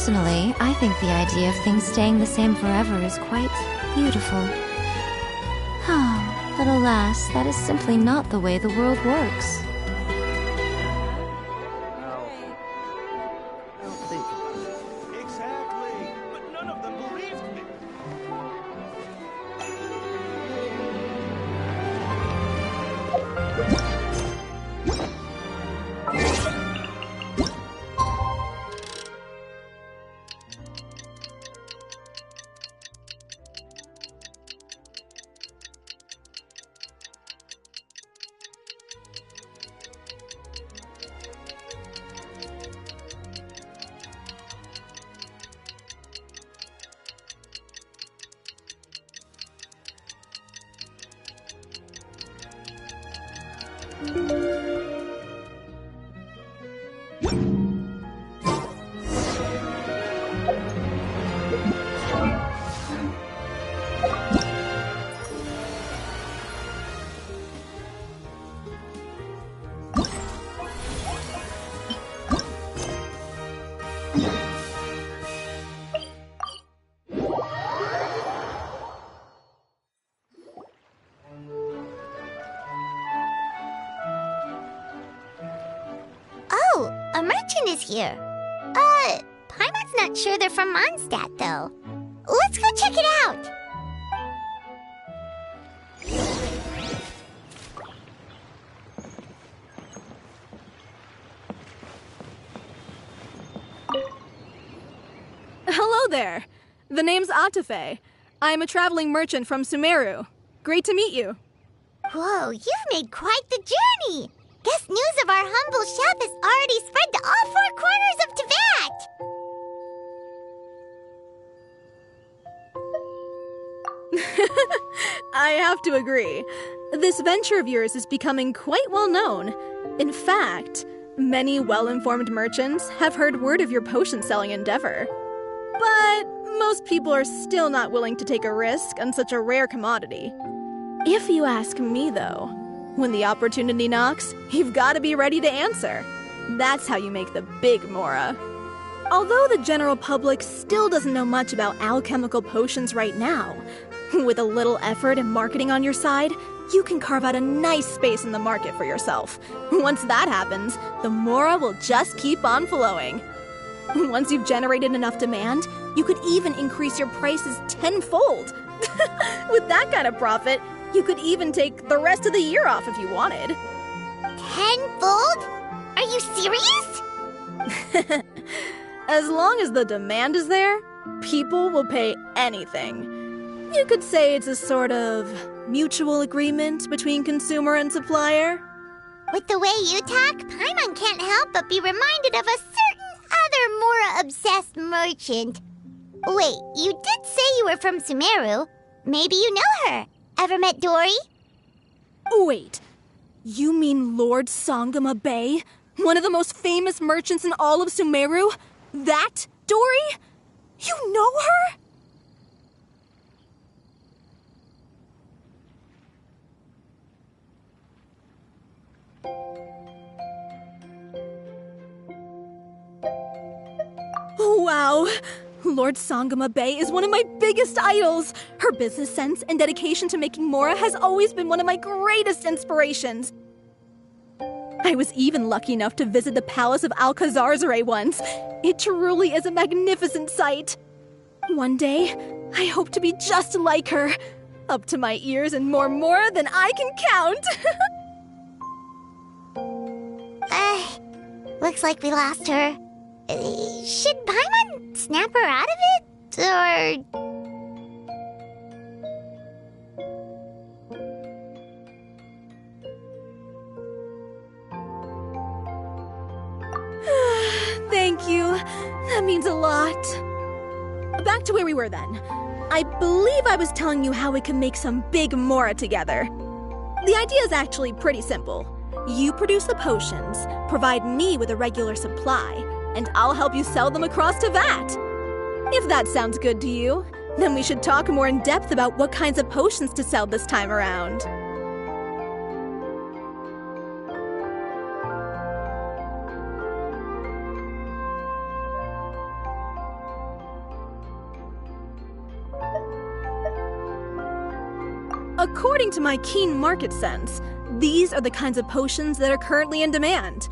Personally, I think the idea of things staying the same forever is quite beautiful. But alas, that is simply not the way the world works. Exactly, but none of them believed me. A merchant is here. Paimon's not sure they're from Mondstadt, though. Let's go check it out. Hello there. The name's Atafe. I'm a traveling merchant from Sumeru. Great to meet you. Whoa, you've made quite the journey. Guess news of our humble shop has already spread to all four corners of Tibet. I have to agree. This venture of yours is becoming quite well known. In fact, many well-informed merchants have heard word of your potion-selling endeavor. But most people are still not willing to take a risk on such a rare commodity. If you ask me, though, when the opportunity knocks, you've got to be ready to answer. That's how you make the big Mora. Although the general public still doesn't know much about alchemical potions right now, with a little effort and marketing on your side, you can carve out a nice space in the market for yourself. Once that happens, the Mora will just keep on flowing. Once you've generated enough demand, you could even increase your prices tenfold. With that kind of profit, you could even take the rest of the year off if you wanted. Tenfold? Are you serious? As long as the demand is there, people will pay anything. You could say it's a sort of mutual agreement between consumer and supplier. With the way you talk, Paimon can't help but be reminded of a certain other Mora-obsessed merchant. Wait, you did say you were from Sumeru. Maybe you know her. Ever met Dory? Wait, you mean Lord Sangama Bay? One of the most famous merchants in all of Sumeru? That Dory? You know her? Wow! Lord Sangama Bay is one of my biggest idols! Her business sense and dedication to making Mora has always been one of my greatest inspirations. I was even lucky enough to visit the Palace of Alcazarzare once. It truly is a magnificent sight. One day, I hope to be just like her. Up to my ears in more Mora than I can count! Looks like we lost her. Should Paimon snap her out of it? Or... Thank you. That means a lot. Back to where we were then. I believe I was telling you how we can make some big Mora together. The idea is actually pretty simple. You produce the potions, provide me with a regular supply, and I'll help you sell them across to Vat. If that sounds good to you, then we should talk more in depth about what kinds of potions to sell this time around. According to my keen market sense, these are the kinds of potions that are currently in demand.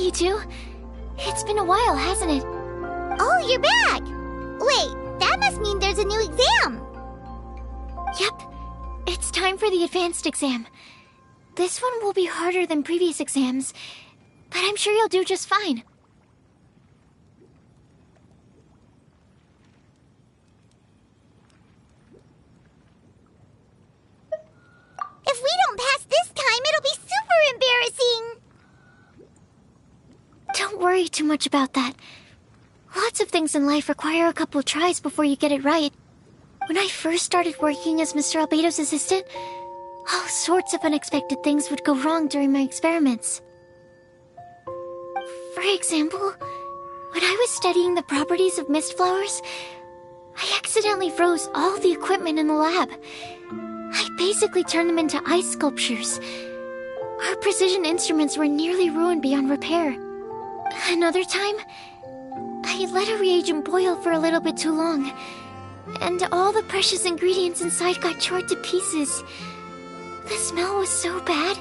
You two? It's been a while, hasn't it? Oh, you're back! Wait, that must mean there's a new exam! Yep. It's time for the advanced exam. This one will be harder than previous exams, but I'm sure you'll do just fine. If we don't pass this time, it'll be super embarrassing! Don't worry too much about that. Lots Lots of things in life require a couple tries before you get it right. When I first started working as Mr. Albedo's assistant, all sorts of unexpected things would go wrong during my experiments. For example, when I was studying the properties of mist flowers, I accidentally froze all the equipment in the lab. I basically turned them into ice sculptures. Our precision instruments were nearly ruined beyond repair. Another time, I let a reagent boil for a little bit too long, and all the precious ingredients inside got charred to pieces. The smell was so bad,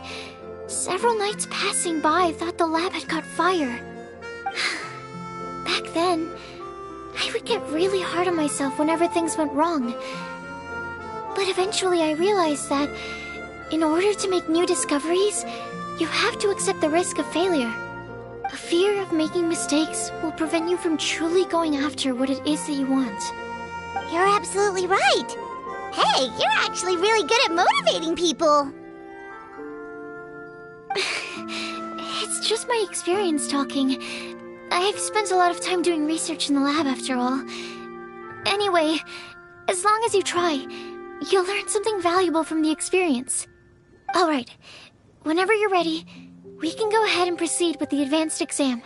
several nights passing by thought the lab had caught fire. Back then, I would get really hard on myself whenever things went wrong. But eventually I realized that in order to make new discoveries, you have to accept the risk of failure. A fear of making mistakes will prevent you from truly going after what it is that you want. You're absolutely right. Hey, you're actually really good at motivating people. It's just my experience talking. I've spent a lot of time doing research in the lab after all. Anyway, as long as you try, you'll learn something valuable from the experience. Alright, whenever you're ready, we can go ahead and proceed with the advanced exam.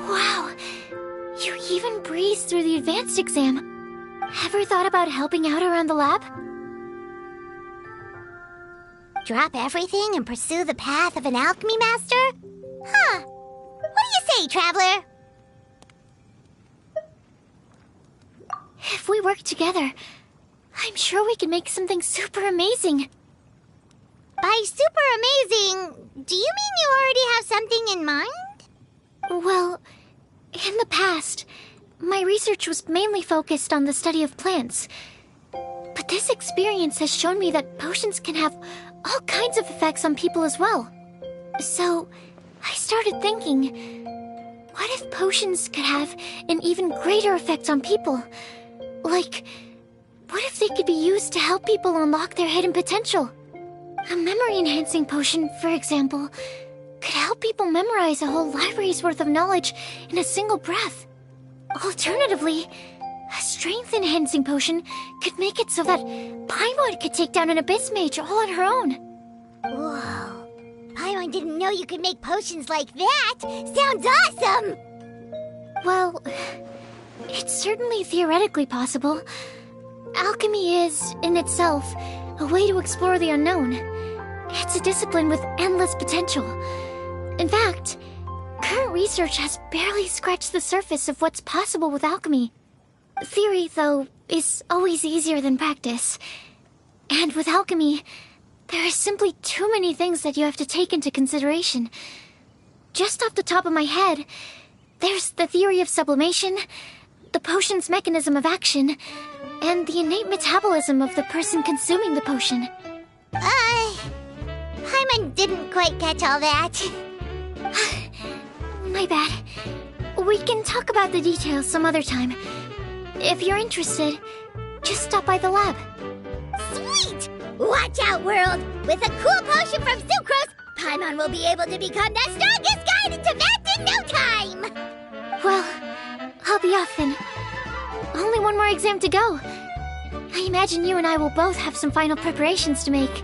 Wow, you even breezed through the advanced exam. Ever thought about helping out around the lab? Drop everything and pursue the path of an alchemy master? Huh. What do you say, traveler? If we work together, I'm sure we can make something super amazing. By super amazing, do you mean you already have something in mind? Well, in the past, my research was mainly focused on the study of plants. But this experience has shown me that potions can have all kinds of effects on people as well. So, I started thinking, what if potions could have an even greater effect on people? Like, what if they could be used to help people unlock their hidden potential? A memory-enhancing potion, for example, could help people memorize a whole library's worth of knowledge in a single breath. Alternatively, a strength-enhancing potion could make it so that Paimon could take down an Abyss Mage all on her own. Whoa. Paimon didn't know you could make potions like that! Sounds awesome! Well, it's certainly theoretically possible. Alchemy is, in itself, a way to explore the unknown. It's a discipline with endless potential. In fact, current research has barely scratched the surface of what's possible with alchemy. Theory, though, is always easier than practice. And with alchemy, there are simply too many things that you have to take into consideration. Just off the top of my head, there's the theory of sublimation, the potion's mechanism of action, and the innate metabolism of the person consuming the potion. Paimon didn't quite catch all that. My bad. We can talk about the details some other time. If you're interested, just stop by the lab. Sweet! Watch out, world! With a cool potion from Sucrose, Paimon will be able to become the strongest guide in Tibet in no time! Well, I'll be off then. Only one more exam to go. I imagine you and I will both have some final preparations to make.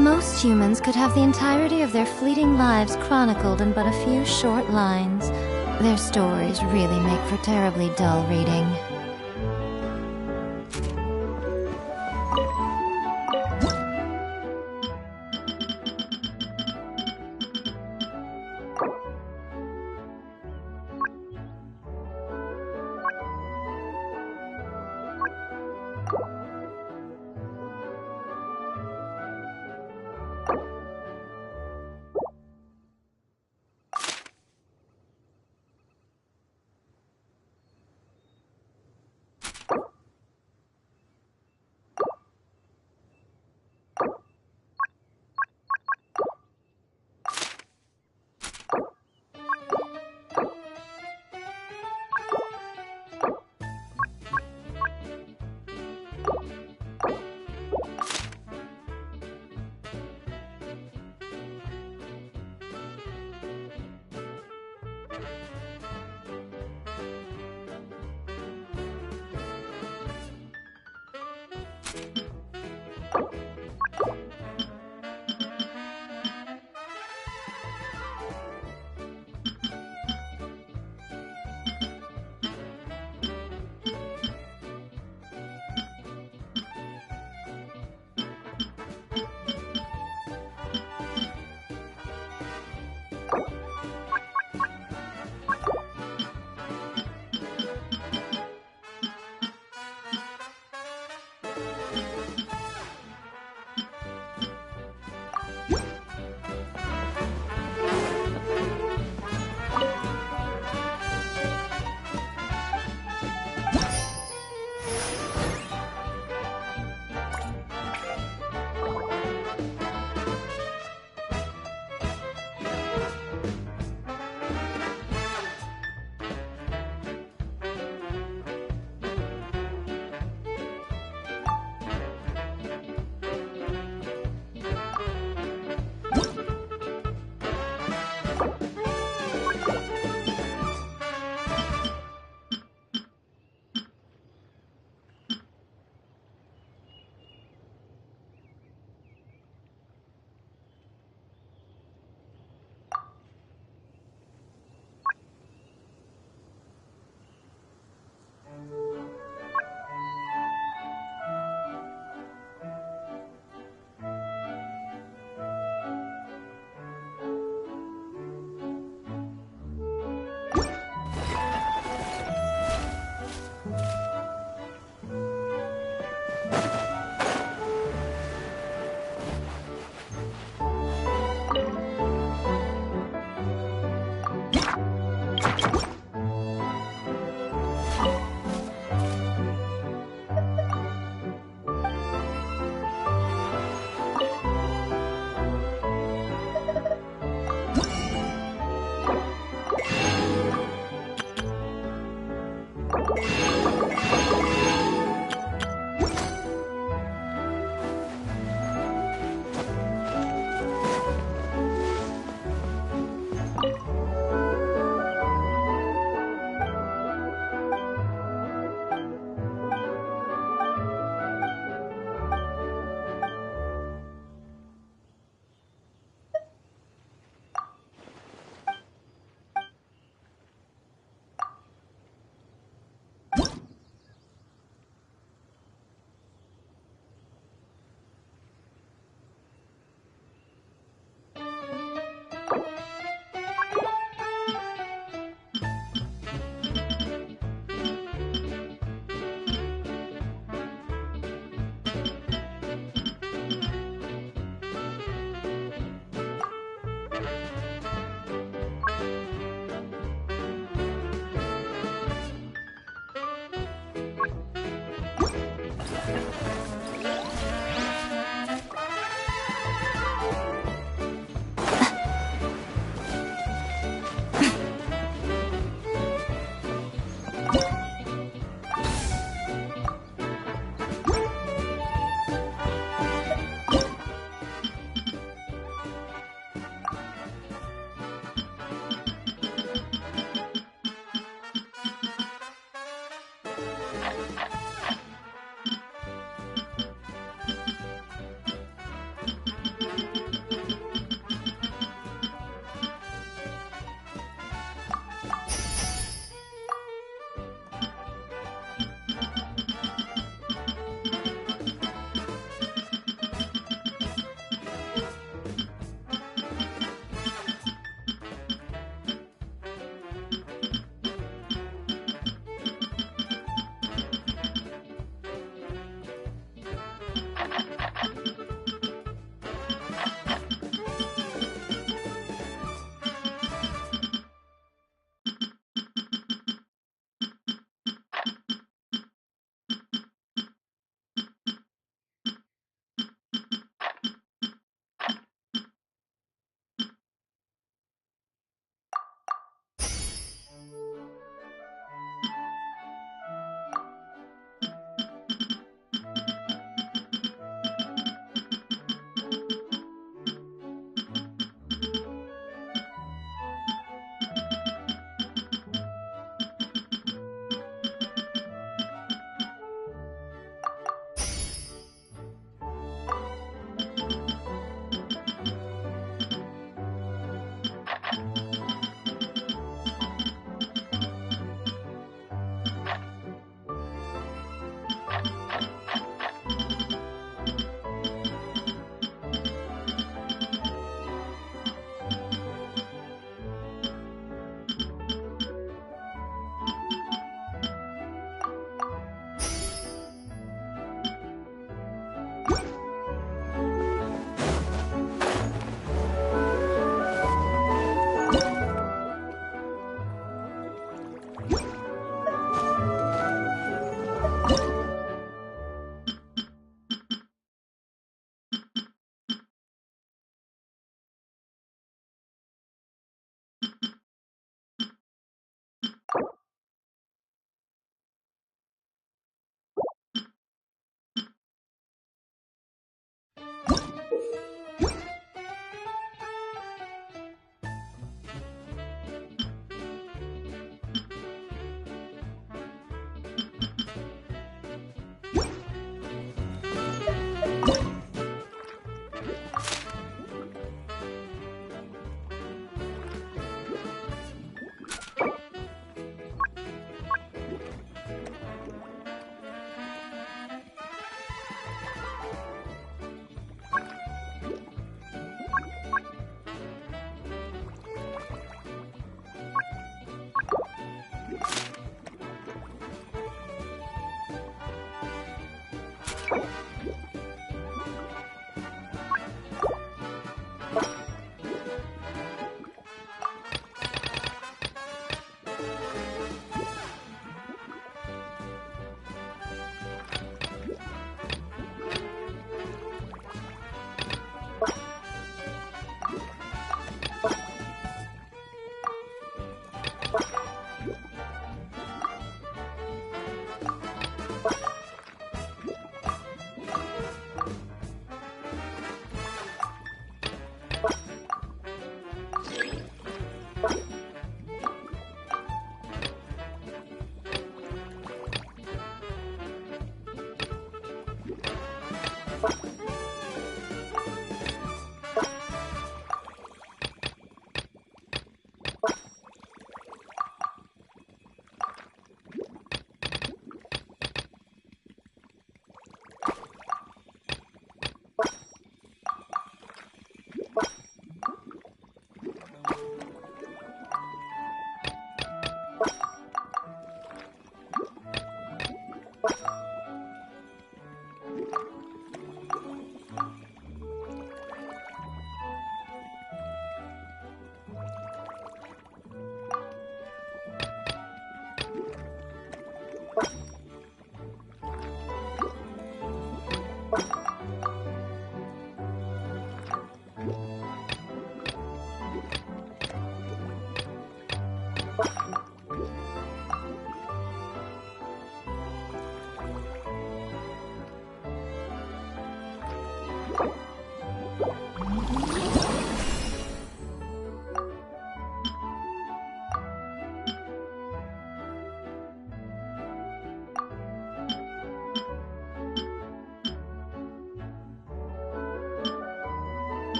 Most humans could have the entirety of their fleeting lives chronicled in but a few short lines. Their stories really make for terribly dull reading.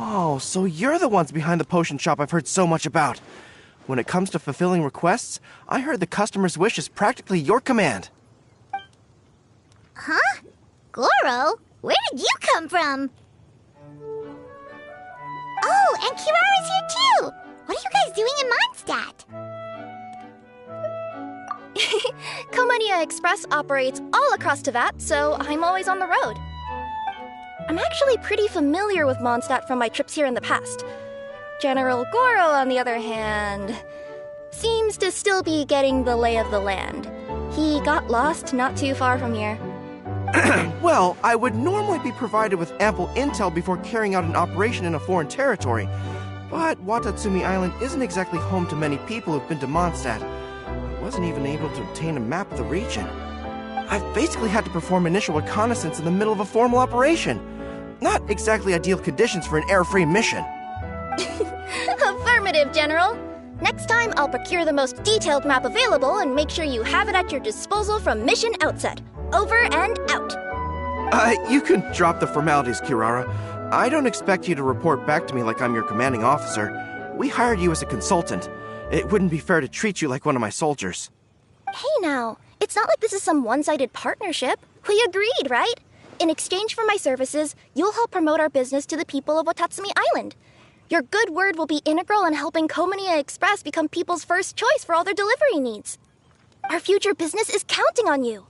Oh, so you're the ones behind the potion shop I've heard so much about. When it comes to fulfilling requests, I heard the customer's wish is practically your command. Huh? Goro? Where did you come from? Oh, and Kirara's here too! What are you guys doing in Mondstadt? Komania Express operates all across Teyvat, so I'm always on the road. I'm actually pretty familiar with Mondstadt from my trips here in the past. General Goro, on the other hand, seems to still be getting the lay of the land. He got lost not too far from here. Well, I would normally be provided with ample intel before carrying out an operation in a foreign territory, but Watatsumi Island isn't exactly home to many people who've been to Mondstadt. I wasn't even able to obtain a map of the region. I've basically had to perform initial reconnaissance in the middle of a formal operation. Not exactly ideal conditions for an air-free mission. Affirmative, General. Next time, I'll procure the most detailed map available and make sure you have it at your disposal from mission outset. Over and out. You can drop the formalities, Kirara. I don't expect you to report back to me like I'm your commanding officer. We hired you as a consultant. It wouldn't be fair to treat you like one of my soldiers. Hey now, it's not like this is some one-sided partnership. We agreed, right? In exchange for my services, you'll help promote our business to the people of Watatsumi Island. Your good word will be integral in helping Kominia Express become people's first choice for all their delivery needs. Our future business is counting on you.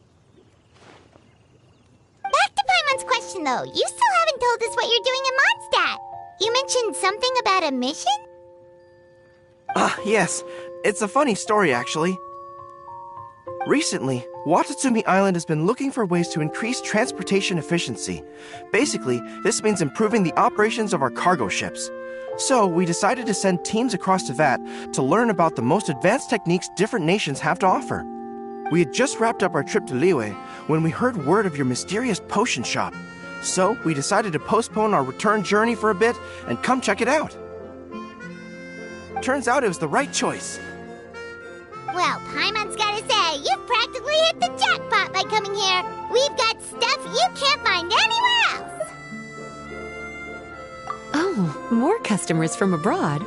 Back to Paimon's question, though. You still haven't told us what you're doing in Mondstadt. You mentioned something about a mission? Yes. It's a funny story, actually. Recently, Watatsumi Island has been looking for ways to increase transportation efficiency. Basically, this means improving the operations of our cargo ships. So, we decided to send teams across Teyvat to learn about the most advanced techniques different nations have to offer. We had just wrapped up our trip to Liyue when we heard word of your mysterious potion shop. So, we decided to postpone our return journey for a bit and come check it out. Turns out it was the right choice. Well, Paimon's gotta say, you've practically hit the jackpot by coming here. We've got stuff you can't find anywhere else. Oh, more customers from abroad.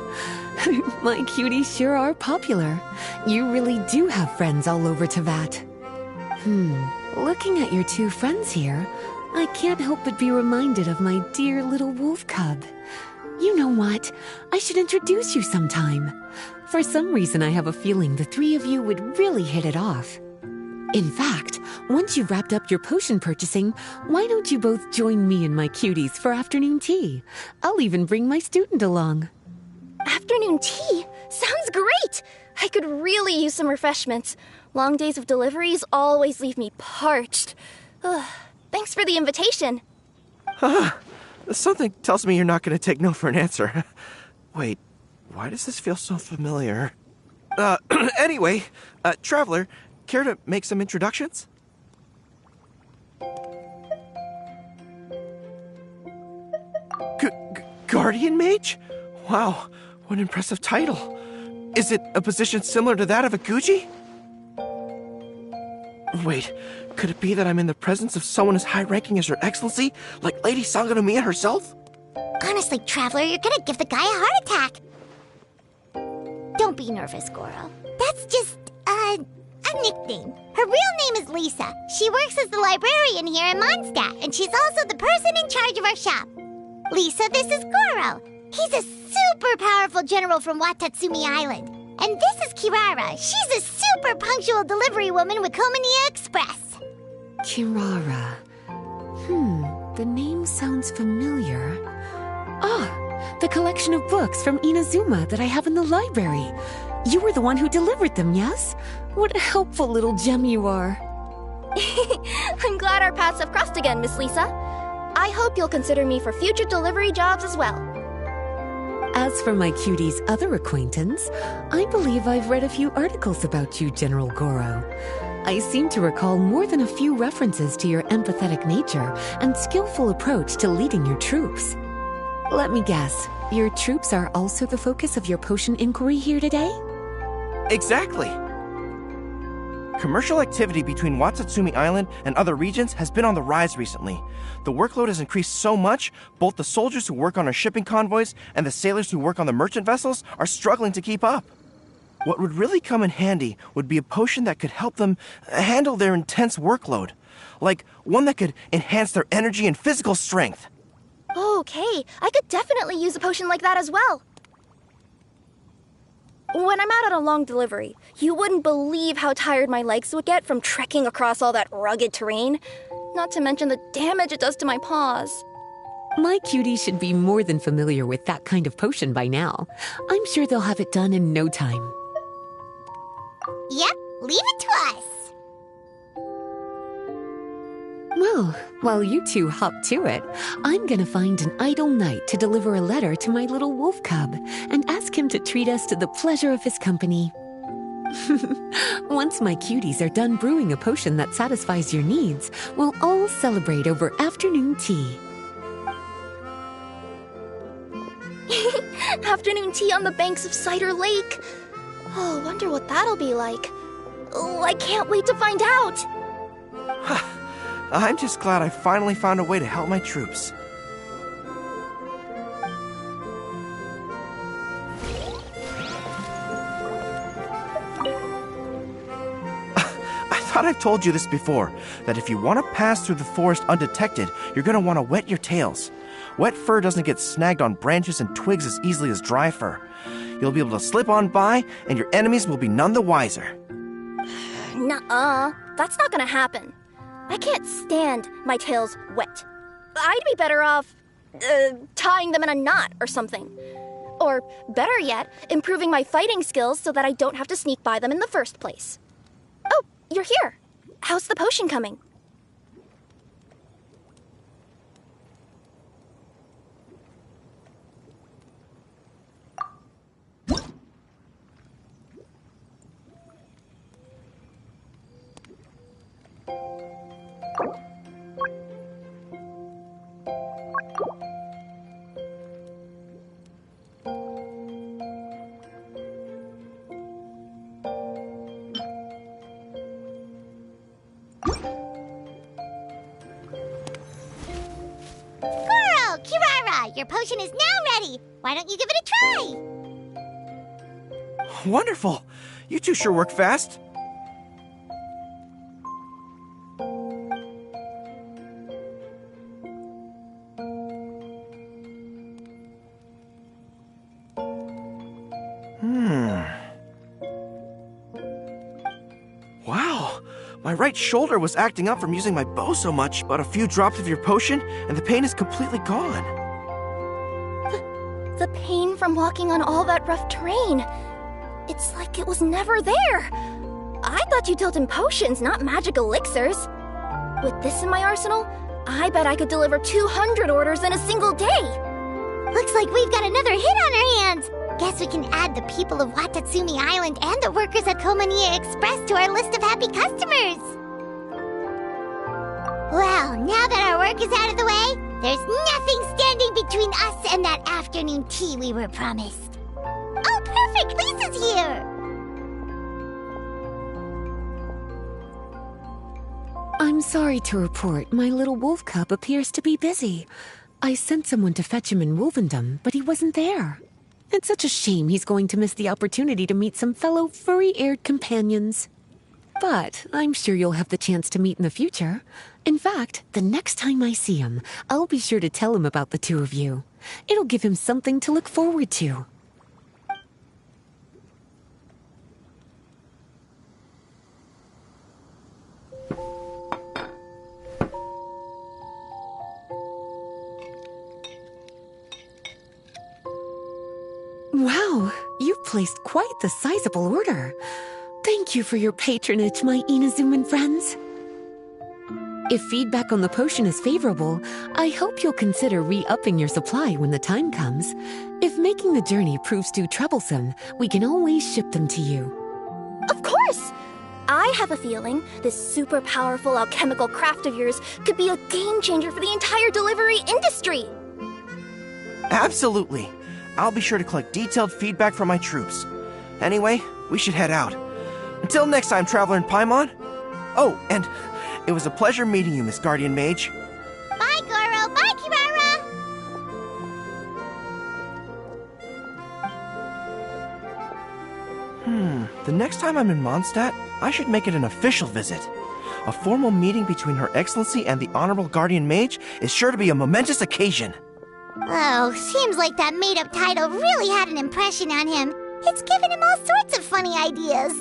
My cuties sure are popular. You really do have friends all over Teyvat. Looking at your two friends here, I can't help but be reminded of my dear little wolf cub. You know what? I should introduce you sometime. For some reason, I have a feeling the three of you would really hit it off. In fact, once you've wrapped up your potion purchasing, why don't you both join me and my cuties for afternoon tea? I'll even bring my student along. Afternoon tea? Sounds great! I could really use some refreshments. Long days of deliveries always leave me parched. Thanks for the invitation. Something tells me you're not going to take no for an answer. Wait, why does this feel so familiar? Anyway, Traveler, care to make some introductions? Guardian Mage? Wow, what an impressive title. Is it a position similar to that of a Guji? Wait, could it be that I'm in the presence of someone as high-ranking as Her Excellency, like Lady Sangonomiya herself? Honestly, Traveler, you're gonna give the guy a heart attack. Don't be nervous, Goro. That's just, a nickname. Her real name is Lisa. She works as the librarian here in Mondstadt, and she's also the person in charge of our shop. Lisa, this is Goro. He's a super powerful general from Watatsumi Island. And this is Kirara. She's a super punctual delivery woman with Kominia Express. Kirara. The name sounds familiar. Ah, the collection of books from Inazuma that I have in the library. You were the one who delivered them, yes? What a helpful little gem you are. I'm glad our paths have crossed again, Miss Lisa. I hope you'll consider me for future delivery jobs as well. As for my cutie's other acquaintance, I believe I've read a few articles about you, General Goro. I seem to recall more than a few references to your empathetic nature and skillful approach to leading your troops. Let me guess, your troops are also the focus of your potion inquiry here today? Exactly. Commercial activity between Watatsumi Island and other regions has been on the rise recently. The workload has increased so much, both the soldiers who work on our shipping convoys and the sailors who work on the merchant vessels are struggling to keep up. What would really come in handy would be a potion that could help them handle their intense workload. Like one that could enhance their energy and physical strength. Okay, I could definitely use a potion like that as well. When I'm out on a long delivery, you wouldn't believe how tired my legs would get from trekking across all that rugged terrain. Not to mention the damage it does to my paws. My cutie should be more than familiar with that kind of potion by now. I'm sure they'll have it done in no time. Yep, leave it to us. Well, while you two hop to it, I'm gonna find an idle knight to deliver a letter to my little wolf cub and ask him to treat us to the pleasure of his company. Once my cuties are done brewing a potion that satisfies your needs, we'll all celebrate over afternoon tea. Afternoon tea on the banks of Cider Lake. Oh, wonder what that'll be like. Oh, I can't wait to find out. I'm just glad I finally found a way to help my troops. I thought I've told you this before, that if you want to pass through the forest undetected, you're going to want to wet your tails. Wet fur doesn't get snagged on branches and twigs as easily as dry fur. You'll be able to slip on by, and your enemies will be none the wiser. Nuh-uh. That's not gonna happen. I can't stand my tails wet. I'd be better off, tying them in a knot or something. Or, better yet, improving my fighting skills so that I don't have to sneak by them in the first place. Oh, you're here. How's the potion coming? Your potion is now ready. Why don't you give it a try? Wonderful! You two sure work fast. Wow! My right shoulder was acting up from using my bow so much, but a few drops of your potion, and the pain is completely gone. The pain from walking on all that rough terrain. It's like it was never there. I thought you dealt in potions, not magic elixirs. With this in my arsenal, I bet I could deliver 200 orders in a single day. Looks like we've got another hit on our hands. Guess we can add the people of Watatsumi Island and the workers at Komaniya Express to our list of happy customers. Well, now that our work is out of the way, there's nothing standing between us and that afternoon tea we were promised. Oh, perfect! Lisa's here! I'm sorry to report, my little wolf cub appears to be busy. I sent someone to fetch him in Wolvendom, but he wasn't there. It's such a shame he's going to miss the opportunity to meet some fellow furry-eared companions. But I'm sure you'll have the chance to meet in the future. In fact, the next time I see him, I'll be sure to tell him about the two of you. It'll give him something to look forward to. Wow, you've placed quite the sizable order. Thank you for your patronage, my Inazuman friends. If feedback on the potion is favorable, I hope you'll consider re-upping your supply when the time comes. If making the journey proves too troublesome, we can always ship them to you. Of course! I have a feeling this super powerful alchemical craft of yours could be a game changer for the entire delivery industry. Absolutely. I'll be sure to collect detailed feedback from my troops. Anyway, we should head out. Until next time, Traveler in Paimon. Oh, and it was a pleasure meeting you, Miss Guardian Mage. Bye, Goro. Bye, Kirara. The next time I'm in Mondstadt, I should make it an official visit. A formal meeting between Her Excellency and the Honorable Guardian Mage is sure to be a momentous occasion. Oh, seems like that made-up title really had an impression on him. It's given him all sorts of funny ideas.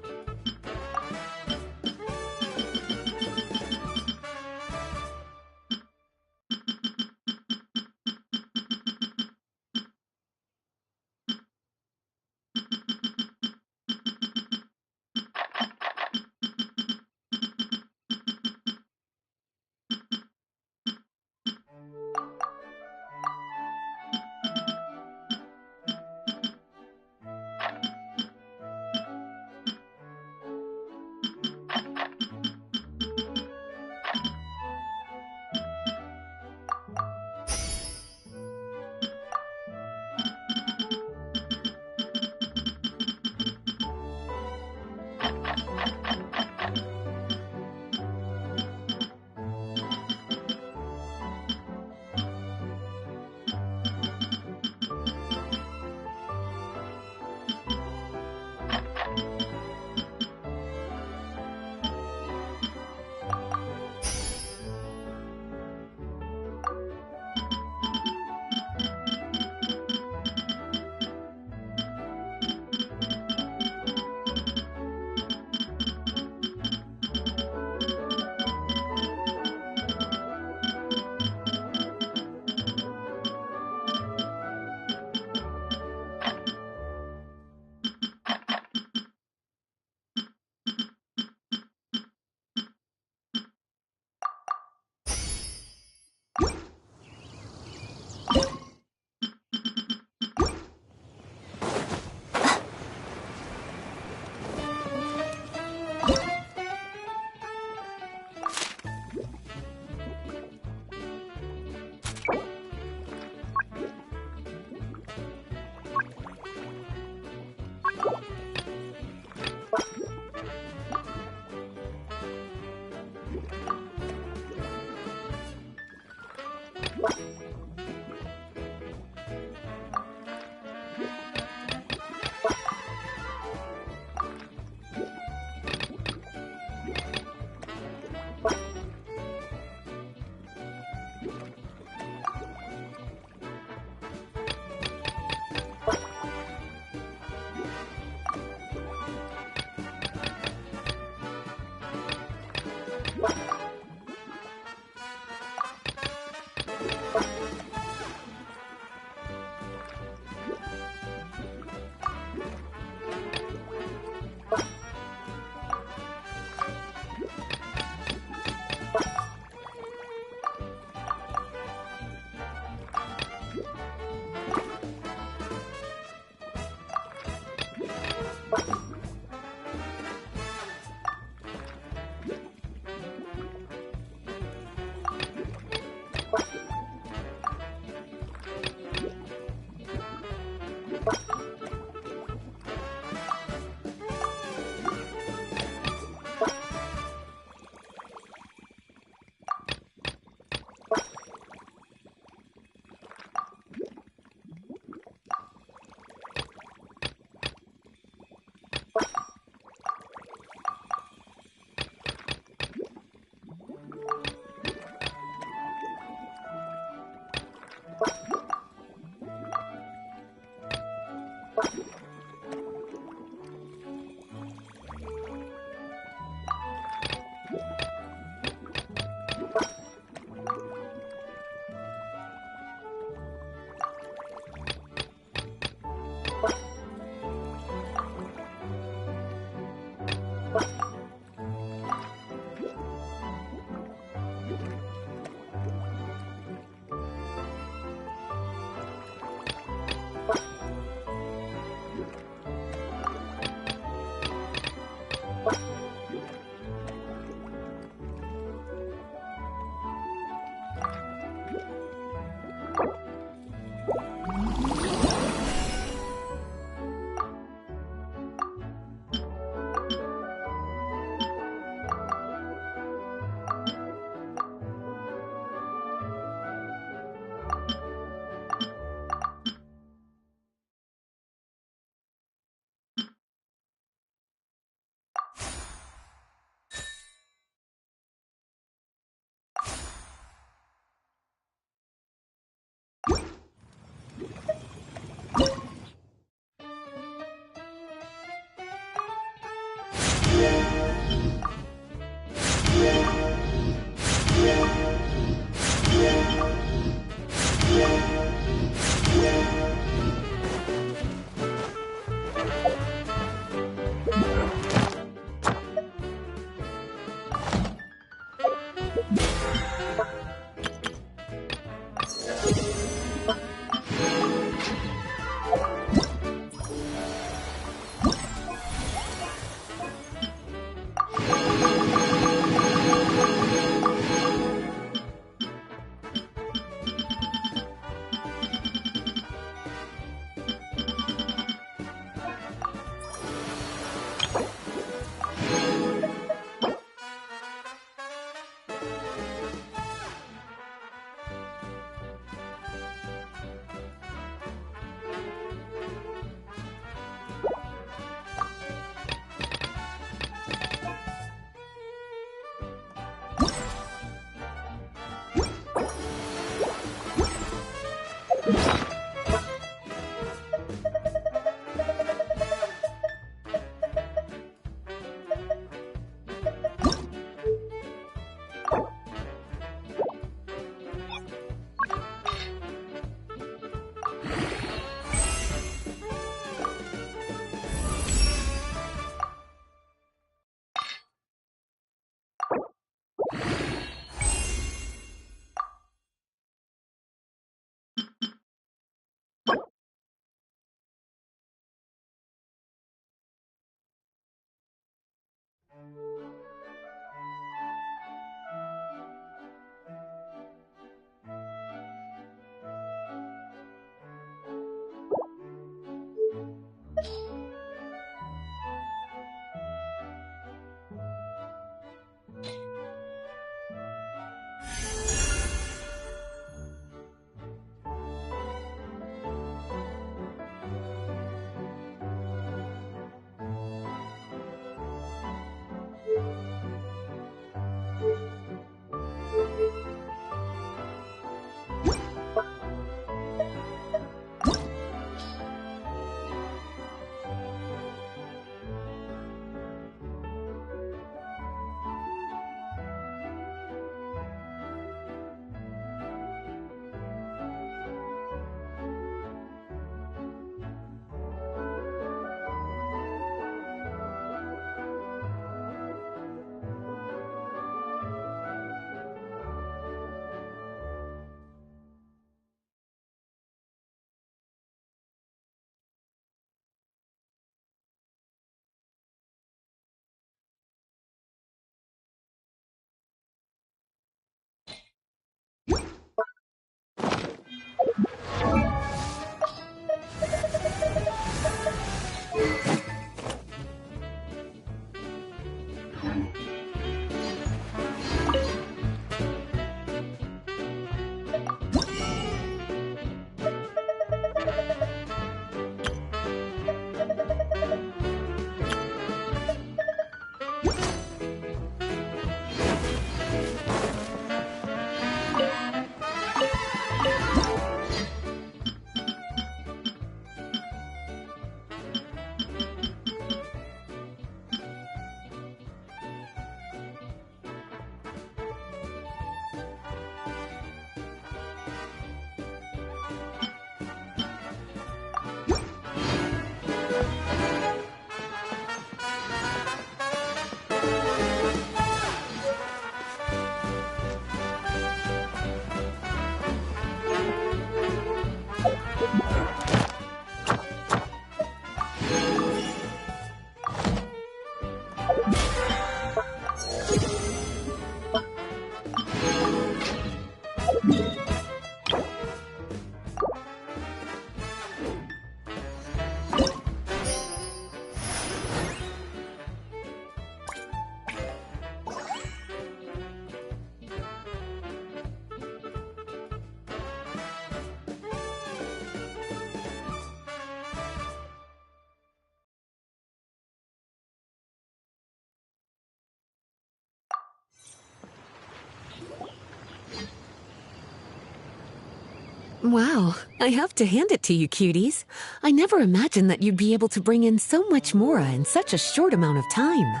Wow, I have to hand it to you, cuties. I never imagined that you'd be able to bring in so much mora in such a short amount of time.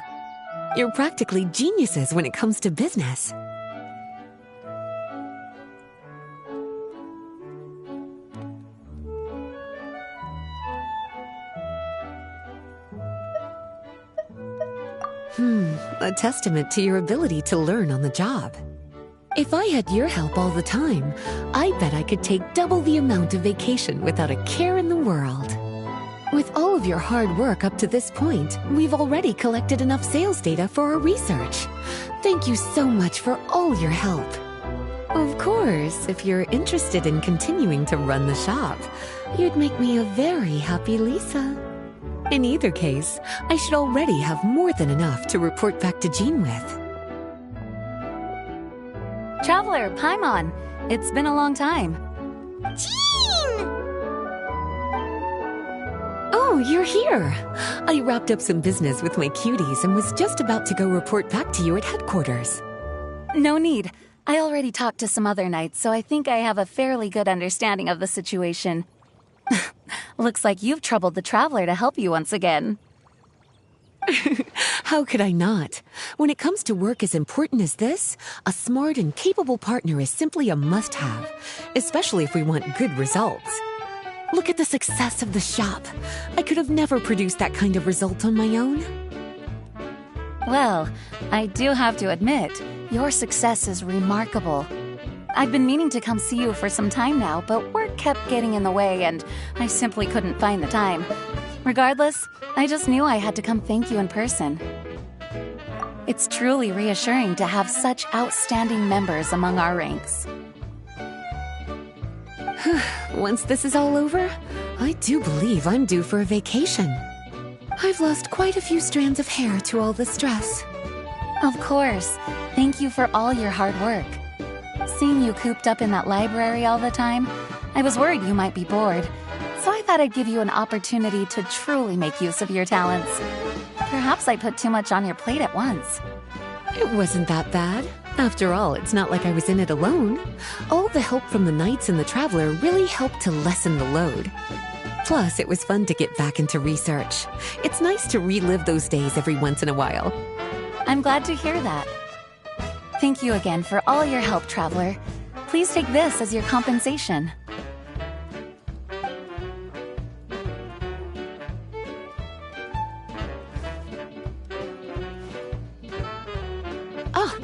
You're practically geniuses when it comes to business. A testament to your ability to learn on the job. If I had your help all the time, I bet I could take double the amount of vacation without a care in the world. With all of your hard work up to this point, we've already collected enough sales data for our research. Thank you so much for all your help. Of course, if you're interested in continuing to run the shop, you'd make me a very happy Lisa. In either case, I should already have more than enough to report back to Jean with. Traveler, Paimon, it's been a long time. Jean! Oh, you're here. I wrapped up some business with my cuties and was just about to go report back to you at headquarters. No need. I already talked to some other knights, so I think I have a fairly good understanding of the situation. Looks like you've troubled the Traveler to help you once again. How could I not? When it comes to work as important as this, a smart and capable partner is simply a must-have, especially if we want good results. Look at the success of the shop. I could have never produced that kind of result on my own. Well, I do have to admit, your success is remarkable. I've been meaning to come see you for some time now, but work kept getting in the way and I simply couldn't find the time. Regardless, I just knew I had to come thank you in person. It's truly reassuring to have such outstanding members among our ranks. Once this is all over, I do believe I'm due for a vacation. I've lost quite a few strands of hair to all the stress. Of course. Thank you for all your hard work. Seeing you cooped up in that library all the time, I was worried you might be bored. So I thought I'd give you an opportunity to truly make use of your talents. Perhaps I put too much on your plate at once. It wasn't that bad. After all, it's not like I was in it alone. All the help from the Knights and the Traveler really helped to lessen the load. Plus, it was fun to get back into research. It's nice to relive those days every once in a while. I'm glad to hear that. Thank you again for all your help, Traveler. Please take this as your compensation.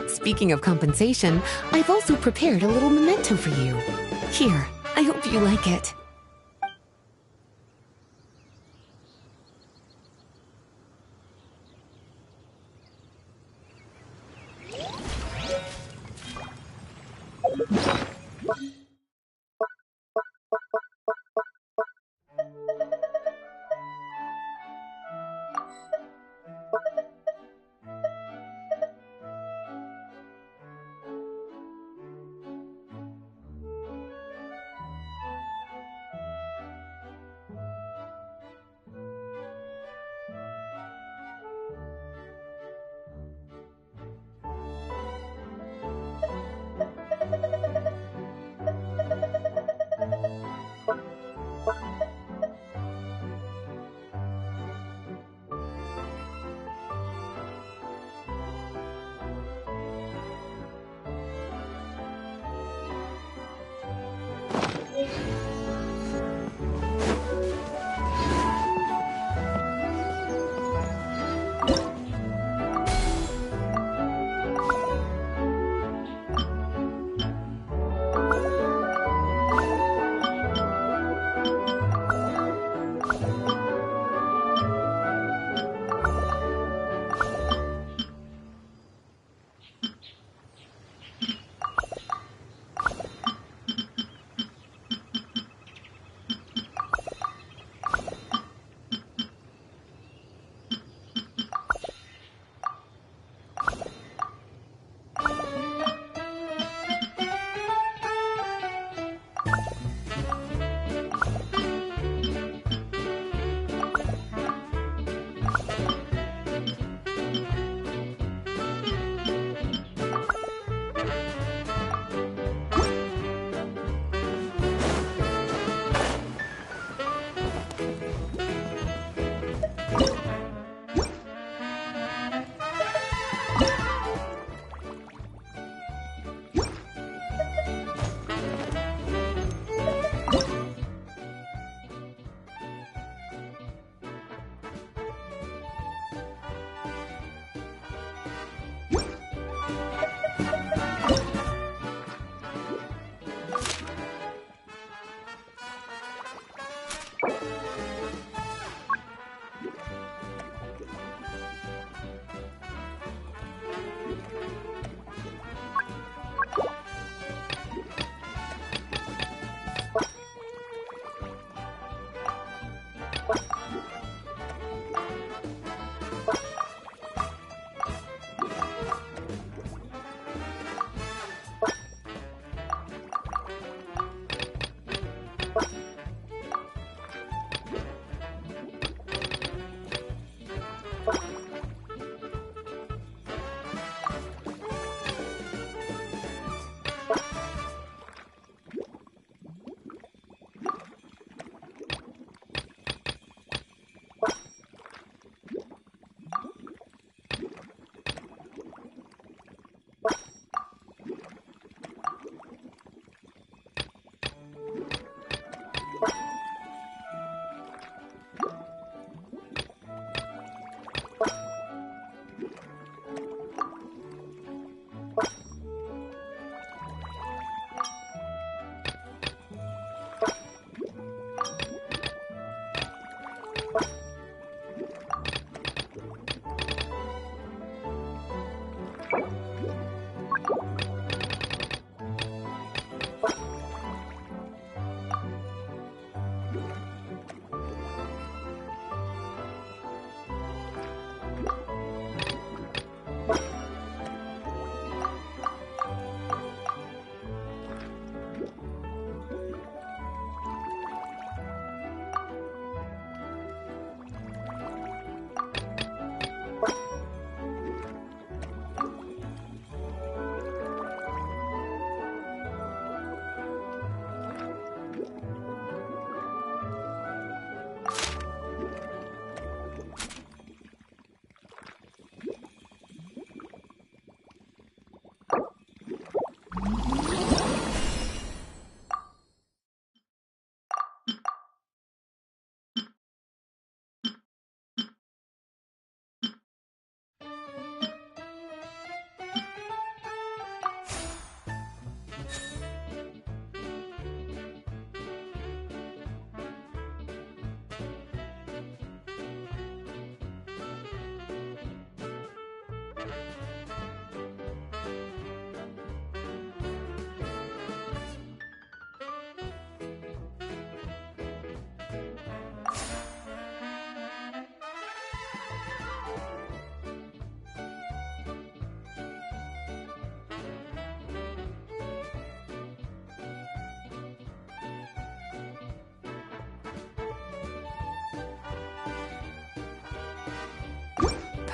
Speaking of compensation, I've also prepared a little memento for you. Here, I hope you like it.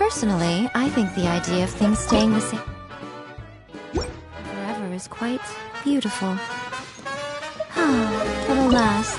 Personally, I think the idea of things staying the same forever is quite beautiful. But alas...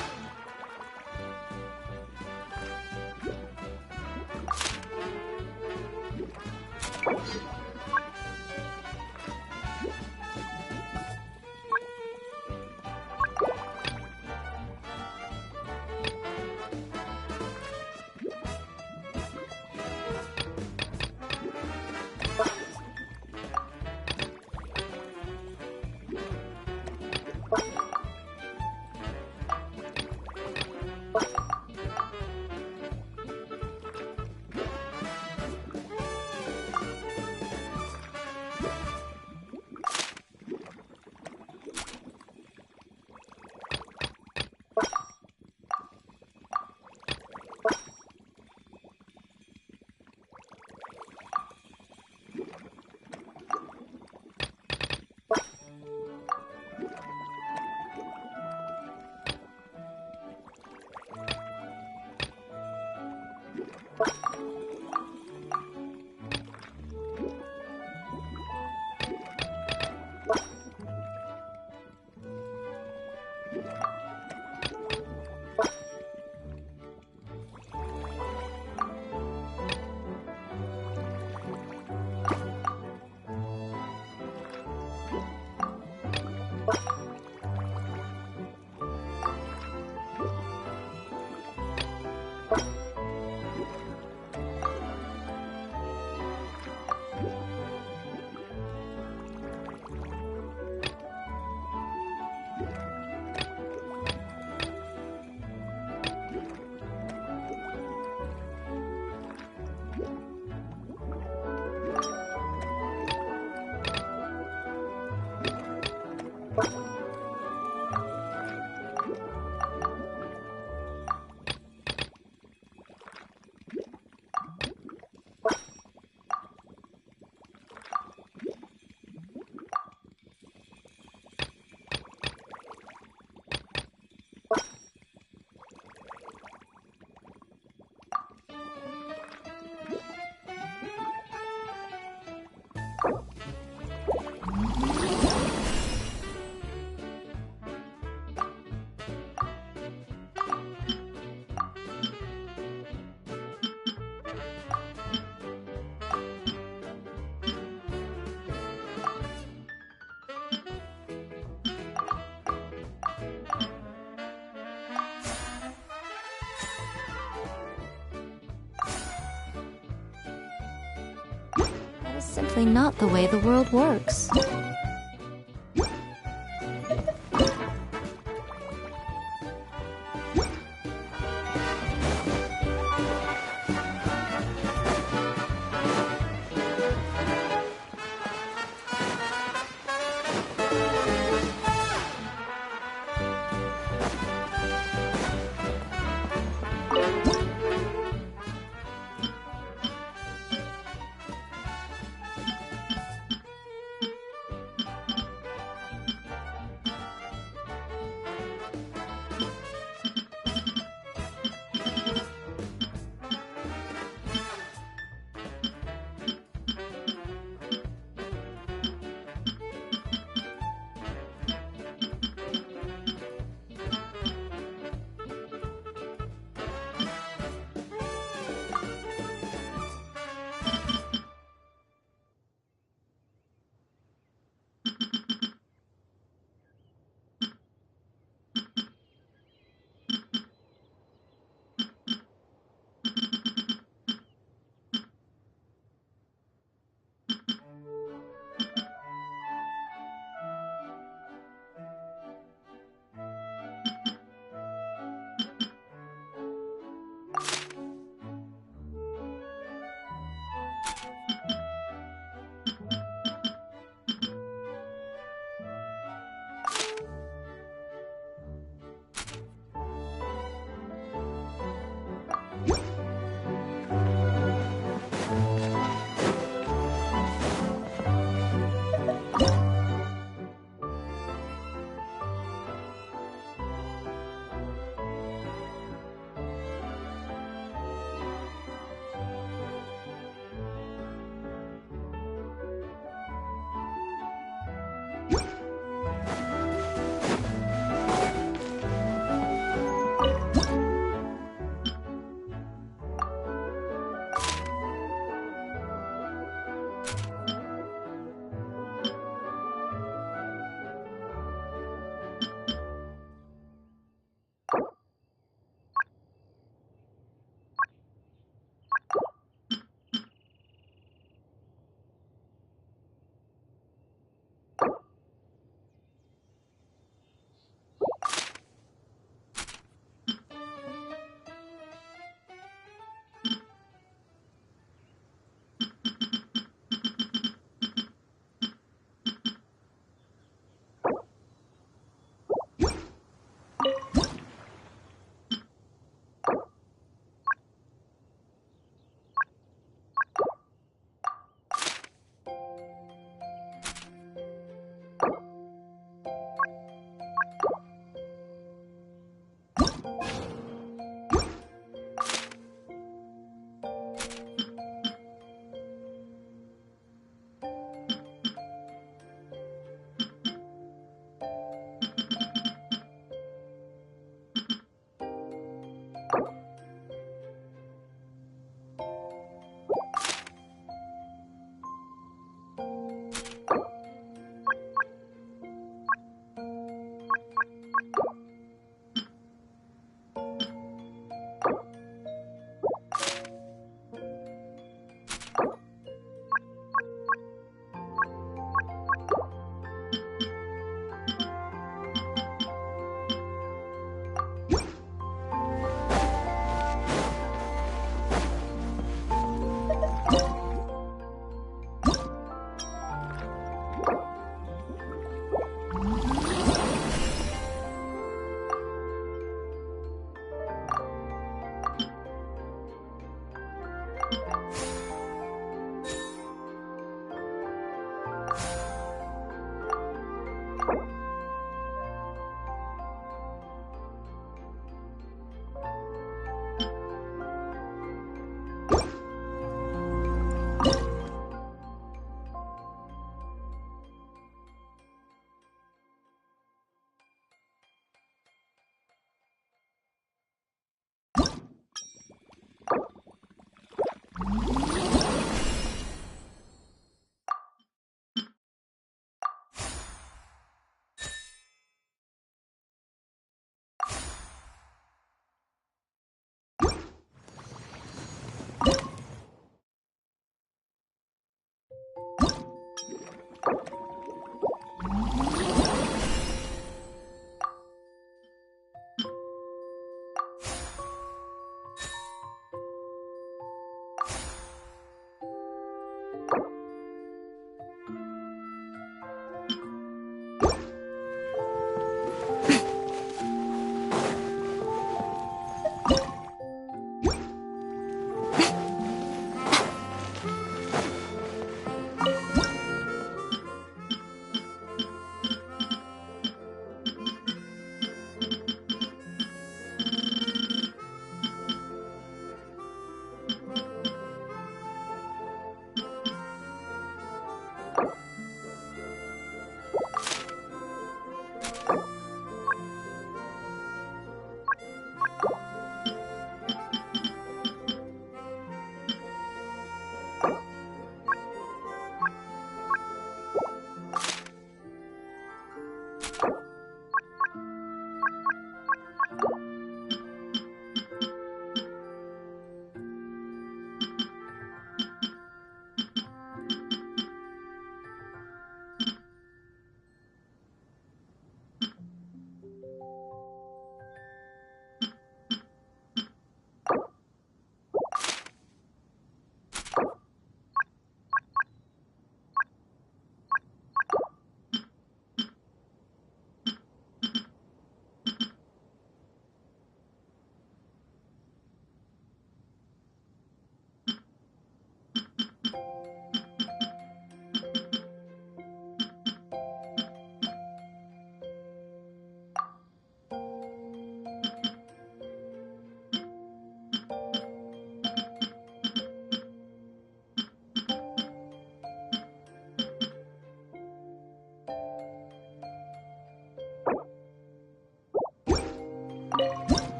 That is simply not the way the world works.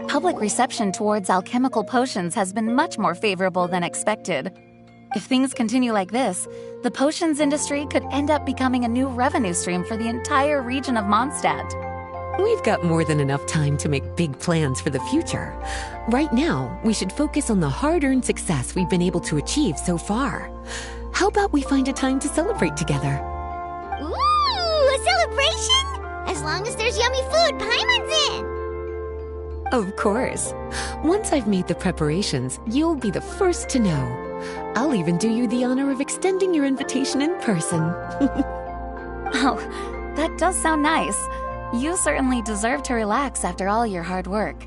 Public reception towards alchemical potions has been much more favorable than expected. If things continue like this, the potions industry could end up becoming a new revenue stream for the entire region of Mondstadt. We've got more than enough time to make big plans for the future. Right now, we should focus on the hard-earned success we've been able to achieve so far. How about we find a time to celebrate together? Ooh, a celebration? As long as there's yummy food, Paimon's in! Of course. Once I've made the preparations, you'll be the first to know. I'll even do you the honor of extending your invitation in person. Oh, that does sound nice. You certainly deserve to relax after all your hard work.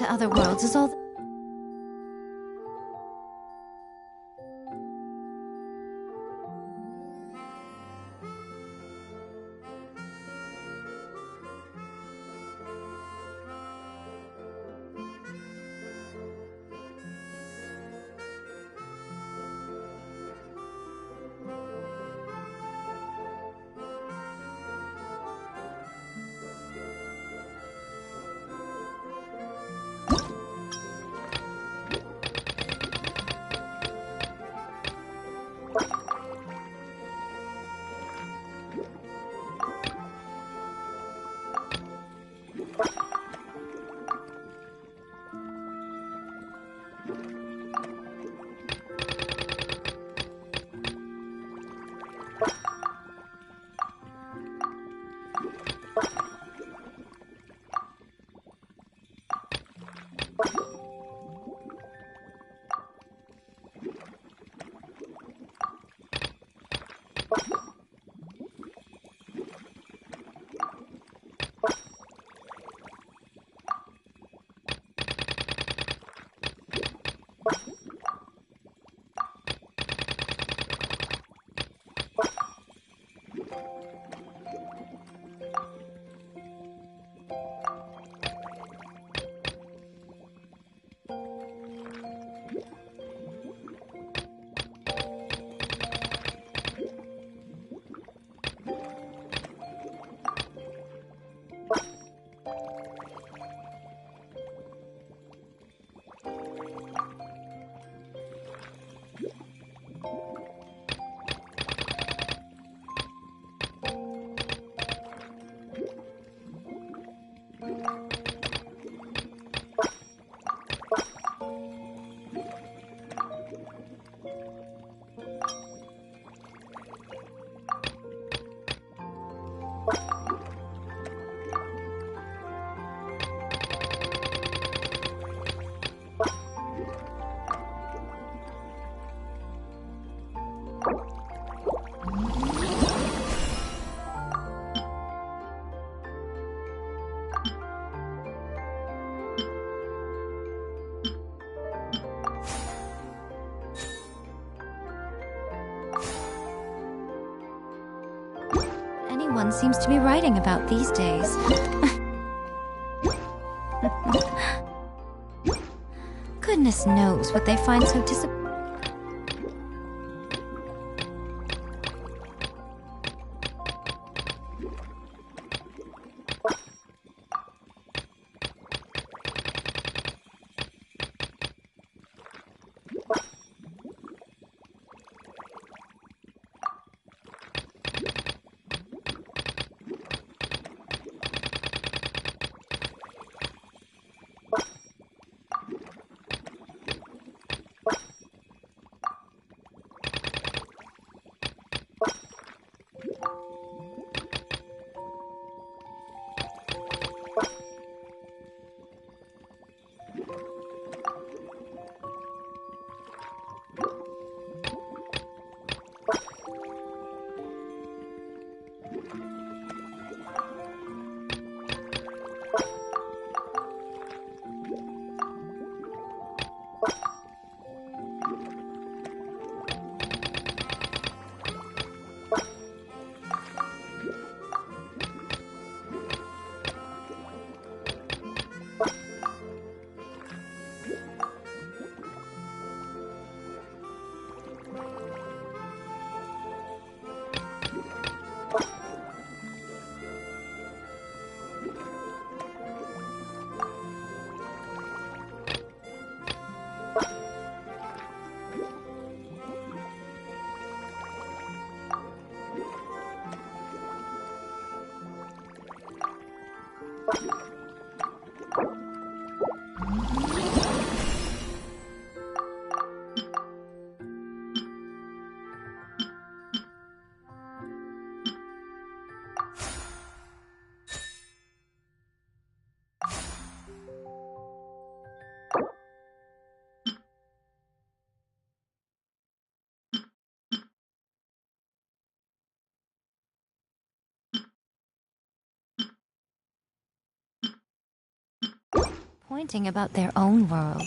to other worlds is all... Anyone seems to be writing about these days. Goodness knows what they find so disappointing. pointing about their own world.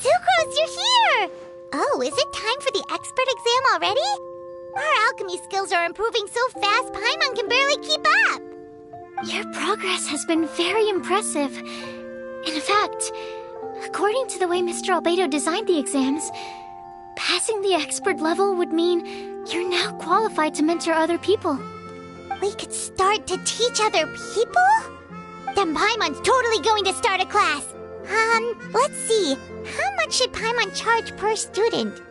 Sucrose, you're here! Oh, is it time for the expert exam already? Our alchemy skills are improving so fast, Paimon can barely keep up! Your progress has been very impressive. In fact, according to the way Mr. Albedo designed the exams, passing the expert level would mean you're now qualified to mentor other people. We could start to teach other people? Then Paimon's totally going to start a class! Let's see. How much should Paimon charge per student?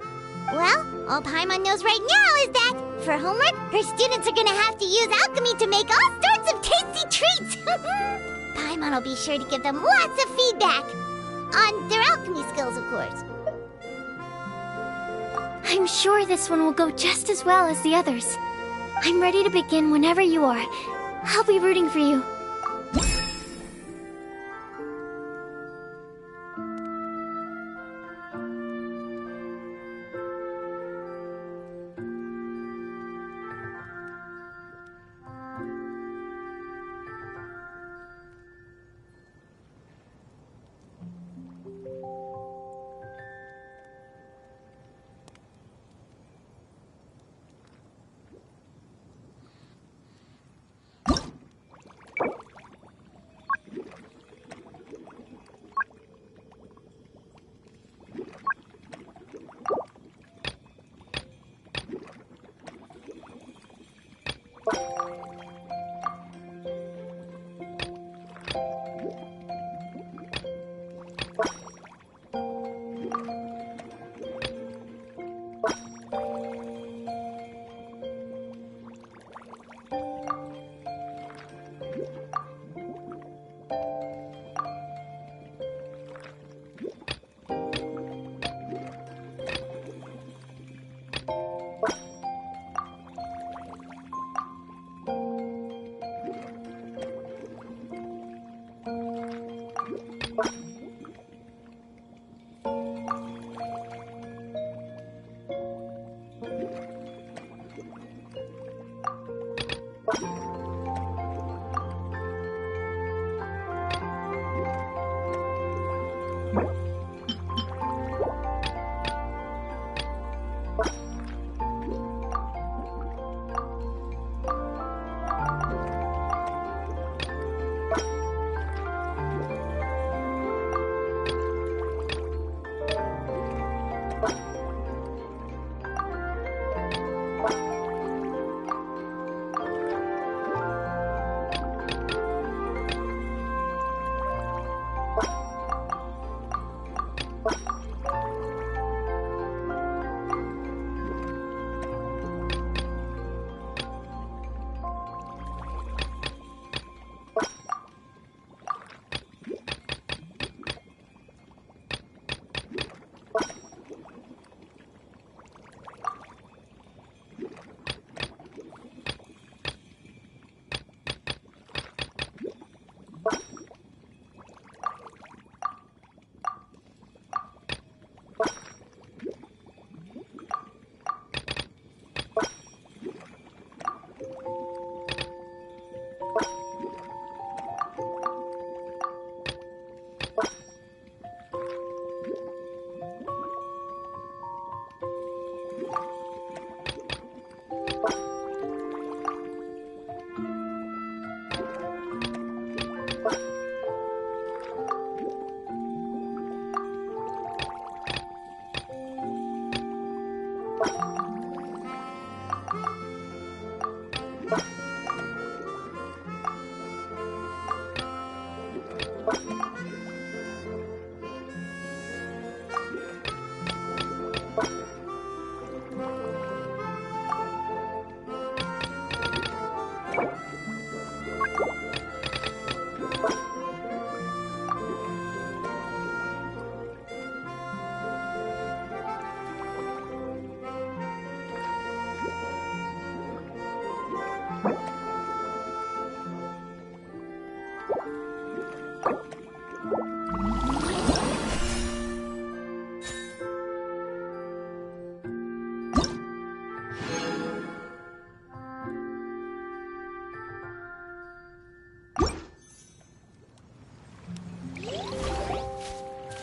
Well, all Paimon knows right now is that, for homework, her students are gonna have to use alchemy to make all sorts of tasty treats! Paimon will be sure to give them lots of feedback! On their alchemy skills, of course. I'm sure this one will go just as well as the others. I'm ready to begin whenever you are. I'll be rooting for you.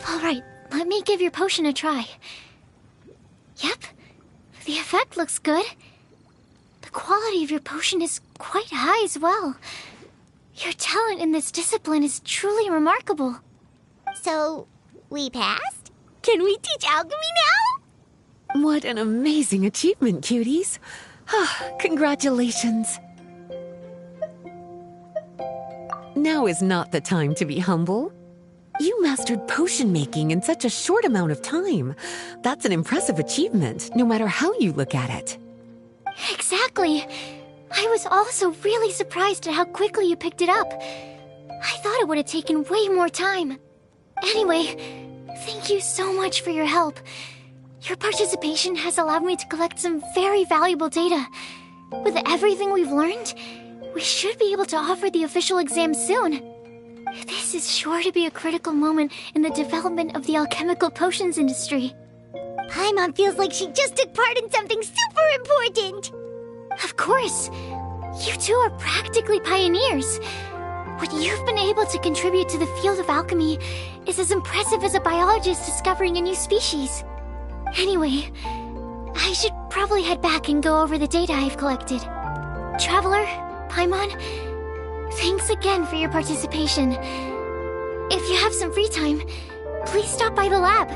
Alright, let me give your potion a try. Yep, the effect looks good. The quality of your potion is quite high as well. Your talent in this discipline is truly remarkable. So, we passed? Can we teach alchemy now? What an amazing achievement, cuties. Congratulations. Now is not the time to be humble. You mastered potion making in such a short amount of time. That's an impressive achievement, no matter how you look at it. Exactly. I was also really surprised at how quickly you picked it up. I thought it would have taken way more time. Anyway, thank you so much for your help. Your participation has allowed me to collect some very valuable data. With everything we've learned, we should be able to offer the official exam soon. This is sure to be a critical moment in the development of the alchemical potions industry. Paimon feels like she just took part in something super important. Of course. You two are practically pioneers. What you've been able to contribute to the field of alchemy is as impressive as a biologist discovering a new species. Anyway, I should probably head back and go over the data I've collected. Traveler, Paimon, thanks again for your participation. If you have some free time, please stop by the lab.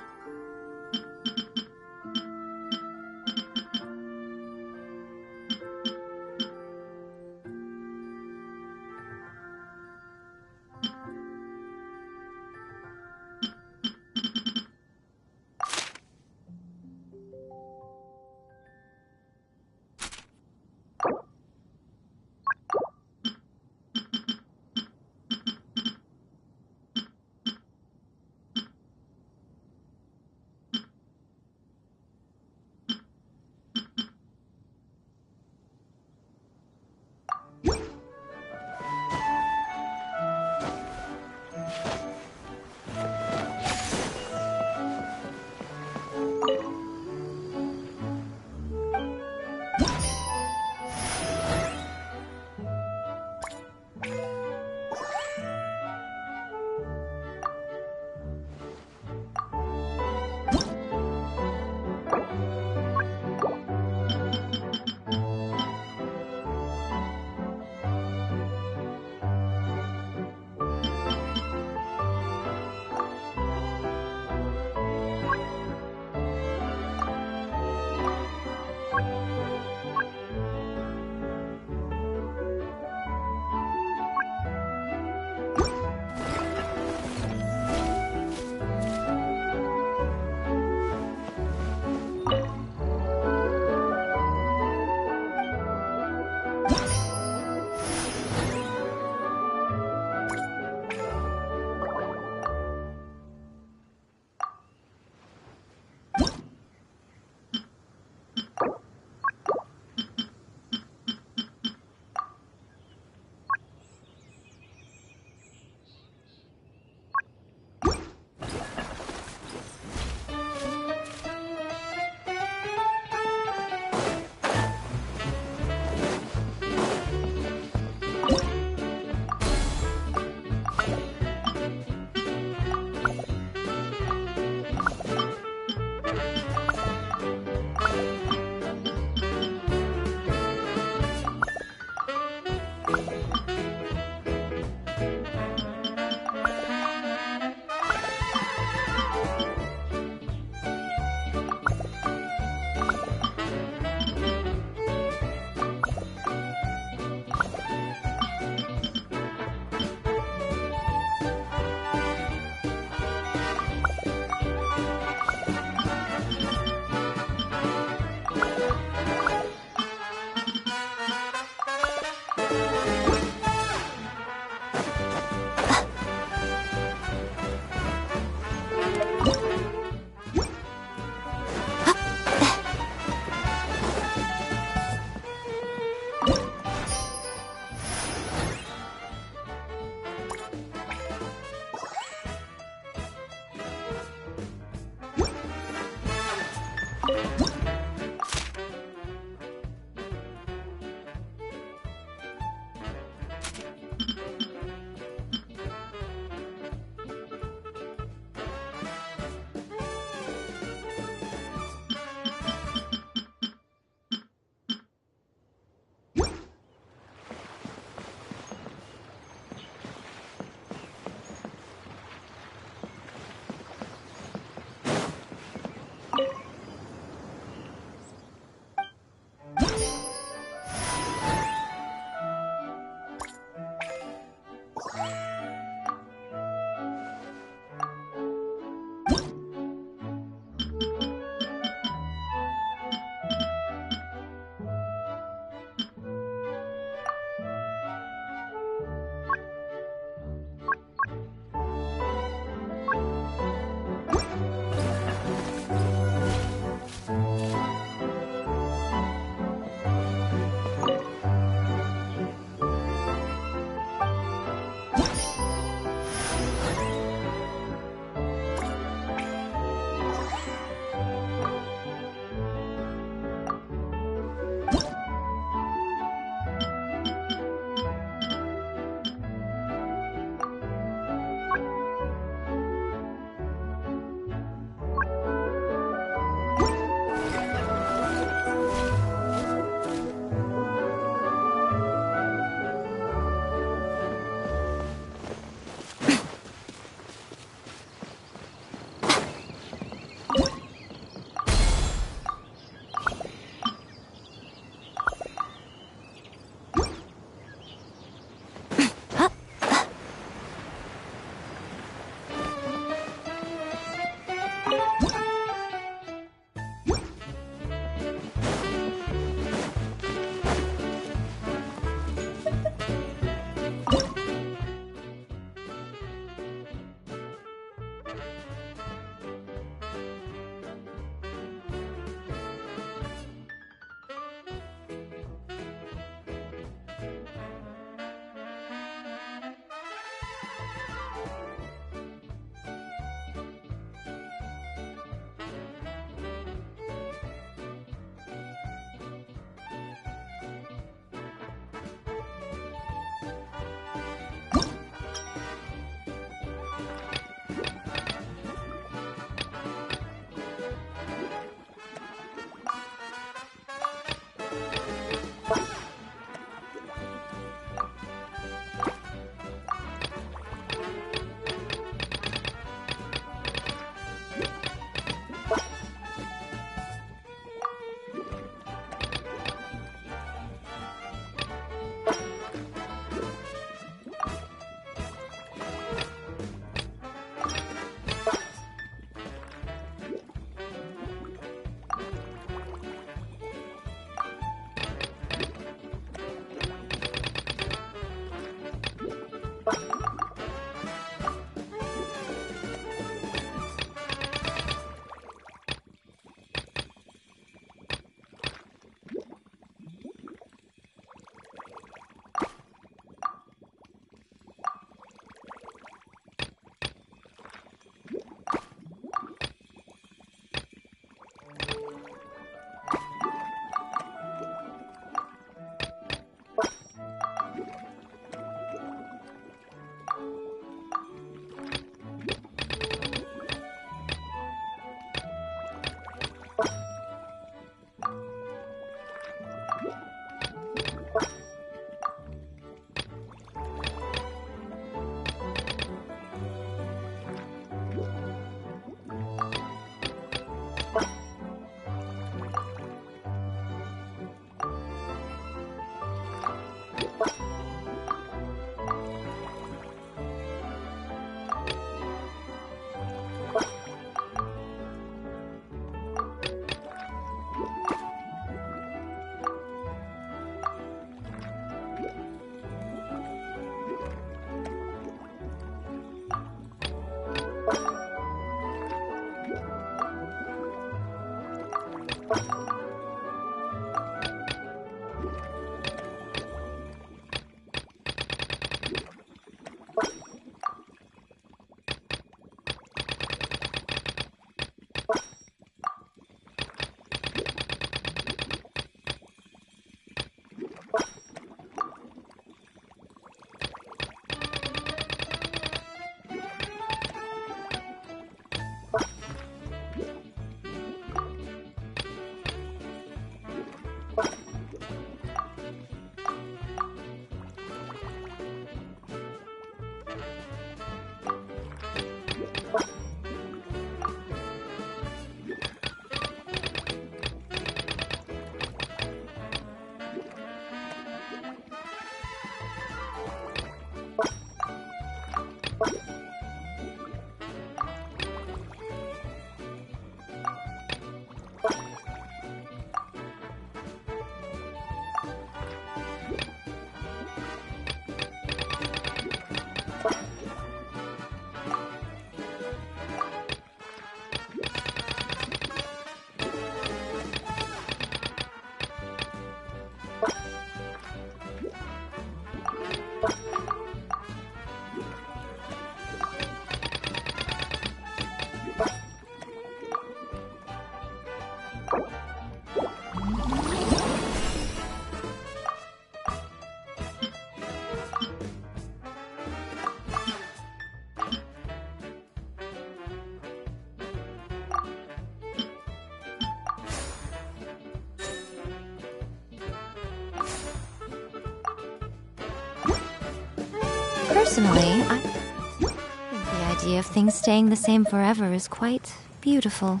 Personally, I think the idea of things staying the same forever is quite beautiful.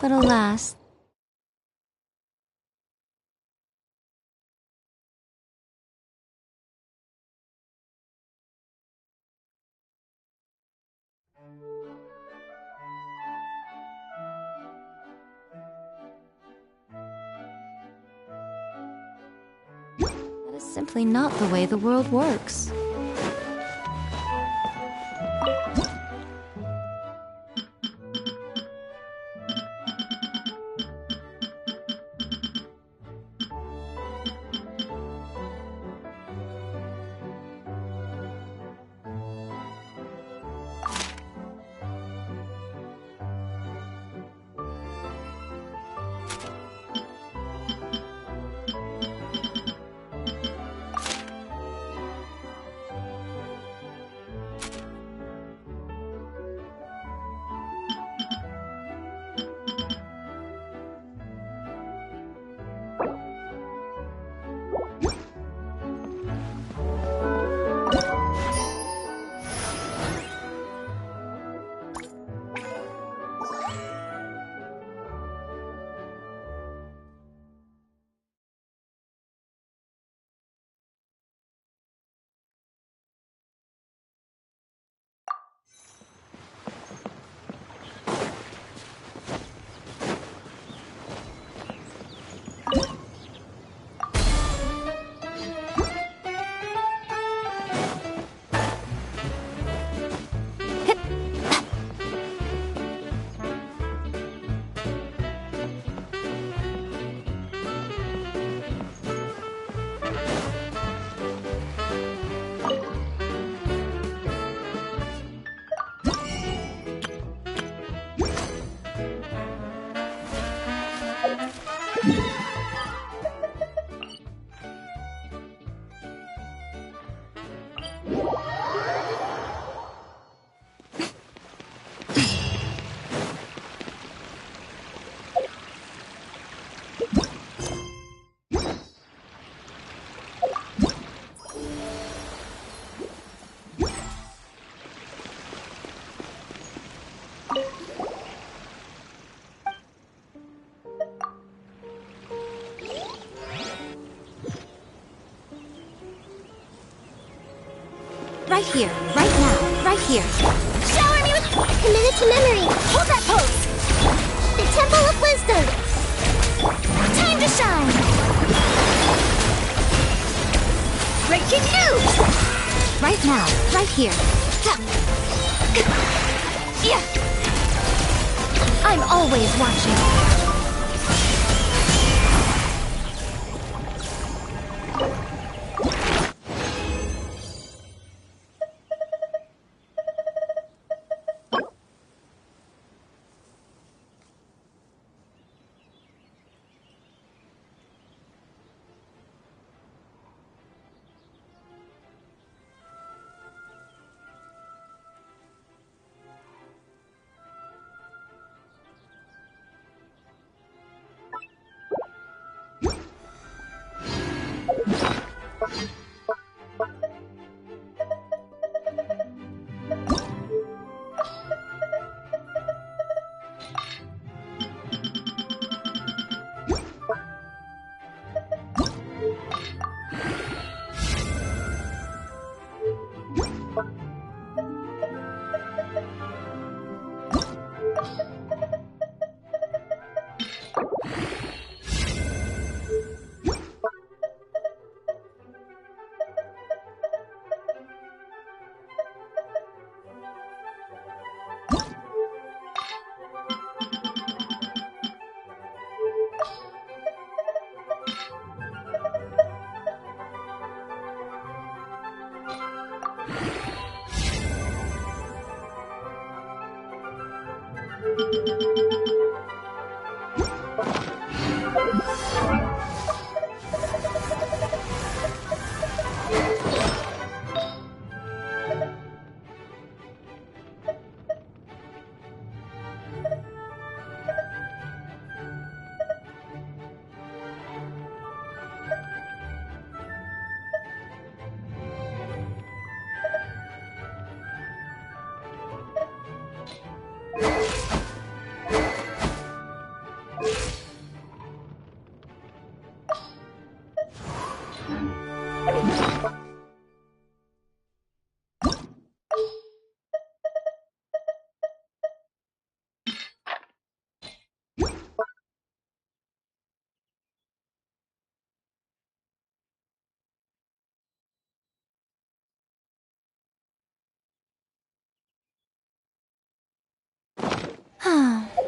But alas, that is simply not the way the world works. right here, right now, right here. Shower me with... Committed to memory. Hold that pose! The Temple of Wisdom. Time to shine! Breaking news! Right now, right here. Yeah! I'm always watching.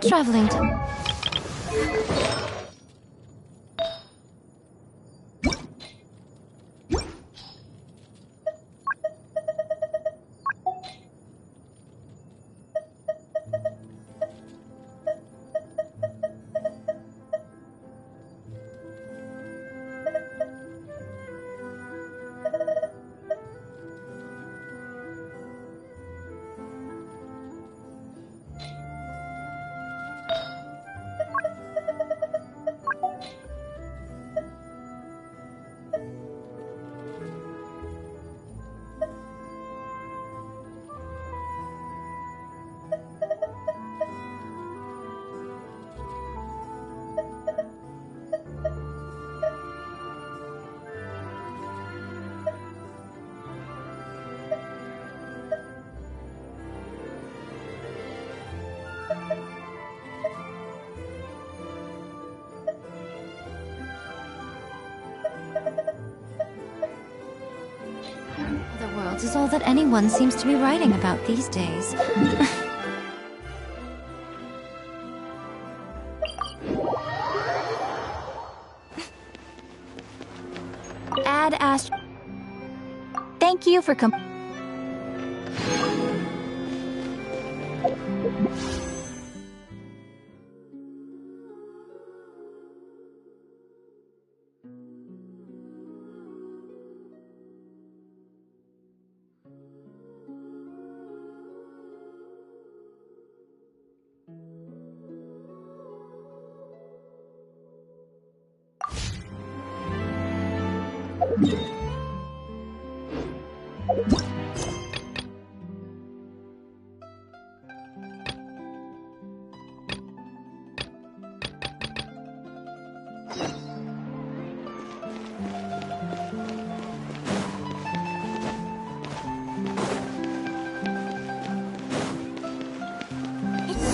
Traveling to... The world is all that anyone seems to be writing about these days. Ad Ast... Thank you for You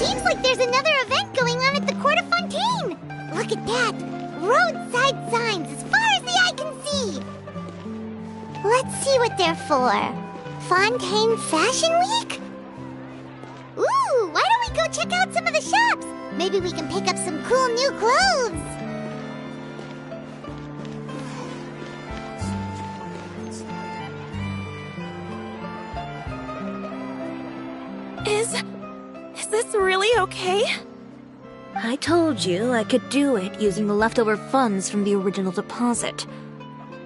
Seems like there's another event going on at the Court of Fontaine. Look at that. Roadside signs as far as the eye can see. Let's see what they're for. Fontaine Fashion Week? Ooh, why don't we go check out some of the shops? Maybe we can pick up some cool new clothes. Is this really okay? I told you I could do it using the leftover funds from the original deposit.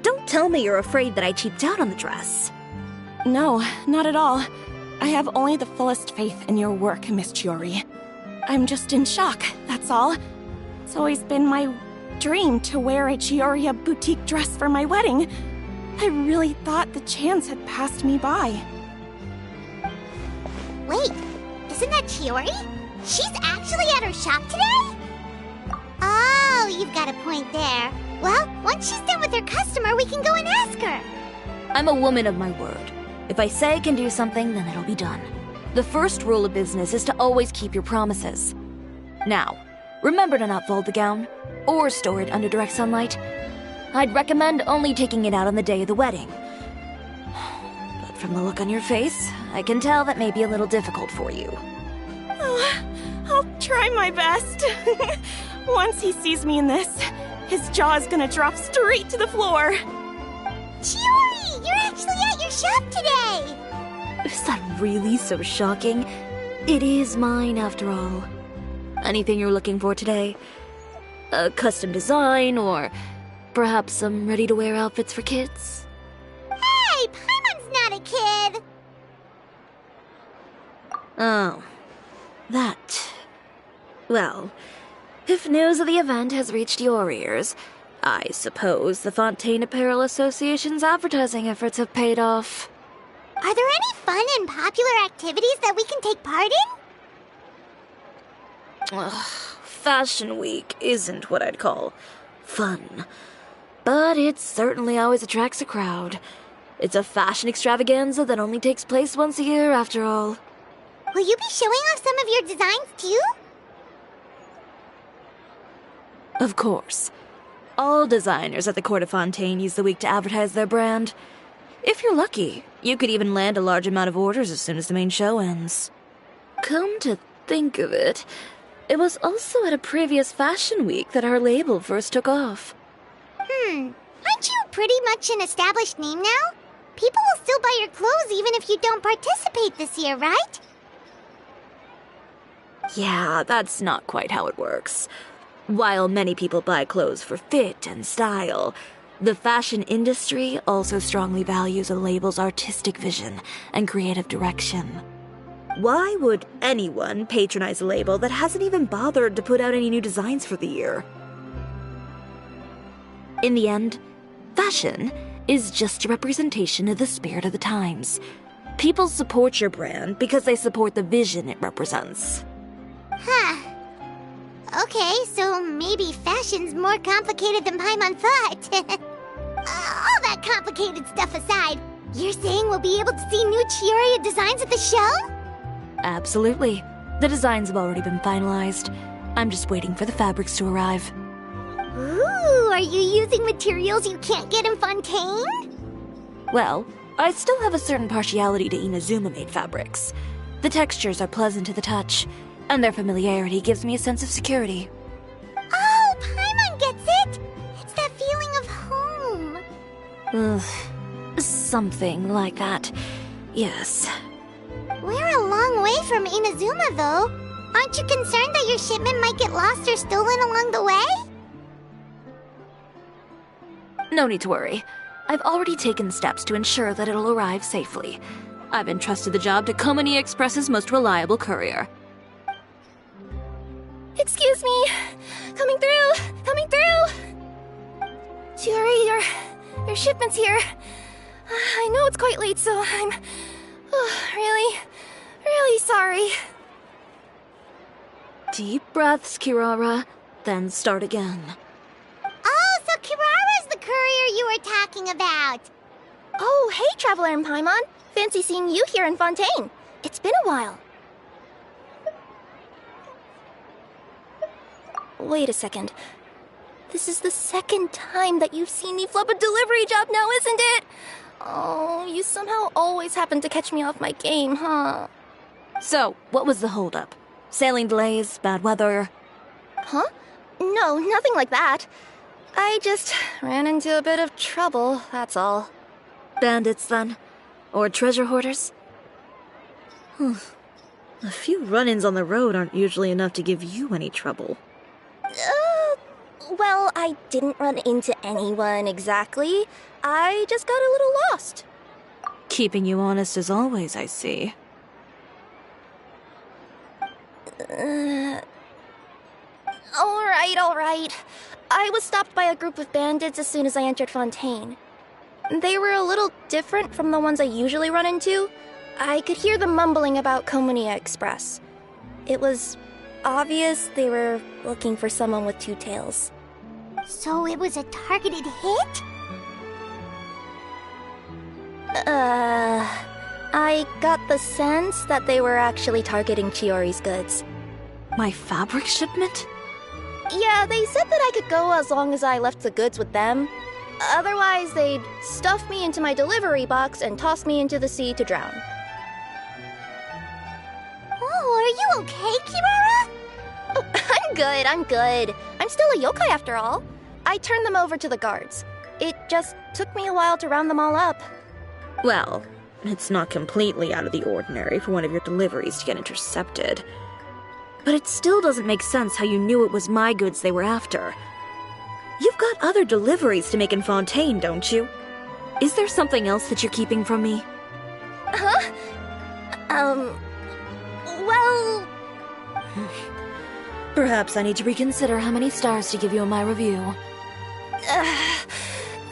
Don't tell me you're afraid that I cheaped out on the dress. No, not at all. I have only the fullest faith in your work, Miss Chiori. I'm just in shock, that's all. It's always been my dream to wear a Chioria boutique dress for my wedding. I really thought the chance had passed me by. Wait, isn't that Chiori? She's actually at her shop today? Oh, you've got a point there. Well, once she's done with her customer, we can go and ask her. I'm a woman of my word. If I say I can do something, then it'll be done. The first rule of business is to always keep your promises. Now, remember to not fold the gown, or store it under direct sunlight. I'd recommend only taking it out on the day of the wedding. But from the look on your face, I can tell that may be a little difficult for you. Oh, I'll try my best. Once he sees me in this, his jaw is gonna drop straight to the floor. Chiori, you're actually at your shop today! Is that really so shocking? It is mine, after all. Anything you're looking for today? A custom design, or perhaps some ready-to-wear outfits for kids? Hey, Paimon's not a kid! Oh, that. Well, if news of the event has reached your ears, I suppose the Fontaine Apparel Association's advertising efforts have paid off. Are there any fun and popular activities that we can take part in? Ugh, Fashion Week isn't what I'd call fun. But it certainly always attracts a crowd. It's a fashion extravaganza that only takes place once a year, after all. Will you be showing off some of your designs, too? Of course. All designers at the Court of Fontaine use the week to advertise their brand. If you're lucky, you could even land a large amount of orders as soon as the main show ends. Come to think of it, it was also at a previous fashion week that our label first took off. Aren't you pretty much an established name now? People will still buy your clothes even if you don't participate this year, right? Yeah, that's not quite how it works. While many people buy clothes for fit and style, the fashion industry also strongly values a label's artistic vision and creative direction. Why would anyone patronize a label that hasn't even bothered to put out any new designs for the year? In the end, fashion is just a representation of the spirit of the times. People support your brand because they support the vision it represents. Huh. Okay, so maybe fashion's more complicated than Paimon thought. All that complicated stuff aside, you're saying we'll be able to see new Chioria designs at the show? Absolutely. The designs have already been finalized. I'm just waiting for the fabrics to arrive. Ooh, are you using materials you can't get in Fontaine? Well, I still have a certain partiality to Inazuma-made fabrics. The textures are pleasant to the touch, and their familiarity gives me a sense of security. Oh, Paimon gets it! It's that feeling of home. Ugh, something like that. Yes. We're a long way from Inazuma, though. Aren't you concerned that your shipment might get lost or stolen along the way? No need to worry. I've already taken steps to ensure that it'll arrive safely. I've entrusted the job to Komani Express's most reliable courier. Excuse me! Coming through! Coming through! Chiori, your shipment's here. I know it's quite late, so I'm really sorry. Deep breaths, Kirara, then start again. Oh, so Kirara's the courier you were talking about. Oh, hey, Traveler and Paimon. Fancy seeing you here in Fontaine. It's been a while. wait a second. This is the second time that you've seen me flub a delivery job now, isn't it? Oh, you somehow always happen to catch me off my game, huh? So, what was the holdup? Sailing delays, bad weather? Huh? No, nothing like that. I just ran into a bit of trouble, that's all. Bandits, then? Or treasure hoarders? A few run-ins on the road aren't usually enough to give you any trouble. Well, I didn't run into anyone exactly. I just got a little lost. Keeping you honest as always, I see. Alright. I was stopped by a group of bandits as soon as I entered Fontaine. They were a little different from the ones I usually run into. I could hear them mumbling about Komunia Express. It was obvious they were looking for someone with two tails. So it was a targeted hit? I got the sense that they were actually targeting Chiori's goods. My fabric shipment? Yeah, they said that I could go as long as I left the goods with them. Otherwise, they'd stuff me into my delivery box and toss me into the sea to drown. Oh, are you okay, Kirara? Oh, I'm good. I'm still a yokai after all. I turned them over to the guards. It just took me a while to round them all up. Well, it's not completely out of the ordinary for one of your deliveries to get intercepted. But it still doesn't make sense how you knew it was my goods they were after. You've got other deliveries to make in Fontaine, don't you? Is there something else that you're keeping from me? Huh? Well... Perhaps I need to reconsider how many stars to give you in my review.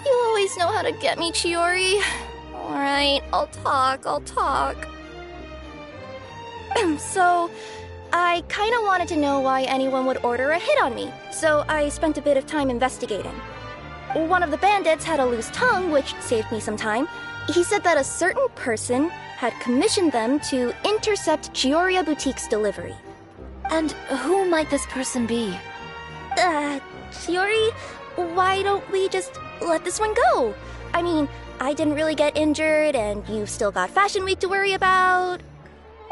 You always know how to get me, Chiori. Alright, I'll talk. So, I kinda wanted to know why anyone would order a hit on me, so I spent a bit of time investigating. One of the bandits had a loose tongue, which saved me some time. He said that a certain person had commissioned them to intercept Chioria Boutique's delivery. And who might this person be? Chiori, why don't we just let this one go? I mean, I didn't really get injured, and you've still got Fashion Week to worry about.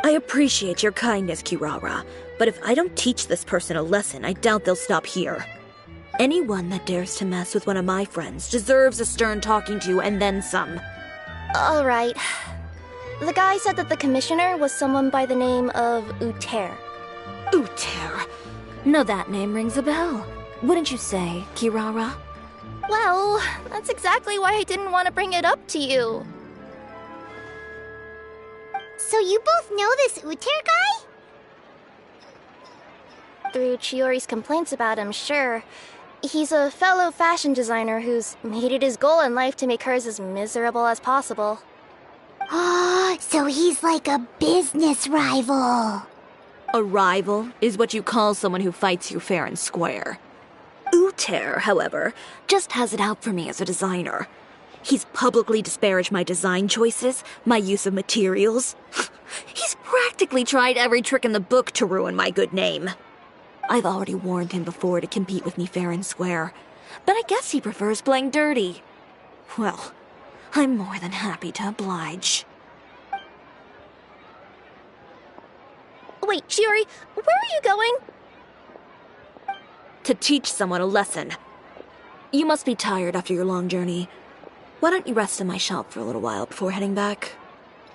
I appreciate your kindness, Kirara, but if I don't teach this person a lesson, I doubt they'll stop here. Anyone that dares to mess with one of my friends deserves a stern talking to and then some. Alright. The guy said that the commissioner was someone by the name of Uter. Uter? Now that name rings a bell. Wouldn't you say, Kirara? Well, that's exactly why I didn't want to bring it up to you. So you both know this Uter guy? Through Chiori's complaints about him, sure. He's a fellow fashion designer who's made it his goal in life to make hers as miserable as possible. Oh, so he's like a business rival. A rival is what you call someone who fights you fair and square. Uter, however, just has it out for me as a designer. He's publicly disparaged my design choices, my use of materials. He's practically tried every trick in the book to ruin my good name. I've already warned him before to compete with me fair and square, but I guess he prefers playing dirty. Well, I'm more than happy to oblige. Wait, Chiori, where are you going? To teach someone a lesson. You must be tired after your long journey. Why don't you rest in my shop for a little while before heading back?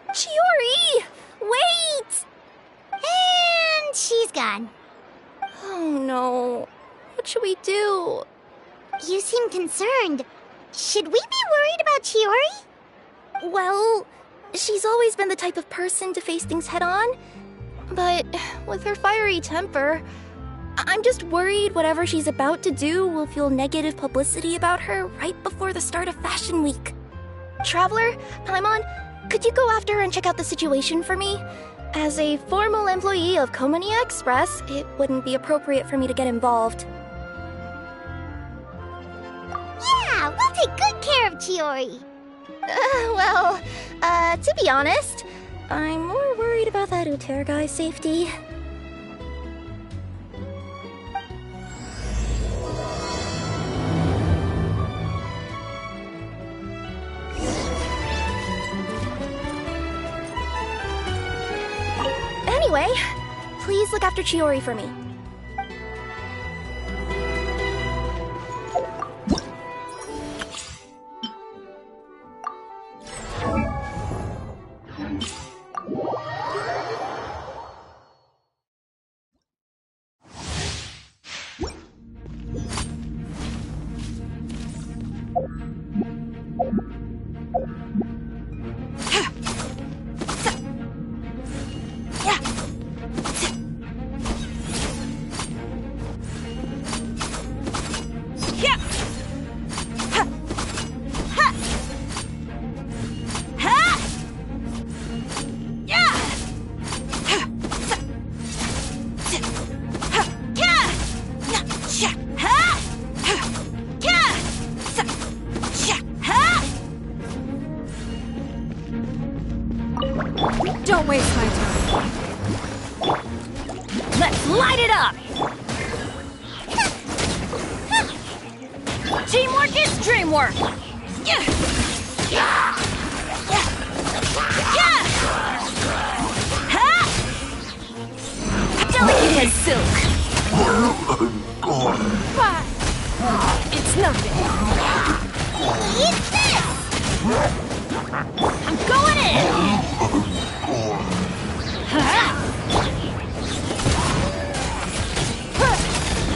Chiori! Wait! And she's gone. Oh no. What should we do? You seem concerned. Should we be worried about Chiori? Well, she's always been the type of person to face things head on. But with her fiery temper, I'm just worried whatever she's about to do will fuel negative publicity about her right before the start of Fashion Week. Traveler, Paimon, could you go after her and check out the situation for me? As a formal employee of Komunia Express, it wouldn't be appropriate for me to get involved. Yeah, we'll take good care of Chiori. To be honest, I'm more worried about that Uter guy's safety. Anyway, please look after Chiori for me. Don't waste my time. Let's light it up! Teamwork is dreamwork! Delicate as silk! It's nothing. Eat this! I'm going in!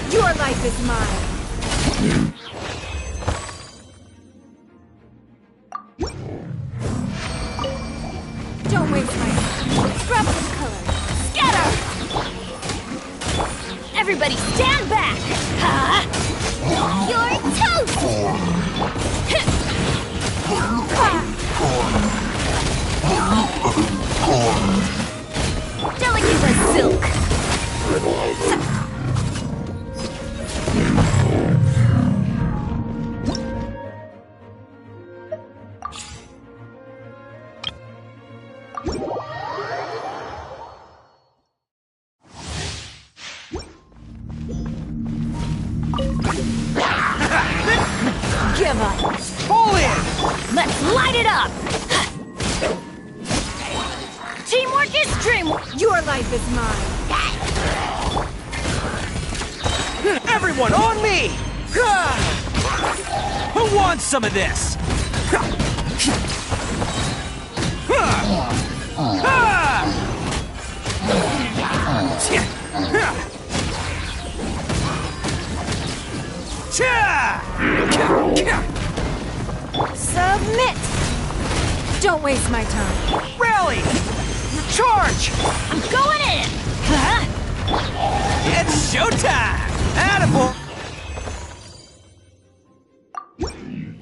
Your life is mine. Don't waste my time. Grab some color. Scatter! Everybody stand back! You're toast! Delicate as silk! Give up. Pull in! Let's light it up! Teamwork is dreamwork! Your life is mine. Everyone on me! Who wants some of this? Submit. Don't waste my time. Rally! Charge! I'm going in! It's showtime! Attaboy!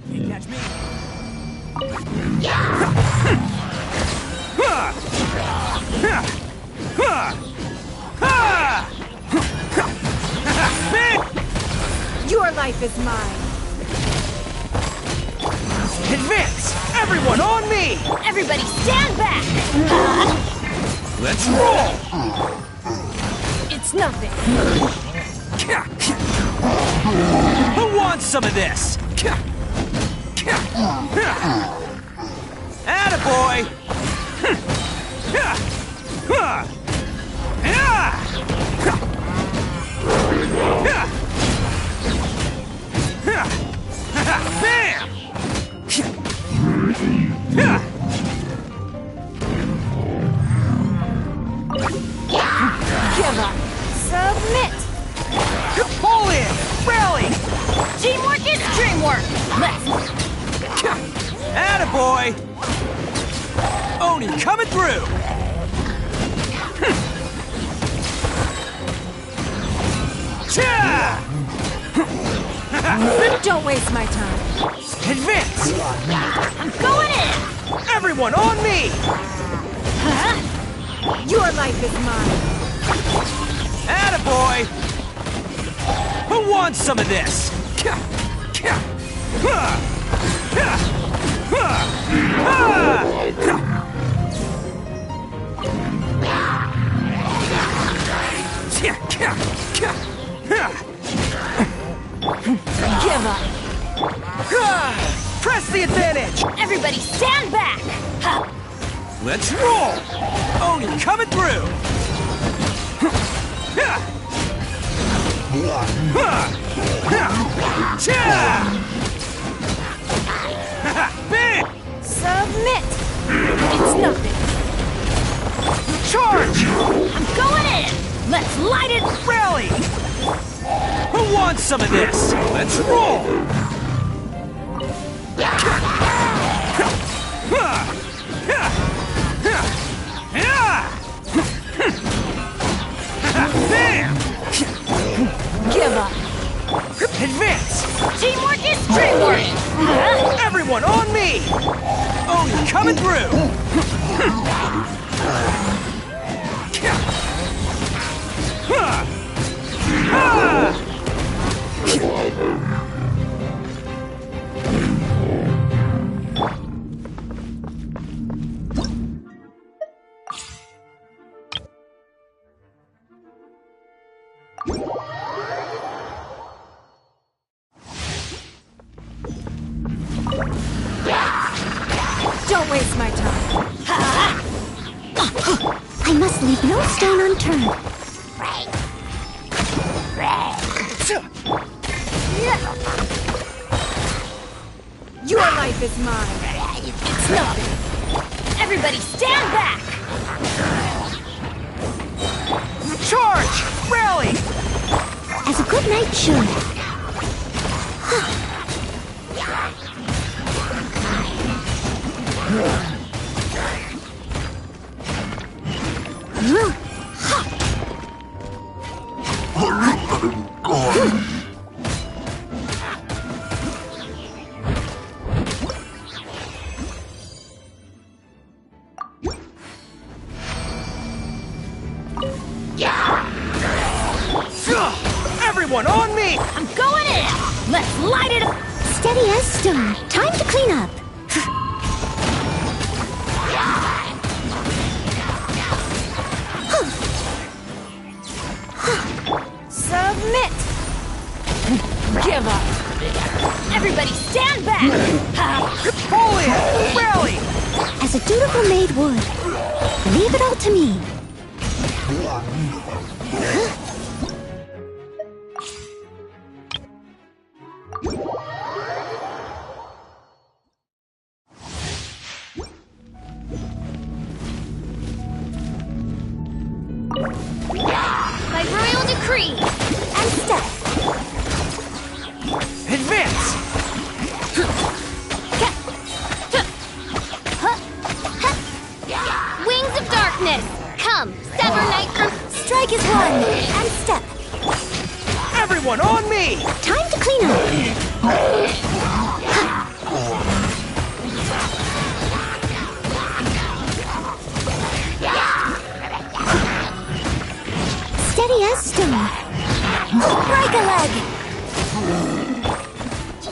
Can't catch me. Your life is mine. Advance! Everyone on me! Everybody stand back! Let's roll! It's nothing. Who wants some of this? Attaboy! Bam! Give up. Submit. Pull in! Rally! Teamwork is dreamwork! Let's... Attaboy! Oni coming through! Don't waste my time. Advance! I'm going in! Everyone on me! Your life is mine. Attaboy! Who wants some of this? Give up. Press the advantage! Everybody stand back! Let's roll! Oni coming through! Submit! It's nothing. Charge! I'm going in! Let's light it! Rally! Who wants some of this? Let's roll! Bam! Give up! Advance! Teamwork is dreamwork! Everyone on me! Oh, coming through! Don't waste my time. I must leave no stone unturned. Your life is mine. It's nothing. Everybody stand back! Charge! Rally! As a good knight should. Everyone on me! I'm going in! Let's light it up! Steady as stone. Time to clean up. Submit! Give up! Everybody stand back! Napoleon! Rally! As a dutiful maid would. Leave it all to me. By royal decree! And step. Advance! Wings of darkness! Come, sever night from... Strike is one. And step. Everyone on me! Time to clean up. Steady as stone. Break a leg.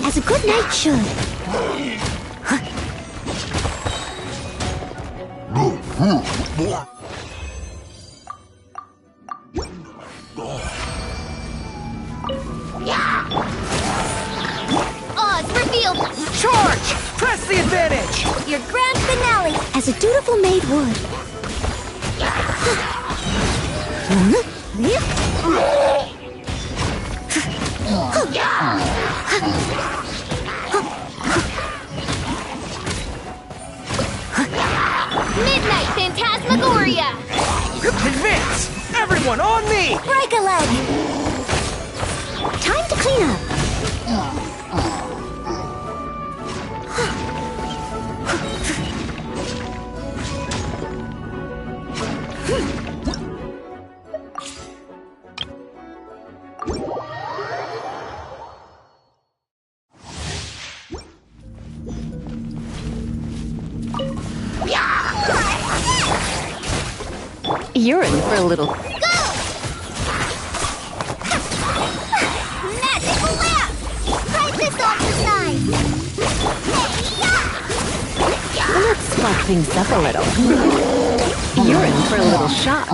As a good knight should. Odds revealed! Charge! Press the advantage! Your grand finale. As a dutiful maid would. Midnight Phantasmagoria! Advance! Everyone on me! Break a leg. Time to clean up. You're in for a little... Magic lamp! Right this off the side. Let's swap things up a little. You're in for a little shock.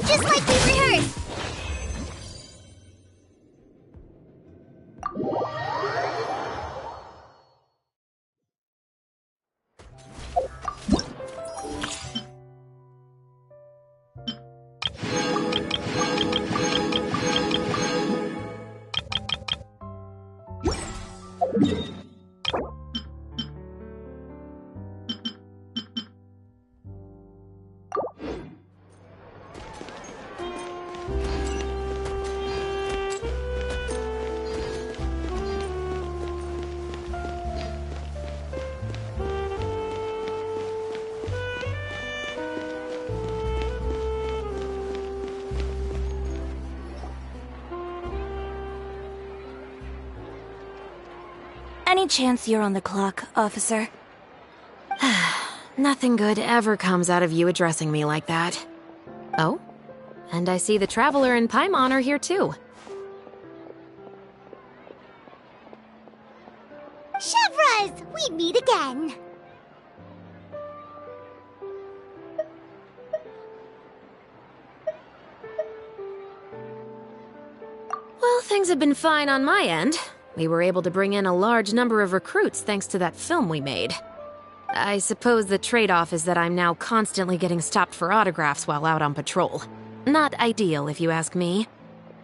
Just like we rehearsed. Any chance you're on the clock, officer? Nothing good ever comes out of you addressing me like that. Oh? And I see the Traveler and Paimon are here too. Chevraz, we meet again. Well, things have been fine on my end. We were able to bring in a large number of recruits thanks to that film we made. I suppose the trade-off is that I'm now constantly getting stopped for autographs while out on patrol. Not ideal, if you ask me.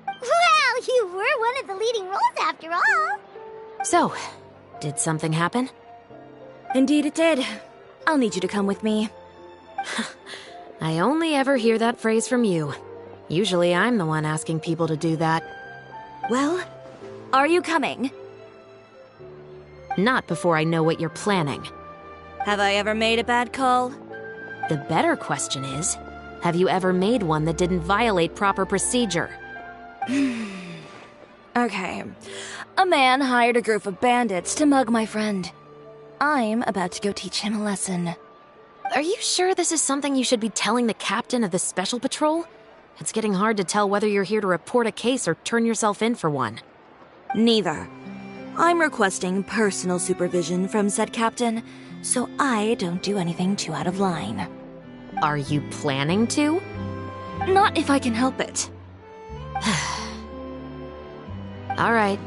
Well, you were one of the leading roles after all. So, did something happen? Indeed it did. I'll need you to come with me. I only ever hear that phrase from you. Usually I'm the one asking people to do that. Well, are you coming? Not before I know what you're planning. Have I ever made a bad call? The better question is, have you ever made one that didn't violate proper procedure? Okay. A man hired a group of bandits to mug my friend. I'm about to go teach him a lesson. Are you sure this is something you should be telling the captain of the Special Patrol? It's getting hard to tell whether you're here to report a case or turn yourself in for one. Neither. I'm requesting personal supervision from said captain, so I don't do anything too out of line. Are you planning to? Not if I can help it. All right.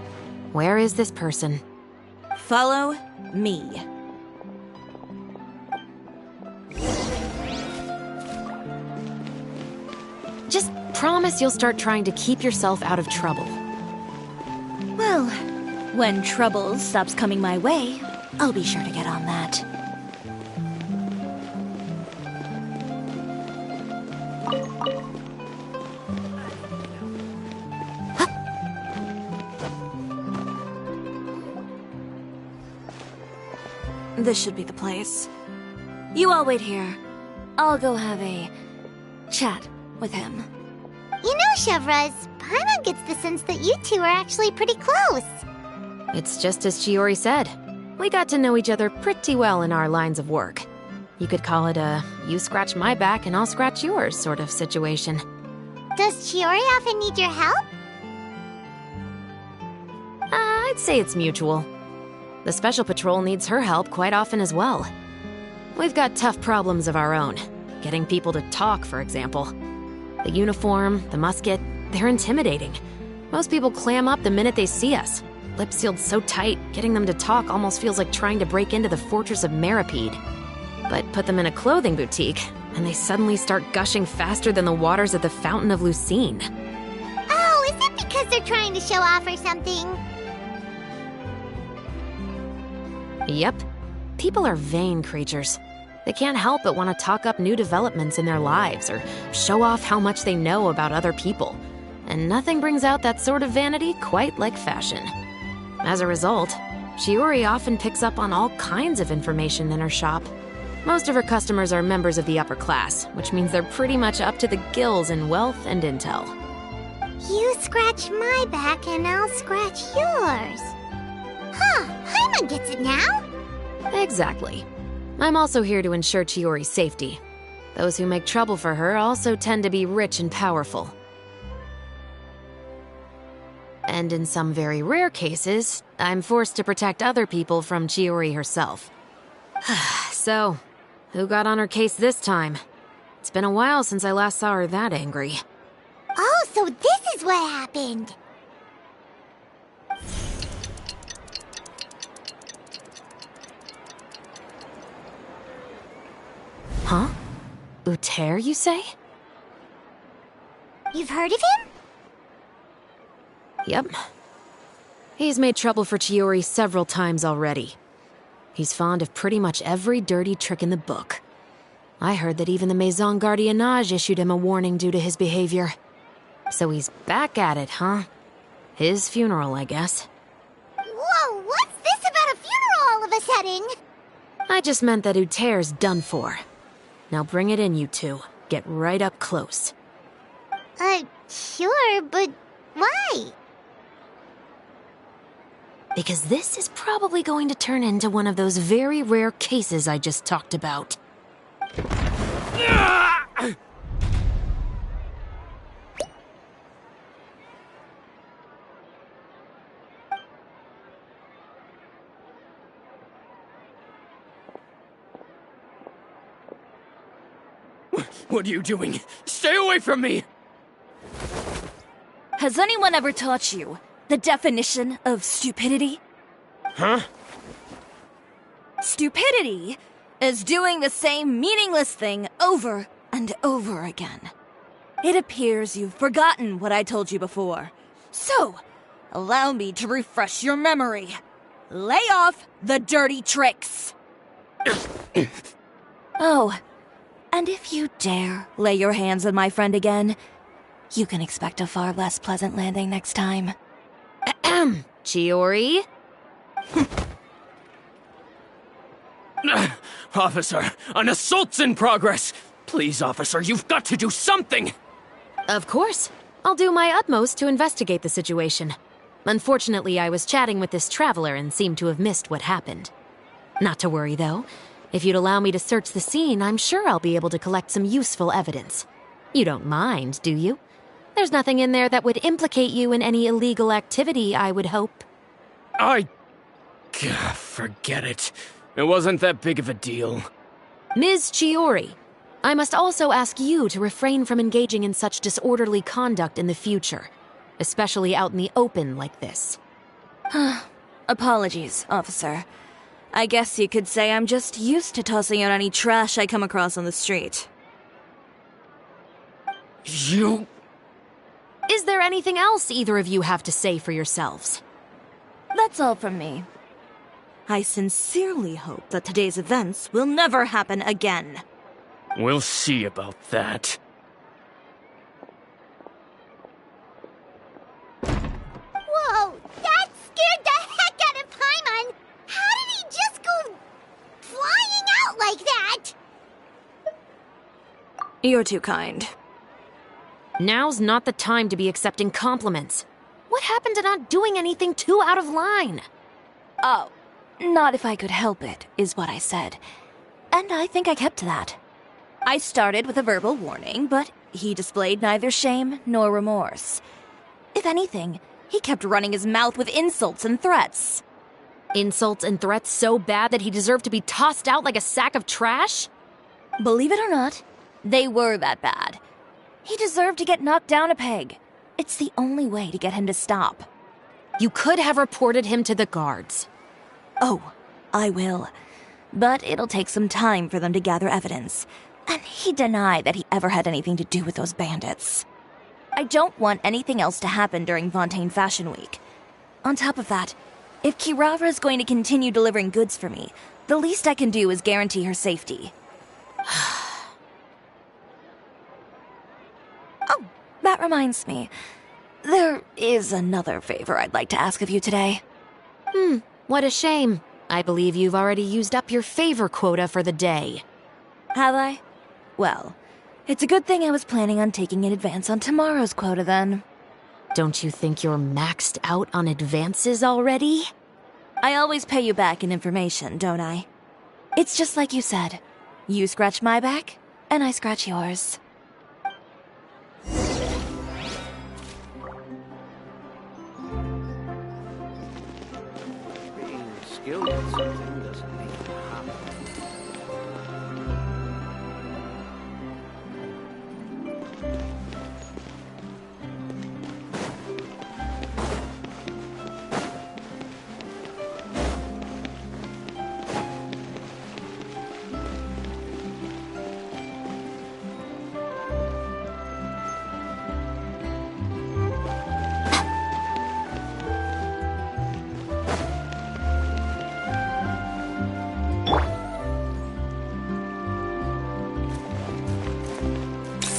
Where is this person? Follow me. Just promise you'll start trying to keep yourself out of trouble. Well, when trouble stops coming my way, I'll be sure to get on that. This should be the place. You all wait here. I'll go have a chat with him. You know, Chevraz, Paimon gets the sense that you two are actually pretty close. It's just as Chiori said. We got to know each other pretty well in our lines of work. You could call it a you scratch my back and I'll scratch yours sort of situation. Does Chiori often need your help? I'd say it's mutual. The Special Patrol needs her help quite often as well. We've got tough problems of our own. Getting people to talk, for example. The uniform, the musket, they're intimidating. Most people clam up the minute they see us. Lips sealed so tight, getting them to talk almost feels like trying to break into the fortress of Meripede. But put them in a clothing boutique, and they suddenly start gushing faster than the waters at the Fountain of Lucine. Oh, is it because they're trying to show off or something? Yep. People are vain creatures. They can't help but want to talk up new developments in their lives or show off how much they know about other people. And nothing brings out that sort of vanity quite like fashion. As a result, Chiori often picks up on all kinds of information in her shop. Most of her customers are members of the upper class, which means they're pretty much up to the gills in wealth and intel. You scratch my back and I'll scratch yours. Huh, Paimon gets it now. Exactly. I'm also here to ensure Chiori's safety. Those who make trouble for her also tend to be rich and powerful. And in some very rare cases, I'm forced to protect other people from Chiori herself. So, who got on her case this time? It's been a while since I last saw her that angry. Oh, so this is what happened. Huh? Uter, you say? You've heard of him? Yep. He's made trouble for Chiori several times already. He's fond of pretty much every dirty trick in the book. I heard that even the Maison Gardiennage issued him a warning due to his behavior. So he's back at it, huh? His funeral, I guess. Whoa, what's this about a funeral all of a sudden? I just meant that Uter's done for. Now bring it in, you two. Get right up close. Sure, but why? because this is probably going to turn into one of those very rare cases I just talked about. What are you doing? Stay away from me! Has anyone ever taught you the definition of stupidity? Huh? Stupidity is doing the same meaningless thing over and over again. It appears you've forgotten what I told you before. So, allow me to refresh your memory. Lay off the dirty tricks! Oh, and if you dare lay your hands on my friend again, you can expect a far less pleasant landing next time. Ahem. Chiori? Officer, an assault's in progress! Please, officer, you've got to do something! Of course. I'll do my utmost to investigate the situation. Unfortunately, I was chatting with this traveler and seemed to have missed what happened. Not to worry, though. If you'd allow me to search the scene, I'm sure I'll be able to collect some useful evidence. You don't mind, do you? There's nothing in there that would implicate you in any illegal activity, I would hope. Forget it. It wasn't that big of a deal. Ms. Chiori, I must also ask you to refrain from engaging in such disorderly conduct in the future, especially out in the open like this. Apologies, officer. I guess you could say I'm just used to tossing out any trash I come across on the street. You... Is there anything else either of you have to say for yourselves? That's all from me. I sincerely hope that today's events will never happen again. We'll see about that. Whoa, that scared the heck out of Paimon! How did he just go flying out like that? You're too kind. Now's not the time to be accepting compliments. What happened to not doing anything too out of line? Oh, not if I could help it, is what I said. And I think I kept to that. I started with a verbal warning, but he displayed neither shame nor remorse. If anything, he kept running his mouth with insults and threats. Insults and threats so bad that he deserved to be tossed out like a sack of trash? Believe it or not, they were that bad. He deserved to get knocked down a peg. It's the only way to get him to stop. You could have reported him to the guards. Oh, I will. But it'll take some time for them to gather evidence. And he denied that he ever had anything to do with those bandits. I don't want anything else to happen during Fontaine Fashion Week. On top of that, if Kirara is going to continue delivering goods for me, the least I can do is guarantee her safety. Oh, that reminds me. There is another favor I'd like to ask of you today. What a shame. I believe you've already used up your favor quota for the day. Have I? Well, it's a good thing I was planning on taking an advance on tomorrow's quota then. Don't you think you're maxed out on advances already? I always pay you back in information, don't I? It's just like you said. You scratch my back, and I scratch yours. Being skilled at something doesn't mean to happen.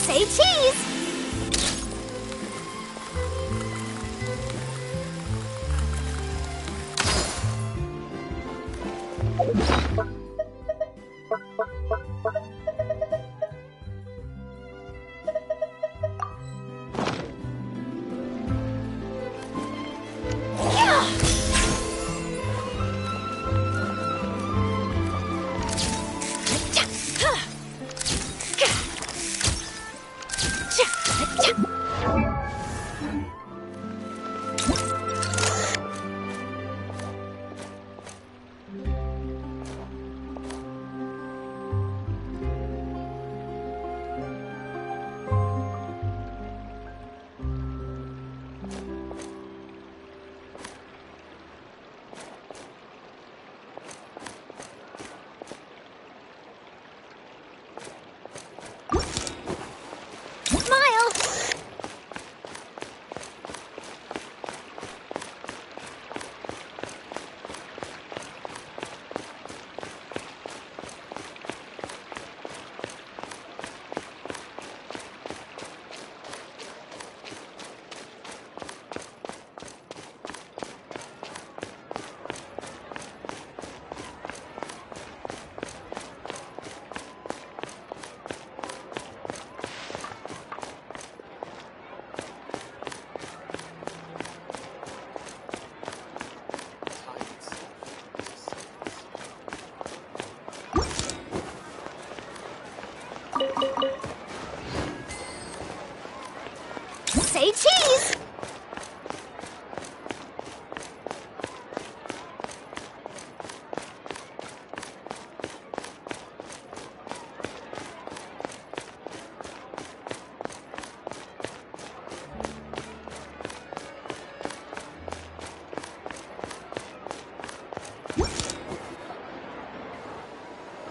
Say cheese!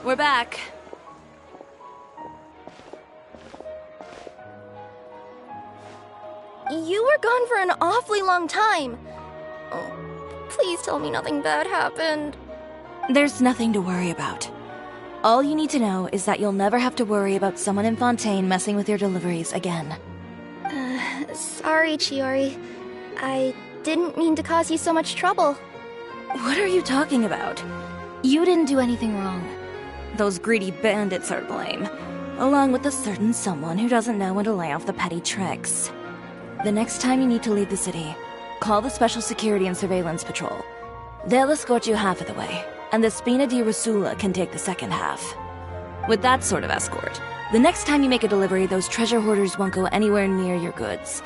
we're back. You were gone for an awfully long time. Oh, please tell me nothing bad happened. There's nothing to worry about. All you need to know is that you'll never have to worry about someone in Fontaine messing with your deliveries again. Sorry, Chiori. I didn't mean to cause you so much trouble. What are you talking about? You didn't do anything wrong. Those greedy bandits are to blame, along with a certain someone who doesn't know when to lay off the petty tricks. The next time you need to leave the city, call the Special Security and Surveillance Patrol. They'll escort you half of the way, and the Spina di Rasula can take the second half. With that sort of escort, the next time you make a delivery, those treasure hoarders won't go anywhere near your goods.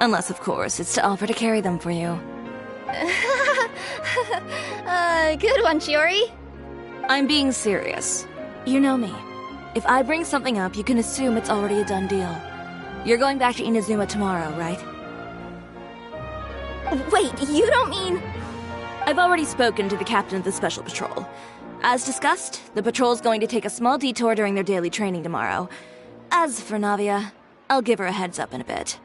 Unless, of course, it's to offer to carry them for you. Good one, Chiori. I'm being serious. You know me. If I bring something up, you can assume it's already a done deal. You're going back to Inazuma tomorrow, right? Wait, you don't mean... I've already spoken to the captain of the Special Patrol. As discussed, the patrol's going to take a small detour during their daily training tomorrow. As for Navia, I'll give her a heads up in a bit.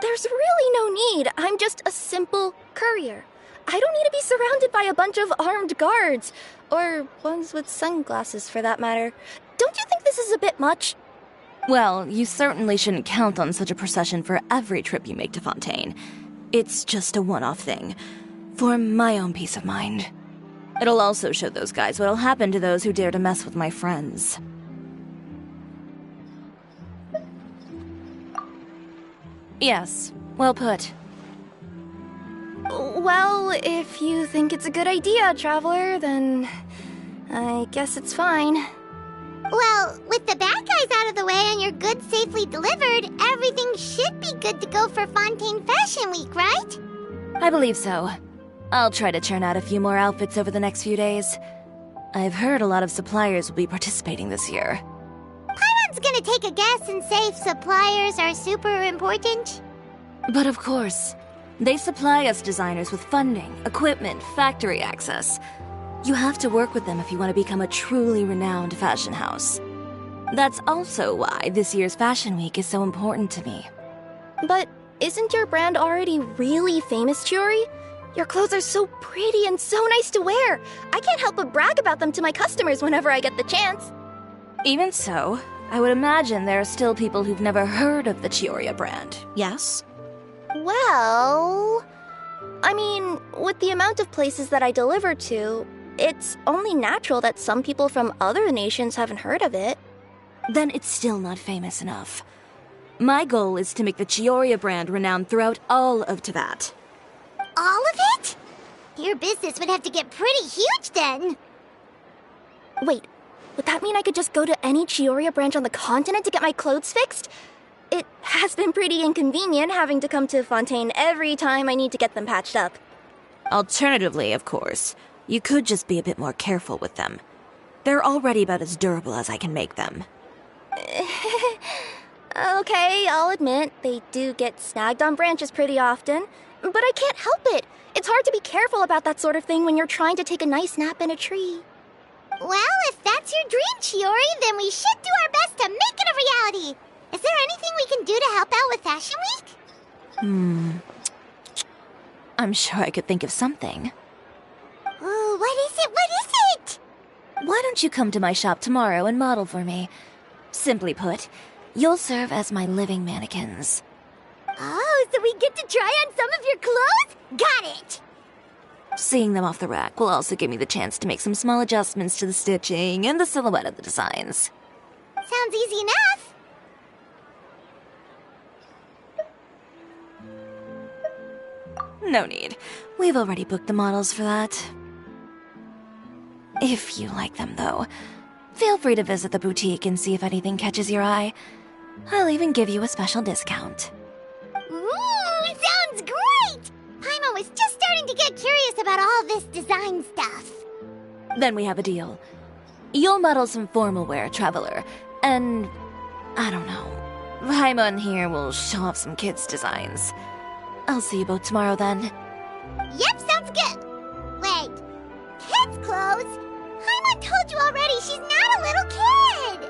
There's really no need. I'm just a simple courier. I don't need to be surrounded by a bunch of armed guards. Or ones with sunglasses, for that matter. Don't you think this is a bit much? Well, you certainly shouldn't count on such a procession for every trip you make to Fontaine. It's just a one-off thing. For my own peace of mind. It'll also show those guys what'll happen to those who dare to mess with my friends. Yes, well put. Well, if you think it's a good idea, Traveler, then I guess it's fine. Well, with the bad guys out of the way and your goods safely delivered, everything should be good to go for Fontaine Fashion Week, right? I believe so. I'll try to churn out a few more outfits over the next few days. I've heard a lot of suppliers will be participating this year. Paimon's gonna take a guess and say suppliers are super important. But of course, they supply us designers with funding, equipment, factory access. You have to work with them if you want to become a truly renowned fashion house. That's also why this year's Fashion Week is so important to me. But isn't your brand already really famous, Chiori? Your clothes are so pretty and so nice to wear. I can't help but brag about them to my customers whenever I get the chance. Even so, I would imagine there are still people who've never heard of the Chiori brand, yes? Well... I mean, with the amount of places that I deliver to, it's only natural that some people from other nations haven't heard of it. Then it's still not famous enough. My goal is to make the Chiori brand renowned throughout all of Teyvat. All of it? Your business would have to get pretty huge then. Wait, would that mean I could just go to any Chiori branch on the continent to get my clothes fixed? It has been pretty inconvenient having to come to Fontaine every time I need to get them patched up. Alternatively, of course, you could just be a bit more careful with them. They're already about as durable as I can make them. Okay, I'll admit, they do get snagged on branches pretty often. But I can't help it. It's hard to be careful about that sort of thing when you're trying to take a nice nap in a tree. Well, if that's your dream, Chiori, then we should do our best to make it a reality. Is there anything we can do to help out with Fashion Week? I'm sure I could think of something. Ooh, what is it? What is it? Why don't you come to my shop tomorrow and model for me? Simply put, you'll serve as my living mannequins. Oh, so we get to try on some of your clothes? Got it! Seeing them off the rack will also give me the chance to make some small adjustments to the stitching and the silhouette of the designs. Sounds easy enough. No need. We've already booked the models for that. If you like them, though, feel free to visit the boutique and see if anything catches your eye. I'll even give you a special discount. Ooh, sounds great! Paimon was just starting to get curious about all this design stuff. Then we have a deal. You'll model some formal wear, Traveler, and... I don't know. Paimon here will show off some kids' designs. I'll see you both tomorrow, then. Yep, sounds good. Wait, kids' clothes? Paimon told you already, she's not a little kid!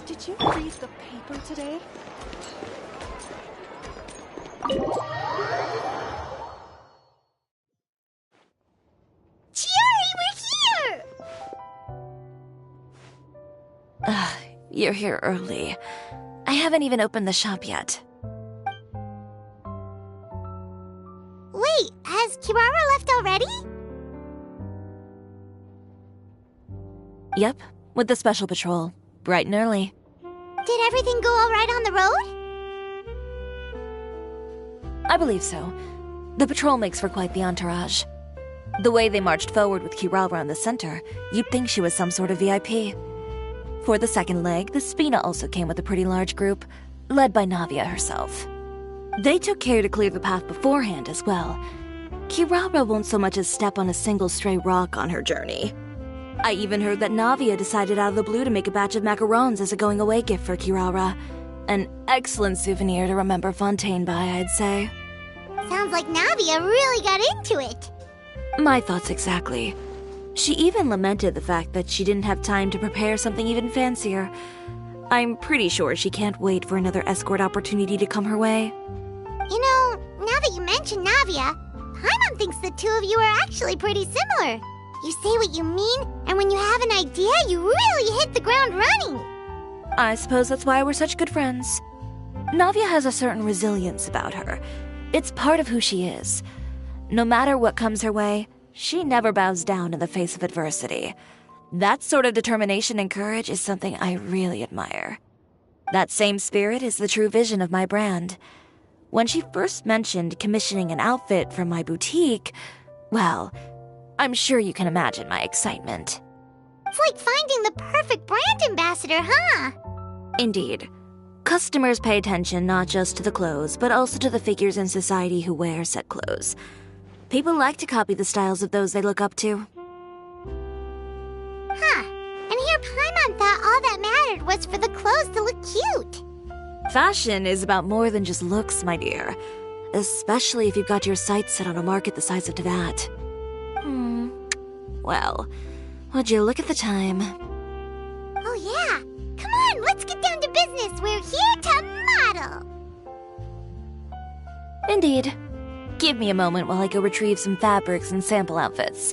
Did you read the paper today? Chiori, we're here! You're here early. I haven't even opened the shop yet. Wait, has Kirara left already? Yep, with the special patrol. Bright and early. Did everything go alright on the road? I believe so. The patrol makes for quite the entourage. The way they marched forward with Kirara in the center, you'd think she was some sort of VIP. For the second leg, the Spina also came with a pretty large group, led by Navia herself. They took care to clear the path beforehand as well. Kirara won't so much as step on a single stray rock on her journey. I even heard that Navia decided out of the blue to make a batch of macarons as a going-away gift for Kirara. An excellent souvenir to remember Fontaine by, I'd say. Sounds like Navia really got into it. My thoughts exactly. She even lamented the fact that she didn't have time to prepare something even fancier. I'm pretty sure she can't wait for another escort opportunity to come her way. You know, now that you mention Navia, Paimon thinks the two of you are actually pretty similar. You say what you mean, and when you have an idea, you really hit the ground running. I suppose that's why we're such good friends. Navia has a certain resilience about her. It's part of who she is. No matter what comes her way, she never bows down in the face of adversity. That sort of determination and courage is something I really admire. That same spirit is the true vision of my brand. When she first mentioned commissioning an outfit from my boutique, well, I'm sure you can imagine my excitement. It's like finding the perfect brand ambassador, huh? Indeed. Customers pay attention not just to the clothes, but also to the figures in society who wear said clothes. People like to copy the styles of those they look up to. Huh. And here Paimon thought all that mattered was for the clothes to look cute. Fashion is about more than just looks, my dear. Especially if you've got your sights set on a market the size of Teyvat. Well, would you look at the time? Oh yeah! Come on, let's get down to business! We're here to model! Indeed. Give me a moment while I go retrieve some fabrics and sample outfits.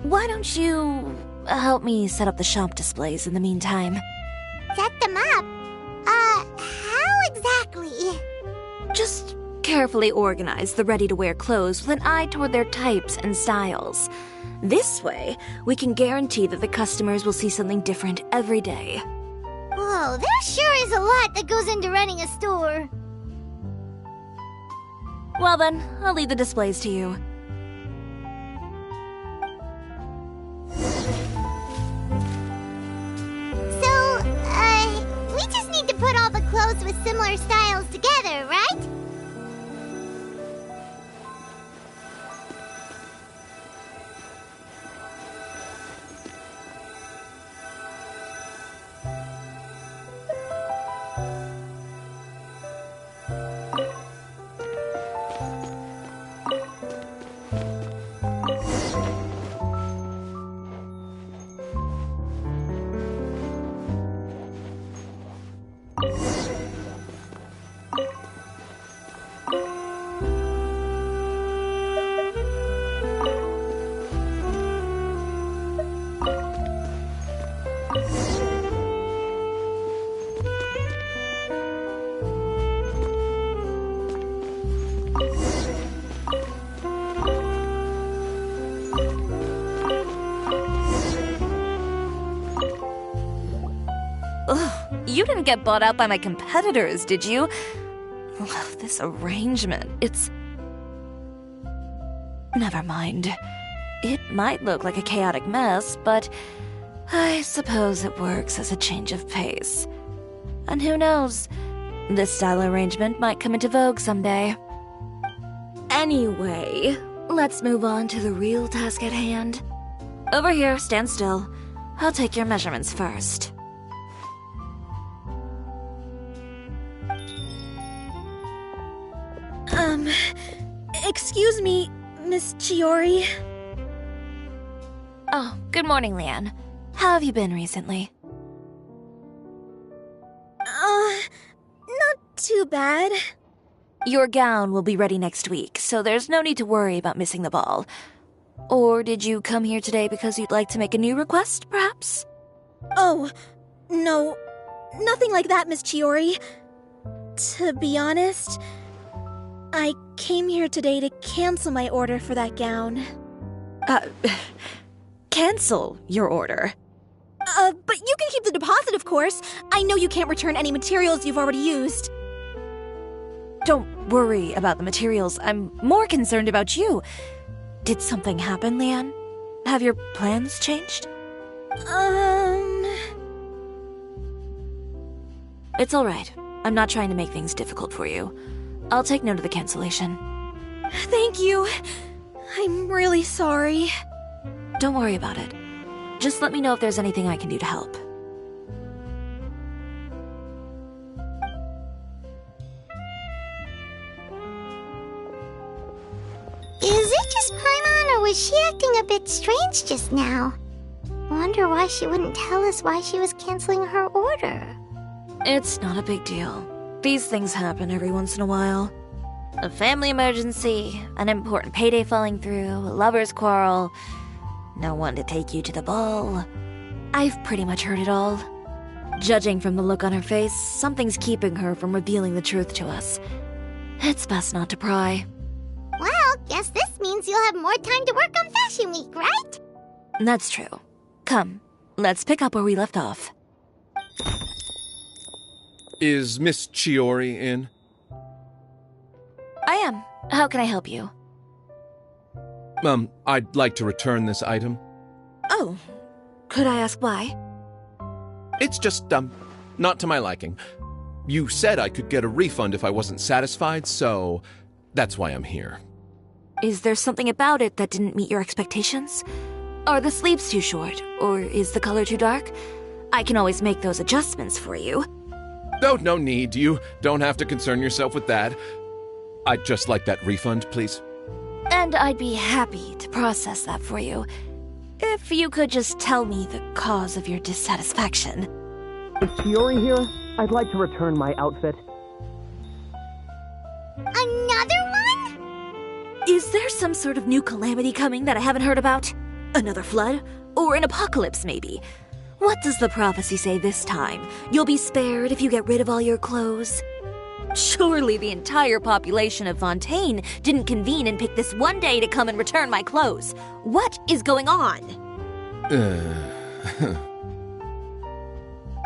Why don't you help me set up the shop displays in the meantime? Set them up? How exactly? Just carefully organize the ready-to-wear clothes with an eye toward their types and styles. This way, we can guarantee that the customers will see something different every day. Whoa, there sure is a lot that goes into running a store. Well then, I'll leave the displays to you. So, we just need to put all the clothes with similar styles together, right? You didn't get bought out by my competitors, did you? Ugh, this arrangement, it's... Never mind. It might look like a chaotic mess, but I suppose it works as a change of pace. And who knows, this style arrangement might come into vogue someday. Anyway, let's move on to the real task at hand. Over here, stand still. I'll take your measurements first. Excuse me, Miss Chiori. Oh, good morning, Leanne. How have you been recently? Not too bad. Your gown will be ready next week, so there's no need to worry about missing the ball. Or did you come here today because you'd like to make a new request, perhaps? Oh, no. Nothing like that, Miss Chiori. To be honest, I came here today to cancel my order for that gown. Cancel your order? But you can keep the deposit, of course. I know you can't return any materials you've already used. Don't worry about the materials. I'm more concerned about you. Did something happen, Leanne? Have your plans changed? It's alright. I'm not trying to make things difficult for you. I'll take note of the cancellation. Thank you. I'm really sorry. Don't worry about it. Just let me know if there's anything I can do to help. Is it just Paimon, or was she acting a bit strange just now? Wonder why she wouldn't tell us why she was canceling her order. It's not a big deal. These things happen every once in a while. A family emergency, an important payday falling through, a lover's quarrel, no one to take you to the ball. I've pretty much heard it all. Judging from the look on her face, something's keeping her from revealing the truth to us. It's best not to pry. Well, guess this means you'll have more time to work on Fashion Week, right? That's true. Come, let's pick up where we left off. Is Miss Chiori in? I am. How can I help you? I'd like to return this item. Oh, could I ask why? It's just, not to my liking. You said I could get a refund if I wasn't satisfied, so that's why I'm here. Is there something about it that didn't meet your expectations? Are the sleeves too short, or is the color too dark? I can always make those adjustments for you. Oh, no need. You don't have to concern yourself with that. I'd just like that refund, please. And I'd be happy to process that for you. If you could just tell me the cause of your dissatisfaction. Is Chiori here? I'd like to return my outfit. Another one? Is there some sort of new calamity coming that I haven't heard about? Another flood? Or an apocalypse, maybe? What does the prophecy say this time? You'll be spared if you get rid of all your clothes? Surely the entire population of Fontaine didn't convene and pick this one day to come and return my clothes. What is going on?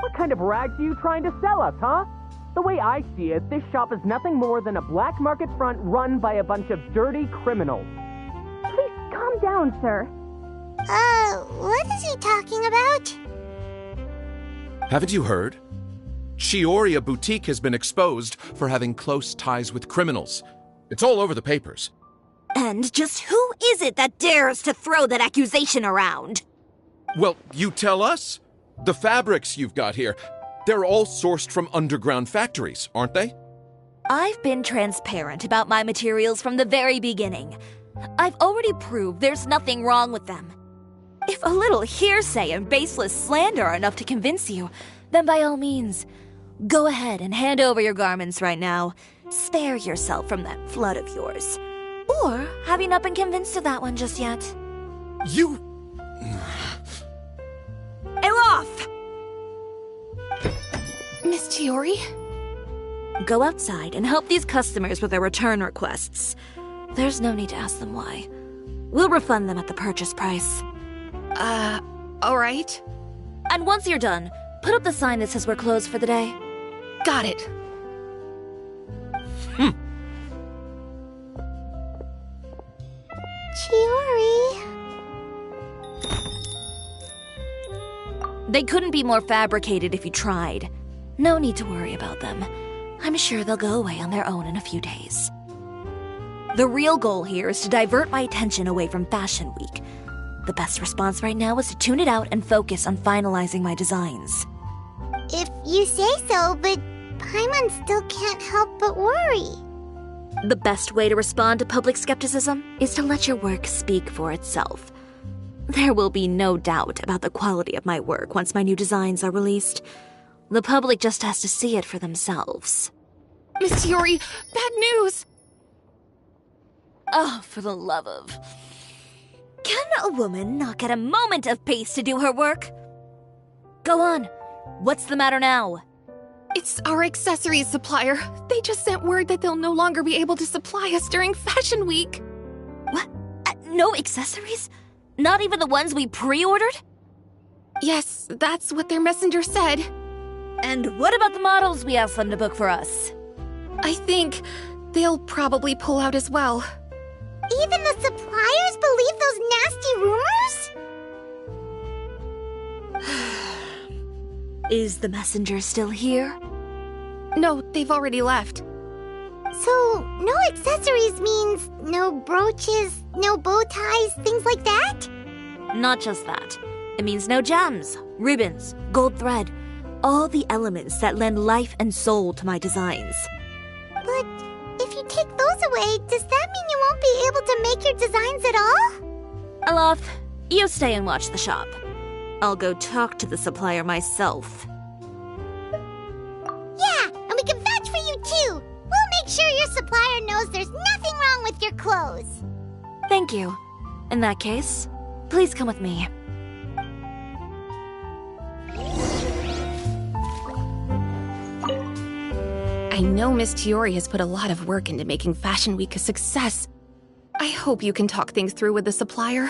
What kind of rags are you trying to sell us, huh? The way I see it, this shop is nothing more than a black market front run by a bunch of dirty criminals. Please calm down, sir. What is he talking about? Haven't you heard? Chioria Boutique has been exposed for having close ties with criminals. It's all over the papers. And just who is it that dares to throw that accusation around? Well, you tell us. The fabrics you've got here, they're all sourced from underground factories, aren't they? I've been transparent about my materials from the very beginning. I've already proved there's nothing wrong with them. If a little hearsay and baseless slander are enough to convince you, then by all means, go ahead and hand over your garments right now. Spare yourself from that flood of yours. Or have you not been convinced of that one just yet? You... Elof! Miss Chiori? Go outside and help these customers with their return requests. There's no need to ask them why. We'll refund them at the purchase price. Alright. And once you're done, put up the sign that says we're closed for the day. Got it. Chiori. They couldn't be more fabricated if you tried. No need to worry about them. I'm sure they'll go away on their own in a few days. The real goal here is to divert my attention away from Fashion Week. The best response right now is to tune it out and focus on finalizing my designs. If you say so, but Paimon still can't help but worry. The best way to respond to public skepticism is to let your work speak for itself. There will be no doubt about the quality of my work once my new designs are released. The public just has to see it for themselves. Miss Yuri, bad news! Oh, for the love of... Can a woman not get a moment of peace to do her work? Go on. What's the matter now? It's our accessories supplier. They just sent word that they'll no longer be able to supply us during Fashion Week. What? No accessories? Not even the ones we pre-ordered? Yes, that's what their messenger said. And what about the models we asked them to book for us? I think they'll probably pull out as well. Even the suppliers believe those nasty rumors? Is the messenger still here? No, they've already left. So, no accessories means no brooches, no bow ties, things like that? Not just that. It means no gems, ribbons, gold thread, all the elements that lend life and soul to my designs. But if you take those away, does that mean you won't be able to make your designs at all? Alof, you stay and watch the shop. I'll go talk to the supplier myself. Yeah, and we can vouch for you too. We'll make sure your supplier knows there's nothing wrong with your clothes. Thank you. In that case, please come with me. I know Miss Tiori has put a lot of work into making Fashion Week a success. I hope you can talk things through with the supplier.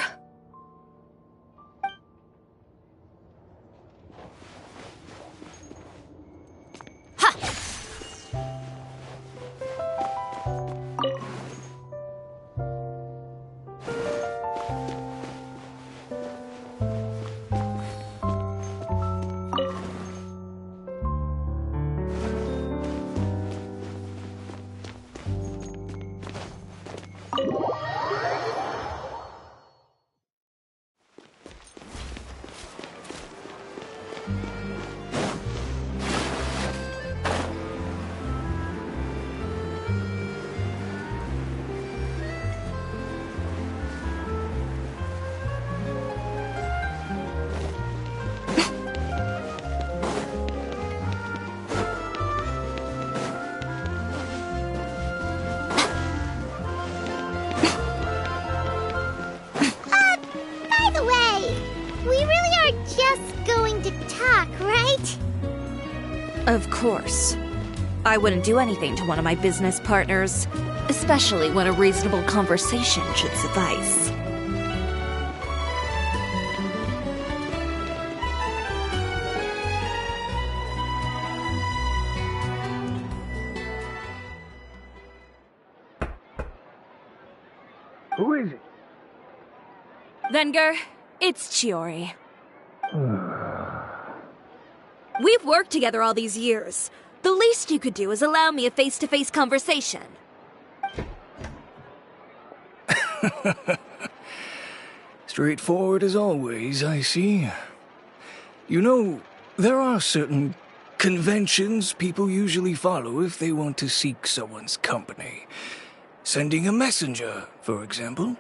Of course. I wouldn't do anything to one of my business partners, especially when a reasonable conversation should suffice. Who is it? Venger, it's Chiori. We've worked together all these years. The least you could do is allow me a face-to-face conversation. Straightforward as always, I see. You know, there are certain conventions people usually follow if they want to seek someone's company. Sending a messenger, for example.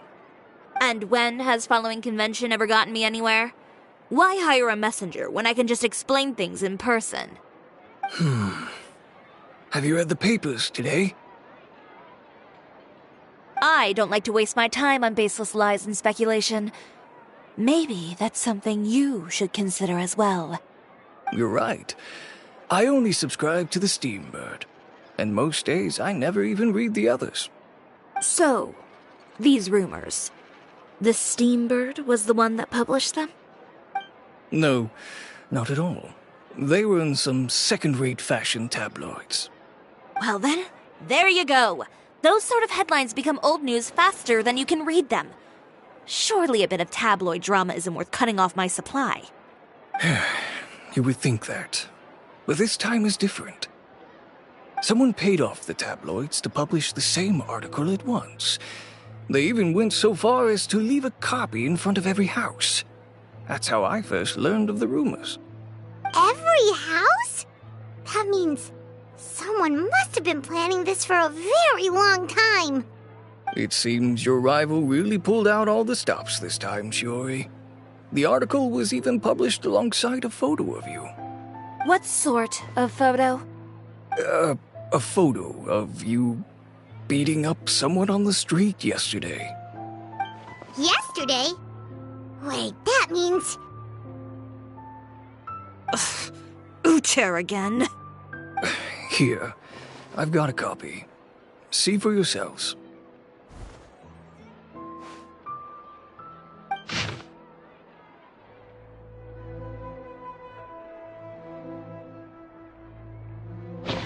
And when has following convention ever gotten me anywhere? Why hire a messenger when I can just explain things in person? Have you read the papers today? I don't like to waste my time on baseless lies and speculation. Maybe that's something you should consider as well. You're right. I only subscribe to the Steambird. And most days I never even read the others. So, these rumors. The Steambird was the one that published them? No, not at all. They were in some second-rate fashion tabloids. Well then, there you go. Those sort of headlines become old news faster than you can read them. Surely a bit of tabloid drama isn't worth cutting off my supply. You would think that. But this time is different. Someone paid off the tabloids to publish the same article at once. They even went so far as to leave a copy in front of every house. That's how I first learned of the rumors. Every house? That means someone must have been planning this for a very long time. It seems your rival really pulled out all the stops this time, Shiori. The article was even published alongside a photo of you. What sort of photo? A photo of you beating up someone on the street yesterday. Yesterday? Wait, that means... Uter again. Here, I've got a copy. See for yourselves.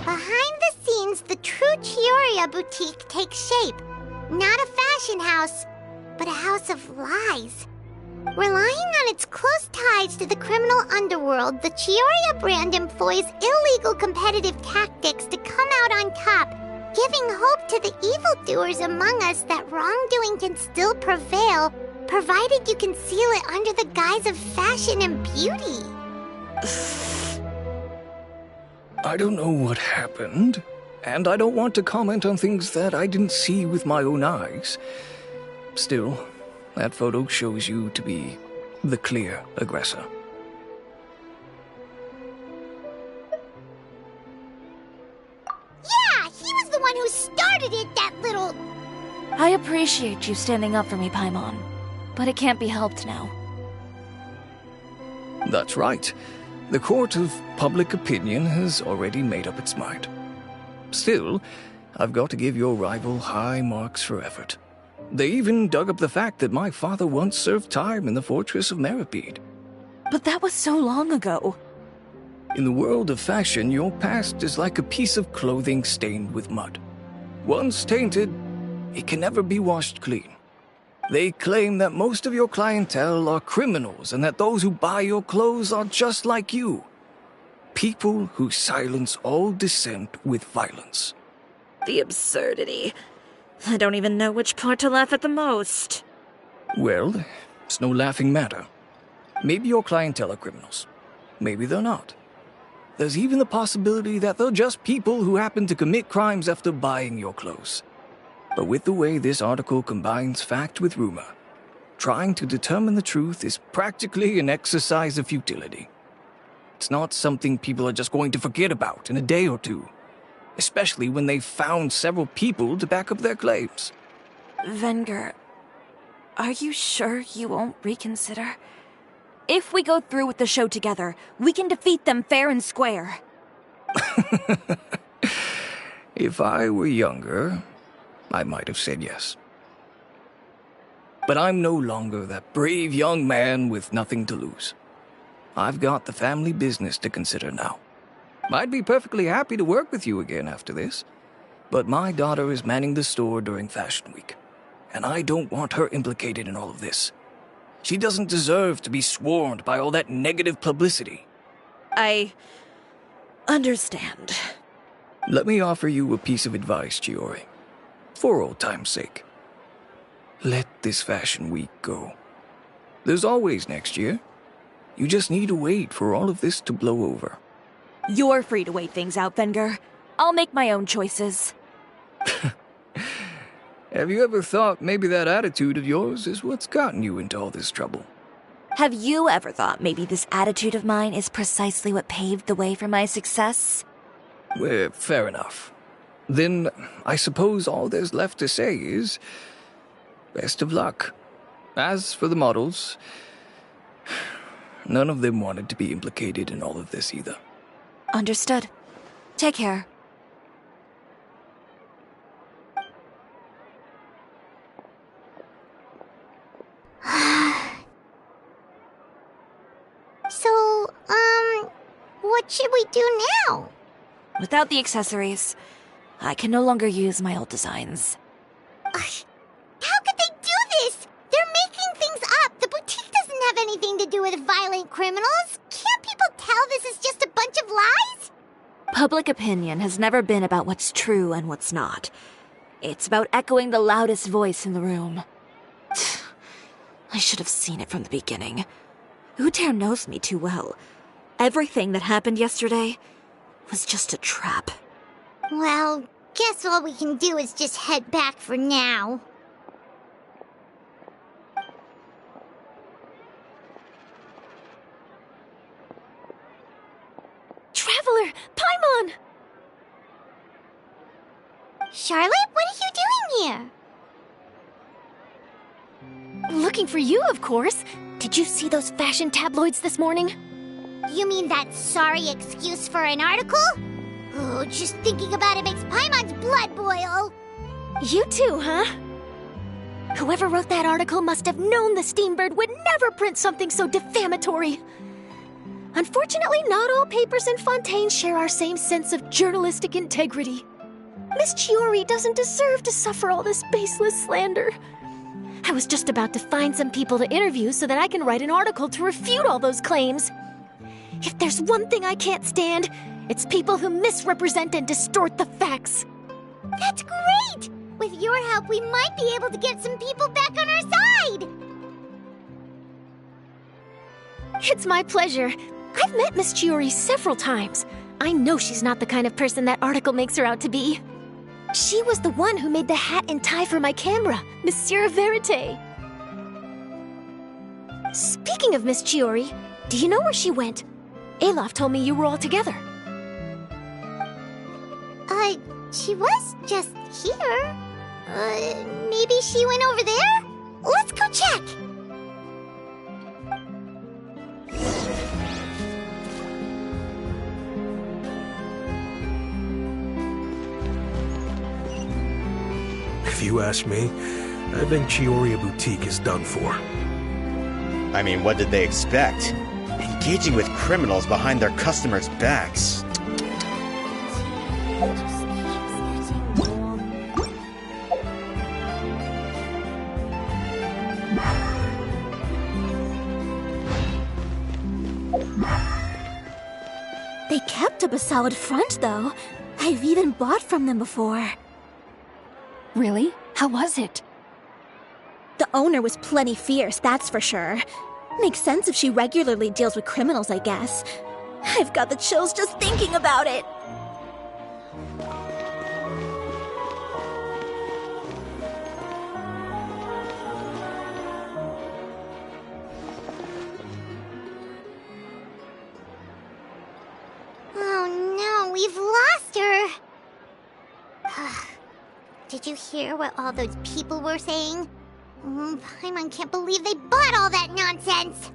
Behind the scenes, the true Chiyoria boutique takes shape. Not a fashion house, but a house of lies. Relying on its close ties to the criminal underworld, the Chiyoria brand employs illegal competitive tactics to come out on top, giving hope to the evildoers among us that wrongdoing can still prevail, provided you conceal it under the guise of fashion and beauty. I don't know what happened, and I don't want to comment on things that I didn't see with my own eyes. Still, that photo shows you to be the clear aggressor. Yeah, he was the one who started it, that little... I appreciate you standing up for me, Paimon, but it can't be helped now. That's right. The court of public opinion has already made up its mind. Still, I've got to give your rival high marks for effort. They even dug up the fact that my father once served time in the fortress of Meripede. But that was so long ago. In the world of fashion, your past is like a piece of clothing stained with mud. Once tainted, it can never be washed clean. They claim that most of your clientele are criminals and that those who buy your clothes are just like you. People who silence all dissent with violence. The absurdity. I don't even know which part to laugh at the most. Well, it's no laughing matter. Maybe your clientele are criminals. Maybe they're not. There's even the possibility that they're just people who happen to commit crimes after buying your clothes. But with the way this article combines fact with rumor, trying to determine the truth is practically an exercise of futility. It's not something people are just going to forget about in a day or two, especially when they've found several people to back up their claims. Venger, are you sure you won't reconsider? If we go through with the show together, we can defeat them fair and square. If I were younger, I might have said yes. But I'm no longer that brave young man with nothing to lose. I've got the family business to consider now. I'd be perfectly happy to work with you again after this, but my daughter is manning the store during Fashion Week, and I don't want her implicated in all of this. She doesn't deserve to be swarmed by all that negative publicity. I understand. Let me offer you a piece of advice, Chiori. For old time's sake. Let this Fashion Week go. There's always next year. You just need to wait for all of this to blow over. You're free to wait things out, Venger. I'll make my own choices. Have you ever thought maybe that attitude of yours is what's gotten you into all this trouble? Have you ever thought maybe this attitude of mine is precisely what paved the way for my success? Well, fair enough. Then I suppose all there's left to say is, best of luck. As for the models, none of them wanted to be implicated in all of this either. Understood. Take care. So, what should we do now? Without the accessories, I can no longer use my old designs. How could they do this? They're making things up. The boutique doesn't have anything to do with violent criminals. Can't people tell this is just a bunch of lies? Public opinion has never been about what's true and what's not. It's about echoing the loudest voice in the room. I should have seen it from the beginning. Uter knows me too well. Everything that happened yesterday was just a trap. Well, guess all we can do is just head back for now. Traveler! Paimon! Charlotte, what are you doing here? Looking for you, of course. Did you see those fashion tabloids this morning? You mean that sorry excuse for an article? Oh, just thinking about it makes Paimon's blood boil. You too, huh? Whoever wrote that article must have known the Steambird would never print something so defamatory. Unfortunately, not all papers in Fontaine share our same sense of journalistic integrity. Miss Chiori doesn't deserve to suffer all this baseless slander. I was just about to find some people to interview so that I can write an article to refute all those claims. If there's one thing I can't stand, it's people who misrepresent and distort the facts. That's great! With your help, we might be able to get some people back on our side! It's my pleasure. I've met Miss Chiori several times. I know she's not the kind of person that article makes her out to be. She was the one who made the hat and tie for my camera, Monsieur Verite. Speaking of Miss Chiori, do you know where she went? Alof told me you were all together. She was just here. Maybe she went over there? Let's go check! If you ask me, I think Chiori Boutique is done for. I mean, what did they expect? Engaging with criminals behind their customers' backs. They kept up a solid front, though. I've even bought from them before. Really? How was it? The owner was plenty fierce, that's for sure. Makes sense if she regularly deals with criminals, I guess. I've got the chills just thinking about it. Oh no, we've lost her! Did you hear what all those people were saying? Paimon can't believe they bought all that nonsense!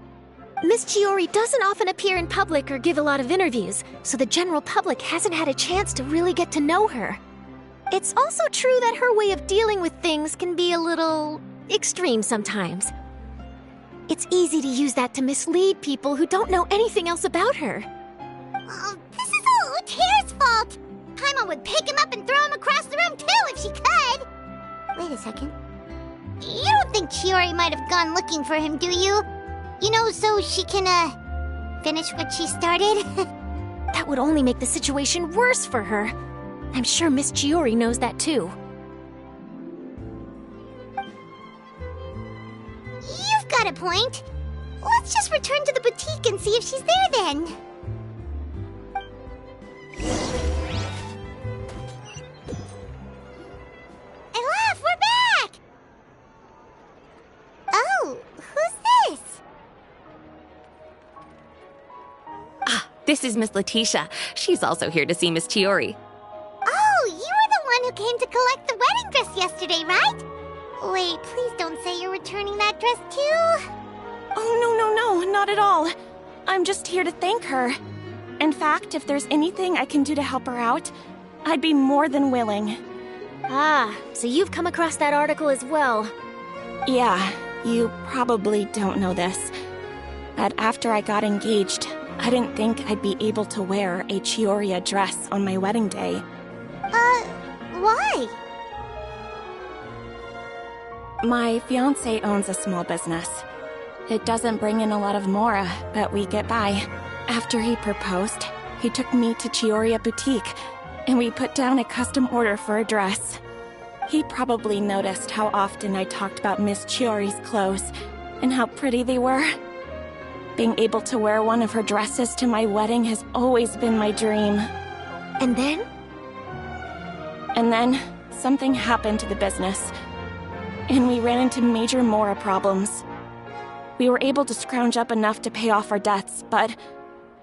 Miss Chiori doesn't often appear in public or give a lot of interviews, so the general public hasn't had a chance to really get to know her. It's also true that her way of dealing with things can be a little extreme sometimes. It's easy to use that to mislead people who don't know anything else about her. This is all Uter's fault! Paimon would pick him up and throw him across the room too if she could! Wait a second. You don't think Chiori might have gone looking for him, do you? You know, so she can, finish what she started? That would only make the situation worse for her. I'm sure Miss Chiori knows that too. You've got a point. Let's just return to the boutique and see if she's there then. Alof, we're back! Oh, who's this? This is Miss Letitia. She's also here to see Miss Chiori. Oh, you were the one who came to collect the wedding dress yesterday, right? Wait, please don't say you're returning that dress too. Oh, no, not at all. I'm just here to thank her. In fact, if there's anything I can do to help her out, I'd be more than willing. Ah, so you've come across that article as well. Yeah, you probably don't know this, but after I got engaged, I didn't think I'd be able to wear a Chioria dress on my wedding day. Why? My fiancé owns a small business. It doesn't bring in a lot of mora, but we get by. After he proposed, He took me to Chioria Boutique, and we put down a custom order for a dress. He probably noticed how often I talked about Miss Chiori's clothes, and how pretty they were. Being able to wear one of her dresses to my wedding has always been my dream. And then? And then, something happened to the business, and we ran into major Mora problems. We were able to scrounge up enough to pay off our debts, but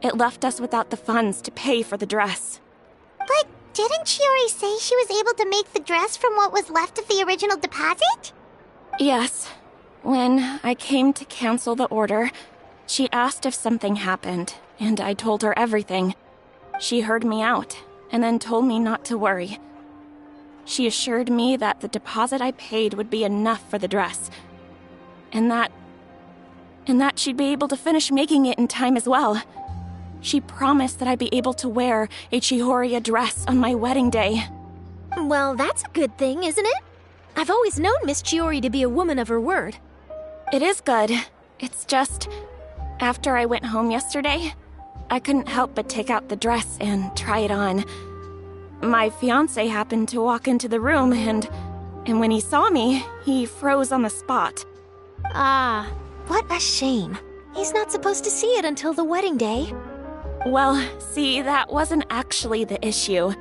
it left us without the funds to pay for the dress. But didn't Chiori say she was able to make the dress from what was left of the original deposit? Yes. When I came to cancel the order, she asked if something happened, and I told her everything. She heard me out, and then told me not to worry. She assured me that the deposit I paid would be enough for the dress, and that she'd be able to finish making it in time as well. She promised that I'd be able to wear a Chioria dress on my wedding day. Well, that's a good thing, isn't it? I've always known Miss Chiori to be a woman of her word. It is good. It's just, after I went home yesterday, I couldn't help but take out the dress and try it on. My fiancé happened to walk into the room, and when he saw me, he froze on the spot. Ah, what a shame. He's not supposed to see it until the wedding day. Well, see, that wasn't actually the issue.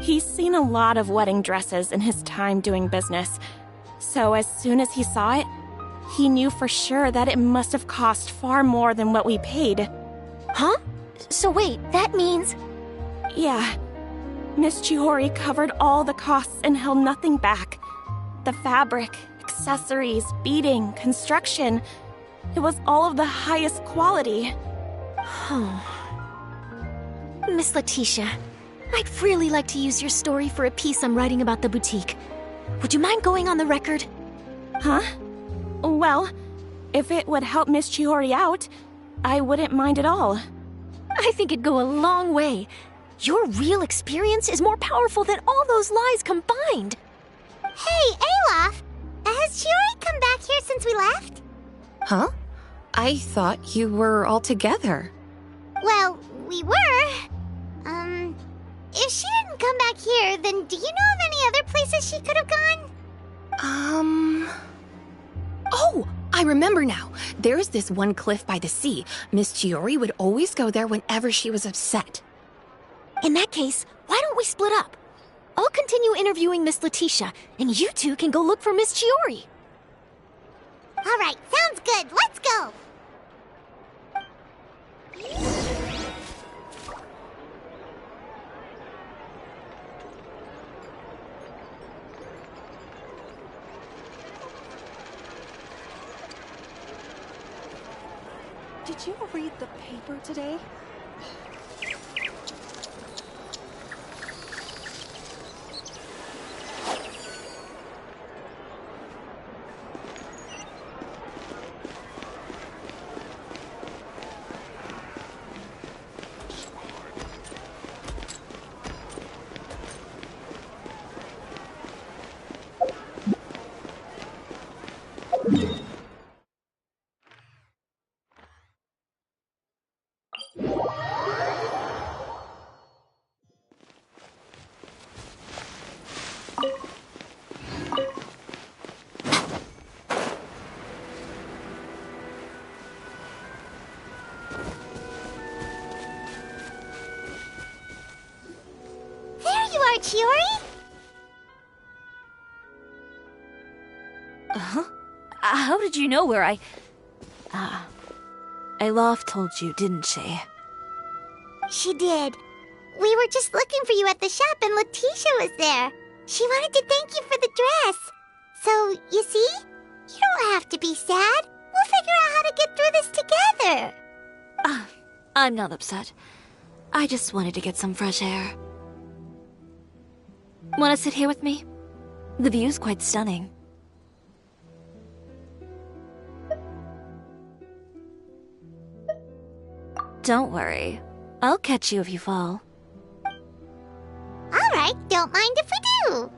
He's seen a lot of wedding dresses in his time doing business, so as soon as he saw it, he knew for sure that it must have cost far more than what we paid. Huh? So wait, that means... Yeah. Miss Chiori covered all the costs and held nothing back. The fabric, accessories, beading, construction, it was all of the highest quality. Miss Letitia, I'd really like to use your story for a piece I'm writing about the boutique. Would you mind going on the record? Huh? Well, if it would help Miss Chiori out, I wouldn't mind at all. I think it'd go a long way. Your real experience is more powerful than all those lies combined. Hey, Olaf! Has Chiori come back here since we left? Huh? I thought you were all together. Well, we were. If she didn't come back here, then do you know of any other places she could have gone? Oh, I remember now. There's this one cliff by the sea. Miss Chiori would always go there whenever she was upset. In that case, why don't we split up? I'll continue interviewing Miss Letitia, and you two can go look for Miss Chiori. All right, sounds good. Let's go. Did you read the paper today? Chiori? Uh-huh. How did you know where I... Eilaf told you, didn't she? She did. We were just looking for you at the shop and Letitia was there. She wanted to thank you for the dress. So, you see? You don't have to be sad. We'll figure out how to get through this together. I'm not upset. I just wanted to get some fresh air. Want to sit here with me? The view's quite stunning. Don't worry. I'll catch you if you fall. All right, don't mind if we do.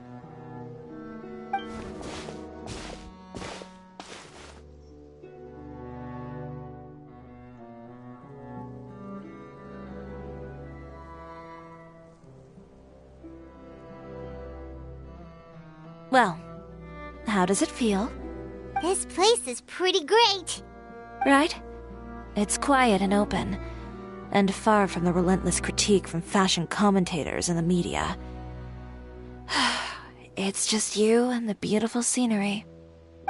Well, how does it feel? This place is pretty great. Right? It's quiet and open, and far from the relentless critique from fashion commentators and the media. It's just you and the beautiful scenery.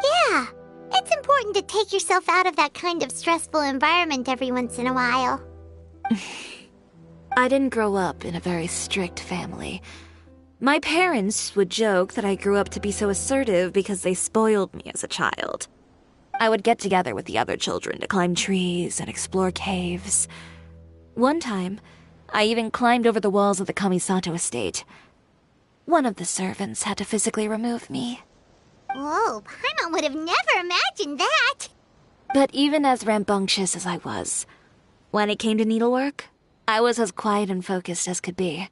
Yeah, it's important to take yourself out of that kind of stressful environment every once in a while. I didn't grow up in a very strict family. My parents would joke that I grew up to be so assertive because they spoiled me as a child. I would get together with the other children to climb trees and explore caves. One time, I even climbed over the walls of the Kamisato estate. One of the servants had to physically remove me. Whoa, Paimon would have never imagined that! But even as rambunctious as I was, when it came to needlework, I was as quiet and focused as could be.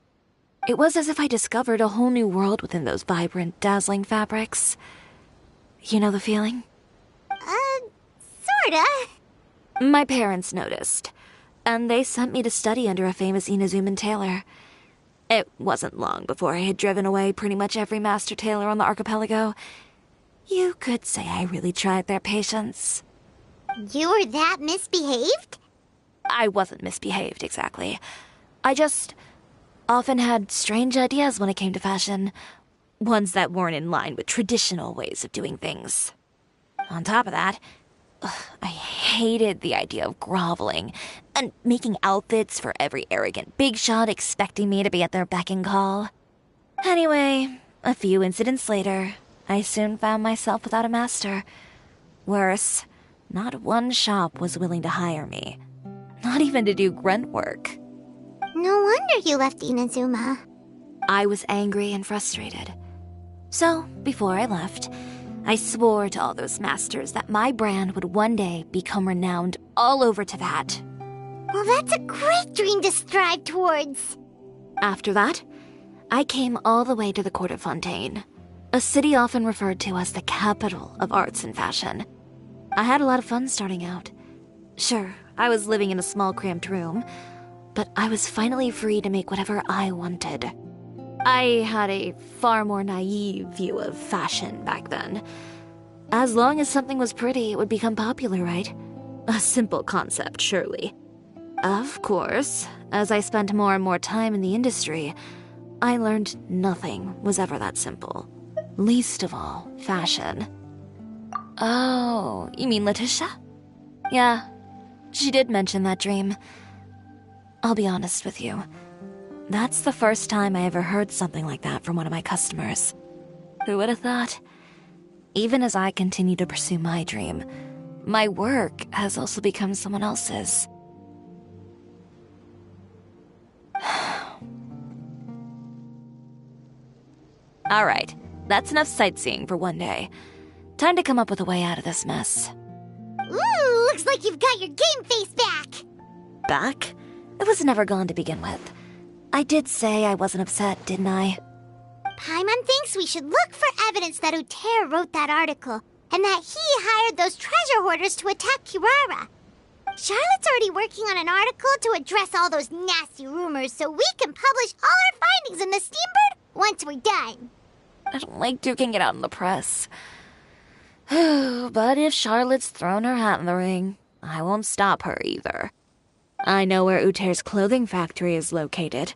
It was as if I discovered a whole new world within those vibrant, dazzling fabrics. You know the feeling? Sorta. My parents noticed, and they sent me to study under a famous Inazuman tailor. It wasn't long before I had driven away pretty much every master tailor on the archipelago. You could say I really tried their patience. You were that misbehaved? I wasn't misbehaved, exactly. I just often had strange ideas when it came to fashion. Ones that weren't in line with traditional ways of doing things. On top of that, I hated the idea of groveling and making outfits for every arrogant big shot expecting me to be at their beck and call. Anyway, a few incidents later, I soon found myself without a master. Worse, not one shop was willing to hire me. Not even to do grunt work. No wonder you left Inazuma. I was angry and frustrated. So, before I left, I swore to all those masters that my brand would one day become renowned all over Teyvat. Well, that's a great dream to strive towards. After that, I came all the way to the court of Fontaine, a city often referred to as the capital of arts and fashion. I had a lot of fun starting out. Sure, I was living in a small cramped room, but I was finally free to make whatever I wanted. I had a far more naive view of fashion back then. As long as something was pretty, it would become popular, right? A simple concept, surely. Of course, as I spent more and more time in the industry, I learned nothing was ever that simple. Least of all, fashion. Oh, you mean Letitia? Yeah, she did mention that dream. I'll be honest with you. That's the first time I ever heard something like that from one of my customers. Who would have thought? Even as I continue to pursue my dream, my work has also become someone else's. Alright, that's enough sightseeing for one day. Time to come up with a way out of this mess. Ooh, looks like you've got your game face back! Back? It was never gone to begin with. I did say I wasn't upset, didn't I? Paimon thinks we should look for evidence that Uter wrote that article, and that he hired those treasure hoarders to attack Kirara. Charlotte's already working on an article to address all those nasty rumors so we can publish all our findings in the Steambird once we're done. I don't like duking it out in the press. But if Charlotte's thrown her hat in the ring, I won't stop her either. I know where Uter's clothing factory is located.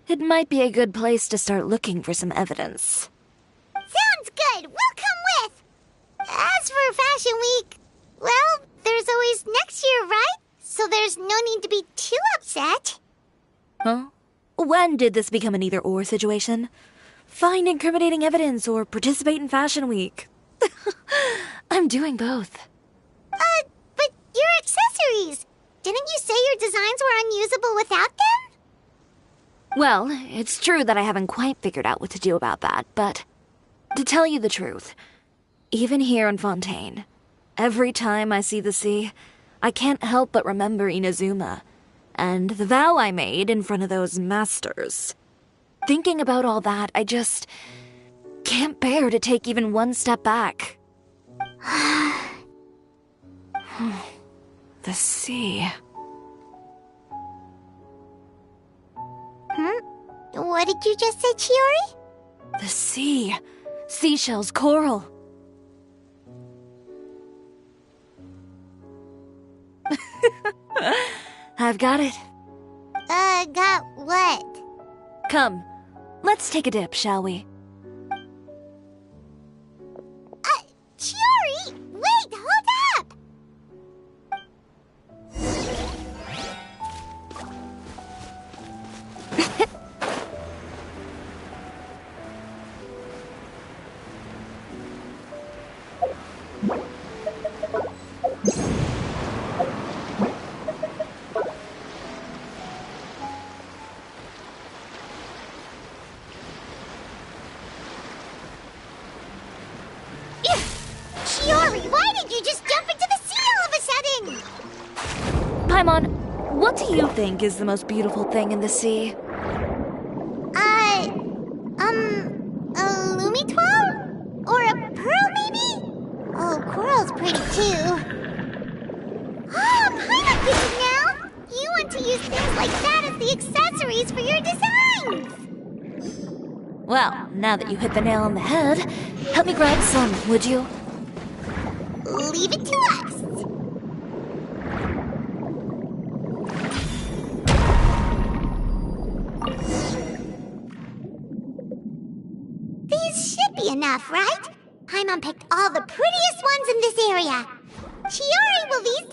It might be a good place to start looking for some evidence. Sounds good! We'll come with! As for Fashion Week, well, there's always next year, right? So there's no need to be too upset. Huh? When did this become an either-or situation? Find incriminating evidence or participate in Fashion Week. I'm doing both. But your accessories! Didn't you say your designs were unusable without them? Well, it's true that I haven't quite figured out what to do about that, but to tell you the truth, even here in Fontaine, every time I see the sea, I can't help but remember Inazuma and the vow I made in front of those masters. Thinking about all that, I just can't bear to take even one step back. The sea. What did you just say, Chiori? The sea. seashells, coral. I've got it. Got what? Come, let's take a dip, shall we? Chiori! Wait, hold up! Chiori, why did you just jump into the sea all of a sudden? Paimon, what do you think is the most beautiful thing in the sea? A Lumitwell? Or a pearl, maybe? Oh, coral's pretty too. Oh, Paimon gets it now! You want to use things like that as the accessories for your designs! Well, now that you hit the nail on the head, help me grab some, would you? Leave it to us! These should be enough, right? Paimon picked all the prettiest ones in this area. Chiori, will these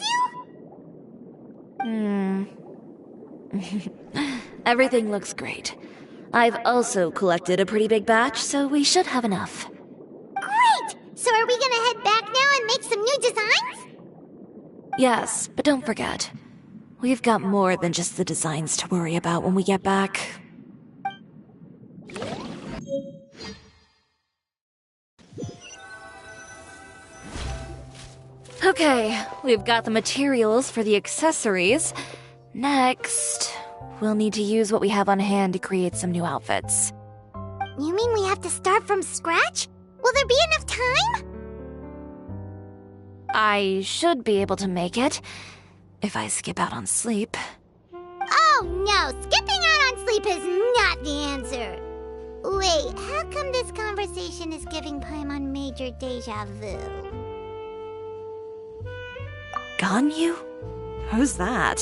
do? Everything looks great. I've also collected a pretty big batch, so we should have enough. Great! So are we gonna head back now and make some new designs? Yes, but don't forget, we've got more than just the designs to worry about when we get back. Okay, we've got the materials for the accessories. Next, we'll need to use what we have on hand to create some new outfits. You mean we have to start from scratch? Will there be enough time? I should be able to make it, if I skip out on sleep. Oh no, skipping out on sleep is not the answer. Wait, how come this conversation is giving Paimon major deja vu? Ganyu? Who's that?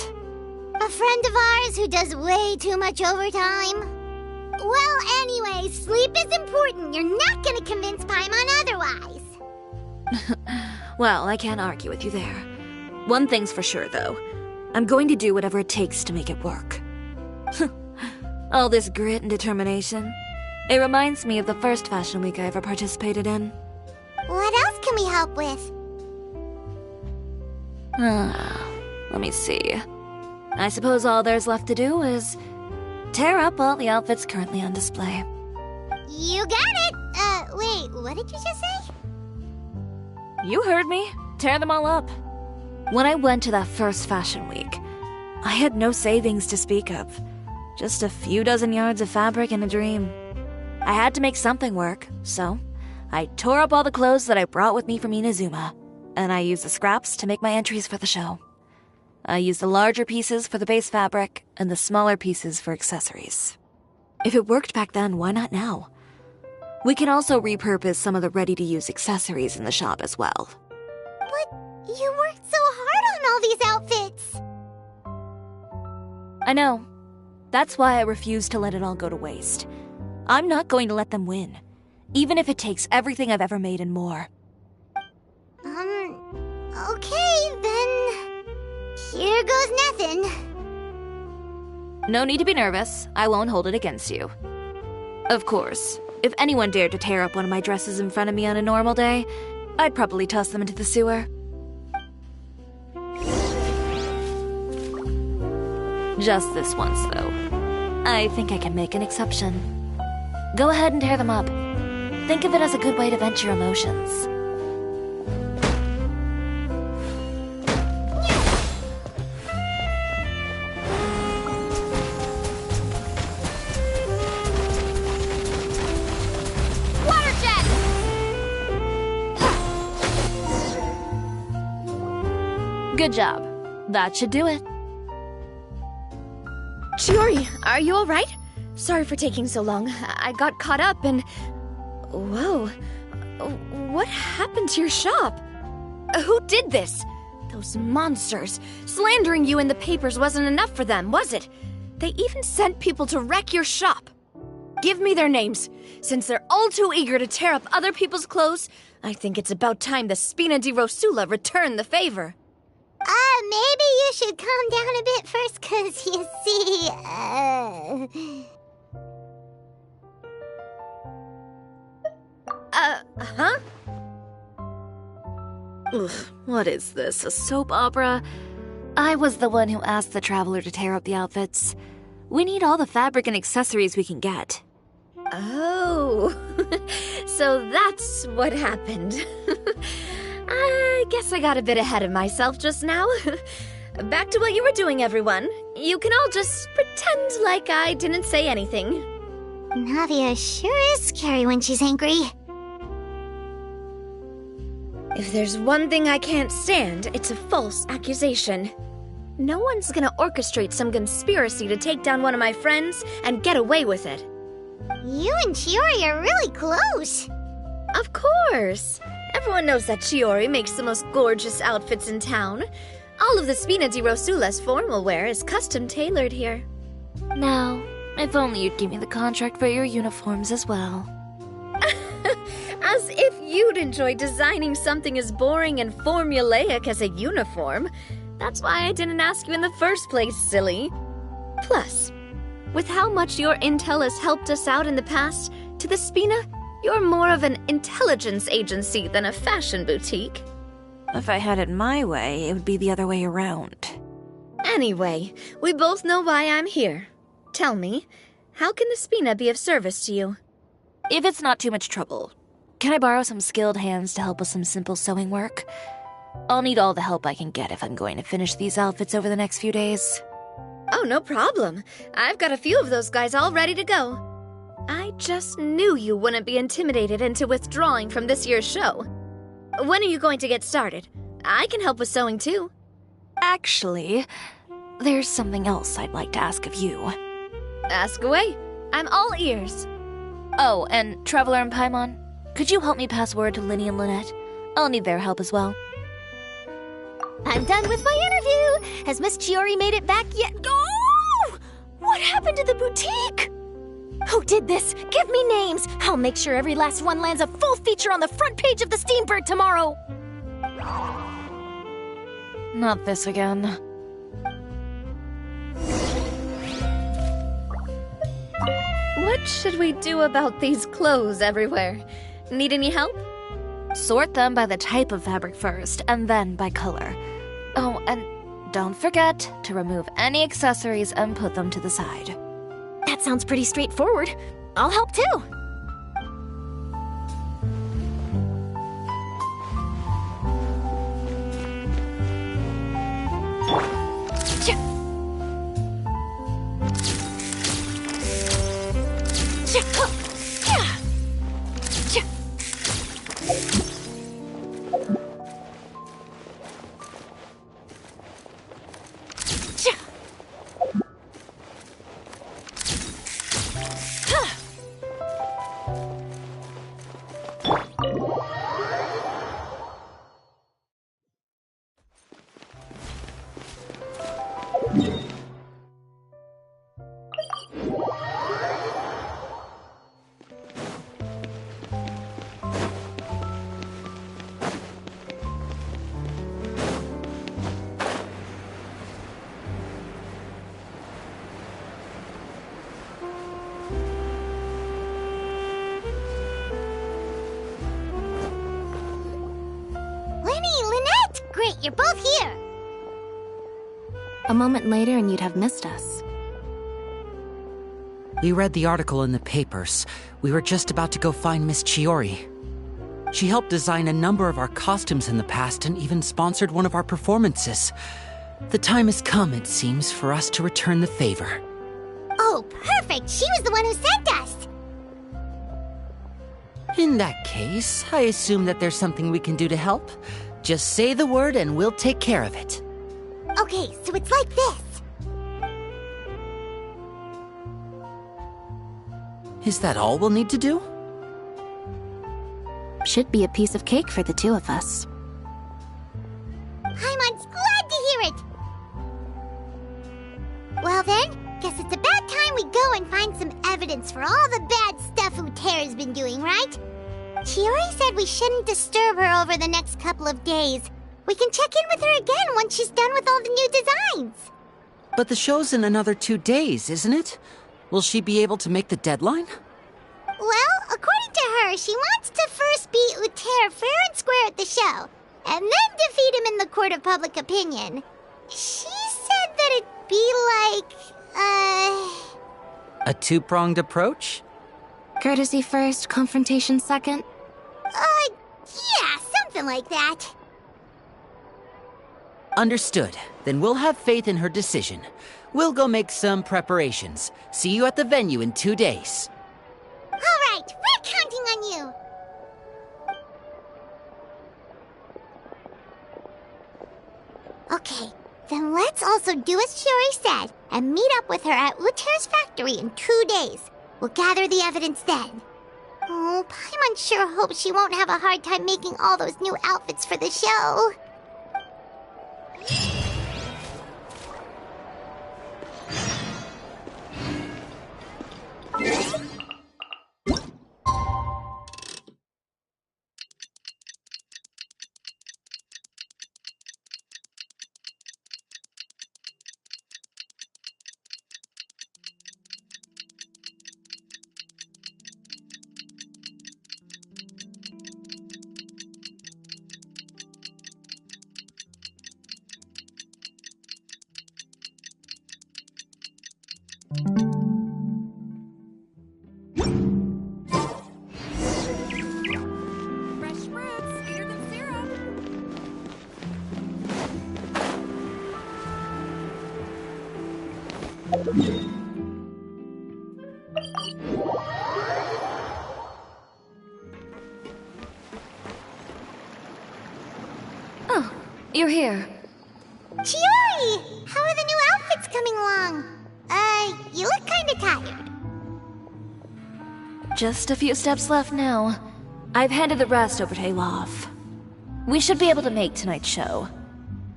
A friend of ours who does way too much overtime. Well, anyway, sleep is important. You're not gonna convince Paimon otherwise. Well, I can't argue with you there. One thing's for sure, though. I'm going to do whatever it takes to make it work. All this grit and determination. It reminds me of the first fashion week I ever participated in. What else can we help with? Let me see. I suppose all there's left to do is tear up all the outfits currently on display. You got it! Wait, what did you just say? You heard me. Tear them all up. When I went to that first fashion week, I had no savings to speak of. Just a few dozen yards of fabric and a dream. I had to make something work, so I tore up all the clothes that I brought with me from Inazuma, and I used the scraps to make my entries for the show. I used the larger pieces for the base fabric and the smaller pieces for accessories. If it worked back then, why not now? We can also repurpose some of the ready-to-use accessories in the shop as well. But you worked so hard on all these outfits! I know. That's why I refuse to let it all go to waste. I'm not going to let them win, even if it takes everything I've ever made and more. Okay, then... Here goes nothing. No need to be nervous. I won't hold it against you. Of course, if anyone dared to tear up one of my dresses in front of me on a normal day, I'd probably toss them into the sewer. Just this once, though. I think I can make an exception. Go ahead and tear them up. Think of it as a good way to vent your emotions. Good job. That should do it. Chiori, are you alright? Sorry for taking so long. I got caught up and... Whoa. What happened to your shop? Who did this? Those monsters. Slandering you in the papers wasn't enough for them, was it? They even sent people to wreck your shop. Give me their names. Since they're all too eager to tear up other people's clothes, I think it's about time the Spina di Rosula return the favor. Maybe you should calm down a bit first, 'cause you see, huh? Ugh, what is this, a soap opera? I was the one who asked the traveler to tear up the outfits. We need all the fabric and accessories we can get. Oh, so that's what happened. I guess I got a bit ahead of myself just now. Back to what you were doing, everyone. You can all just pretend like I didn't say anything. Navia sure is scary when she's angry. If there's one thing I can't stand, it's a false accusation. No one's gonna orchestrate some conspiracy to take down one of my friends and get away with it. You and Chiori are really close. Of course. Everyone knows that Chiori makes the most gorgeous outfits in town. All of the Spina di Rosula's formal wear is custom tailored here. Now, if only you'd give me the contract for your uniforms as well. As if you'd enjoy designing something as boring and formulaic as a uniform. That's why I didn't ask you in the first place, silly. Plus, with how much your intel has helped us out in the past, to the Spina, you're more of an intelligence agency than a fashion boutique. If I had it my way, it would be the other way around. Anyway, we both know why I'm here. Tell me, how can the Spina be of service to you? If it's not too much trouble, can I borrow some skilled hands to help with some simple sewing work? I'll need all the help I can get if I'm going to finish these outfits over the next few days. Oh, no problem. I've got a few of those guys all ready to go. I just knew you wouldn't be intimidated into withdrawing from this year's show. When are you going to get started? I can help with sewing too. Actually, there's something else I'd like to ask of you. Ask away. I'm all ears. Oh, and Traveler and Paimon, could you help me pass word to Linny and Lynette? I'll need their help as well. I'm done with my interview! Has Miss Chiori made it back yet? Oh! What happened to the boutique? Who did this? Give me names! I'll make sure every last one lands a full feature on the front page of the Steambird tomorrow! Not this again. What should we do about these clothes everywhere? Need any help? Sort them by the type of fabric first, and then by color. Oh, and don't forget to remove any accessories and put them to the side. That sounds pretty straightforward. I'll help too. Great, you're both here! A moment later and you'd have missed us. We read the article in the papers. We were just about to go find Miss Chiori. She helped design a number of our costumes in the past and even sponsored one of our performances. The time has come, it seems, for us to return the favor. Oh, perfect! She was the one who sent us! In that case, I assume that there's something we can do to help. Just say the word and we'll take care of it. Okay, so it's like this. Is that all we'll need to do? Should be a piece of cake for the two of us. Paimon's glad to hear it! Well then, guess it's about time we go and find some evidence for all the bad stuff Uterra's been doing, right? Chiori said we shouldn't disturb her over the next couple of days. We can check in with her again once she's done with all the new designs. But the show's in another 2 days, isn't it? Will she be able to make the deadline? Well, according to her, she wants to first beat Uter fair and square at the show, and then defeat him in the court of public opinion. She said that it'd be like, A two-pronged approach? Courtesy first, confrontation second? Yeah, something like that. Understood. Then we'll have faith in her decision. We'll go make some preparations. See you at the venue in 2 days. All right, we're counting on you. Okay, then let's also do as Shiori said and meet up with her at Uter's factory in 2 days. We'll gather the evidence then. Oh, Paimon sure hopes she won't have a hard time making all those new outfits for the show. Oh, you're here. Chiori! How are the new outfits coming along? You look kinda tired. Just a few steps left now. I've handed the rest over to Alof. We should be able to make tonight's show.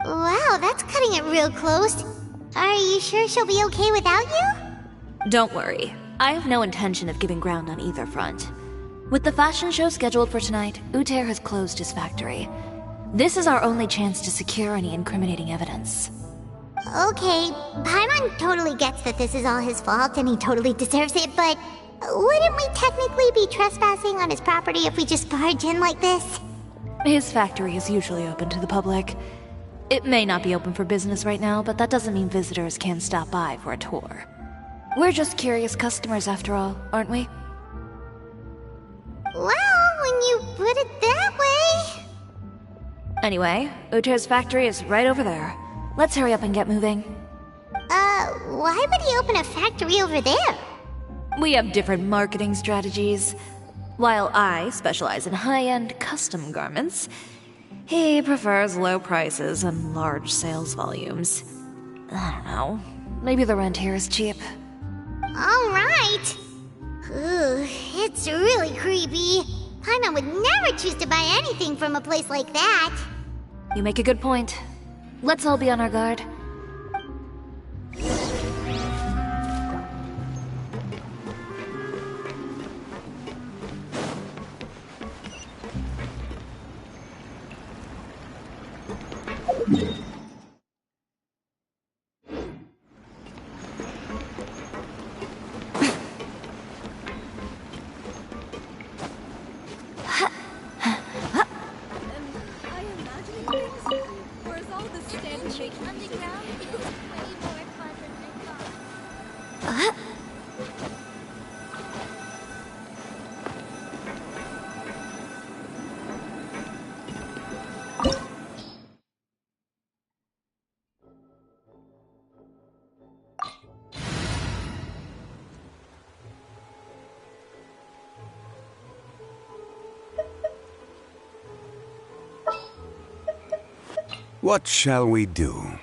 Wow, that's cutting it real close. Are you sure she'll be okay without you? Don't worry. I have no intention of giving ground on either front. With the fashion show scheduled for tonight, Uter has closed his factory. This is our only chance to secure any incriminating evidence. Okay, Paimon totally gets that this is all his fault and he totally deserves it, but wouldn't we technically be trespassing on his property if we just barge in like this? His factory is usually open to the public. It may not be open for business right now, but that doesn't mean visitors can't stop by for a tour. We're just curious customers after all, aren't we? Well, when you put it that way... Anyway, Uter's factory is right over there. Let's hurry up and get moving. Why would he open a factory over there? We have different marketing strategies. While I specialize in high-end custom garments, he prefers low prices and large sales volumes. I don't know. Maybe the rent here is cheap. Alright. Ooh, it's really creepy. Paimon would never choose to buy anything from a place like that. You make a good point. Let's all be on our guard. What shall we do?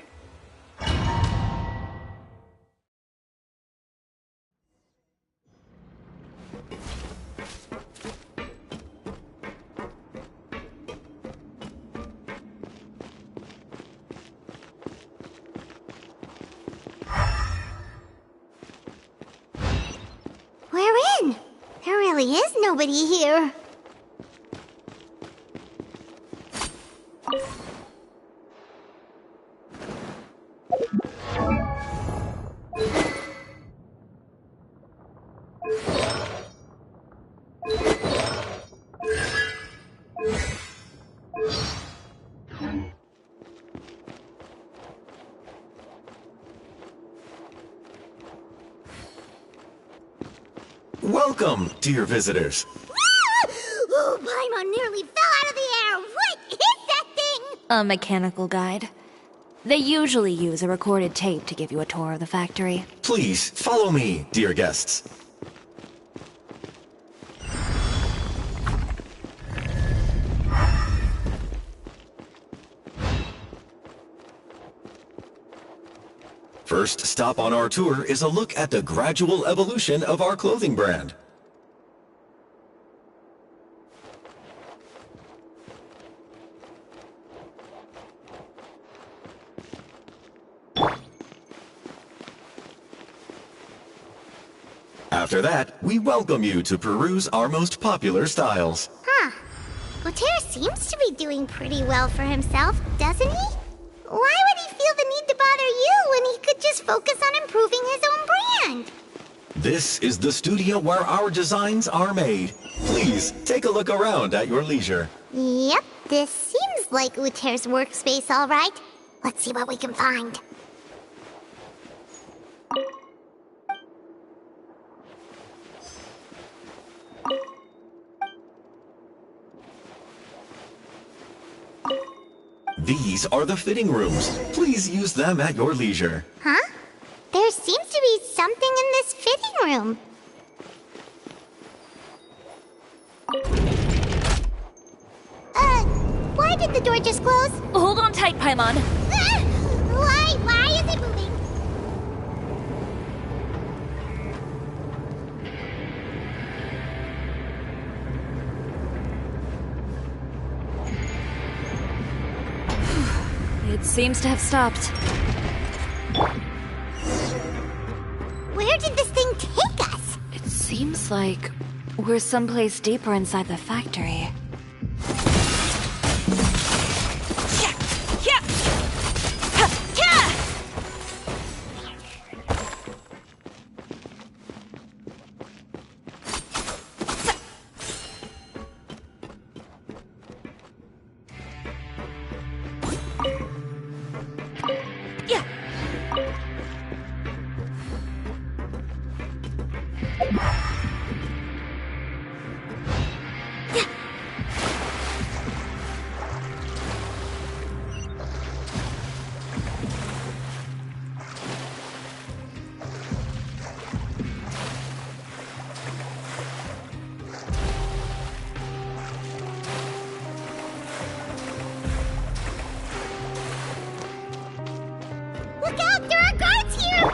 really is nobody here. Welcome, dear visitors. Oh, Paimon nearly fell out of the air. What is that thing? A mechanical guide. They usually use a recorded tape to give you a tour of the factory. Please, follow me, dear guests. First stop on our tour is a look at the gradual evolution of our clothing brand. After that, we welcome you to peruse our most popular styles. Huh. Uter seems to be doing pretty well for himself, doesn't he? Why would he feel the need to bother you when he could just focus on improving his own brand? This is the studio where our designs are made. Please, take a look around at your leisure. Yep, this seems like Uter's workspace, all right. Let's see what we can find. These are the fitting rooms. Please use them at your leisure. Huh? There seems to be something in this fitting room. Why did the door just close? Hold on tight, Paimon. Why is it moving? It seems to have stopped. Where did this thing take us? It seems like we're someplace deeper inside the factory. Look out! There are guards here!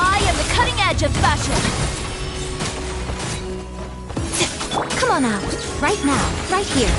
I am the cutting edge of fashion! Come on out. Right now. Right here.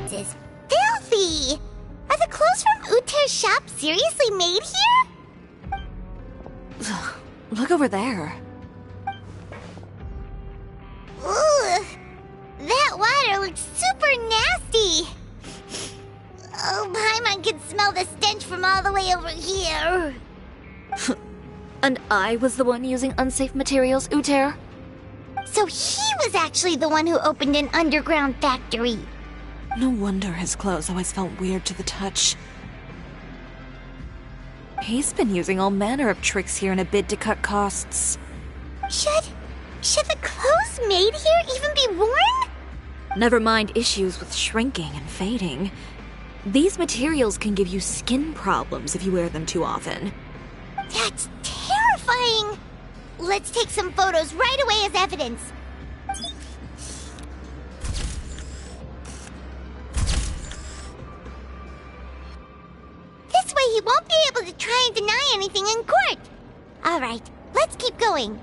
This is filthy! Are the clothes from Uter's shop seriously made here? Look over there. Ooh, that water looks super nasty. Oh, Paimon can smell the stench from all the way over here. And I was the one using unsafe materials, Uter? So he was actually the one who opened an underground factory. No wonder his clothes always felt weird to the touch. He's been using all manner of tricks here in a bid to cut costs. Should the clothes made here even be worn? Never mind issues with shrinking and fading. These materials can give you skin problems if you wear them too often. That's terrifying! Let's take some photos right away as evidence. This way he won't be able to try and deny anything in court. Alright, let's keep going.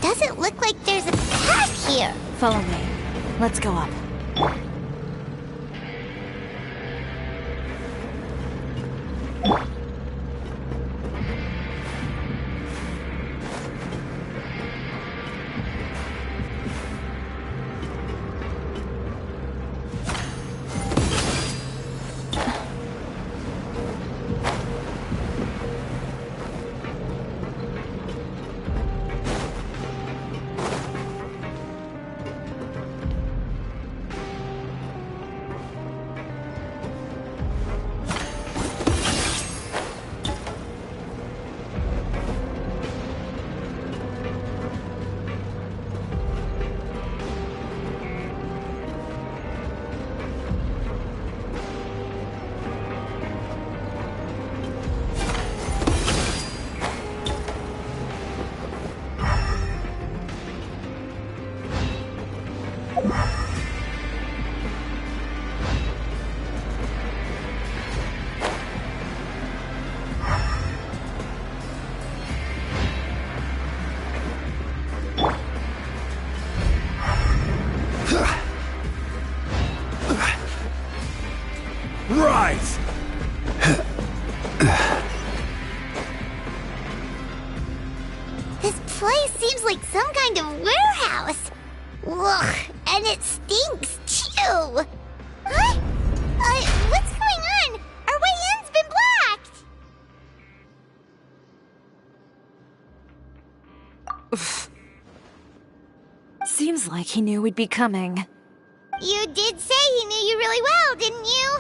Doesn't look like there's a path here. Follow me. Let's go up. This place seems like some kind of warehouse. Ugh, and it stinks too. Huh? What's going on? Our way in's been blocked. Seems like he knew we'd be coming. You did say he knew you really well, didn't you?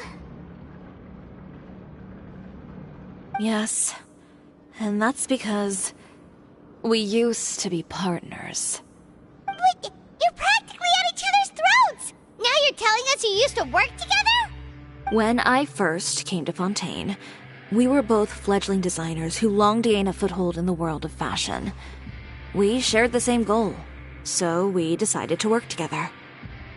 Yes. And that's because we used to be partners. But you're practically at each other's throats! Now you're telling us you used to work together? When I first came to Fontaine, we were both fledgling designers who longed to gain a foothold in the world of fashion. We shared the same goal, so we decided to work together.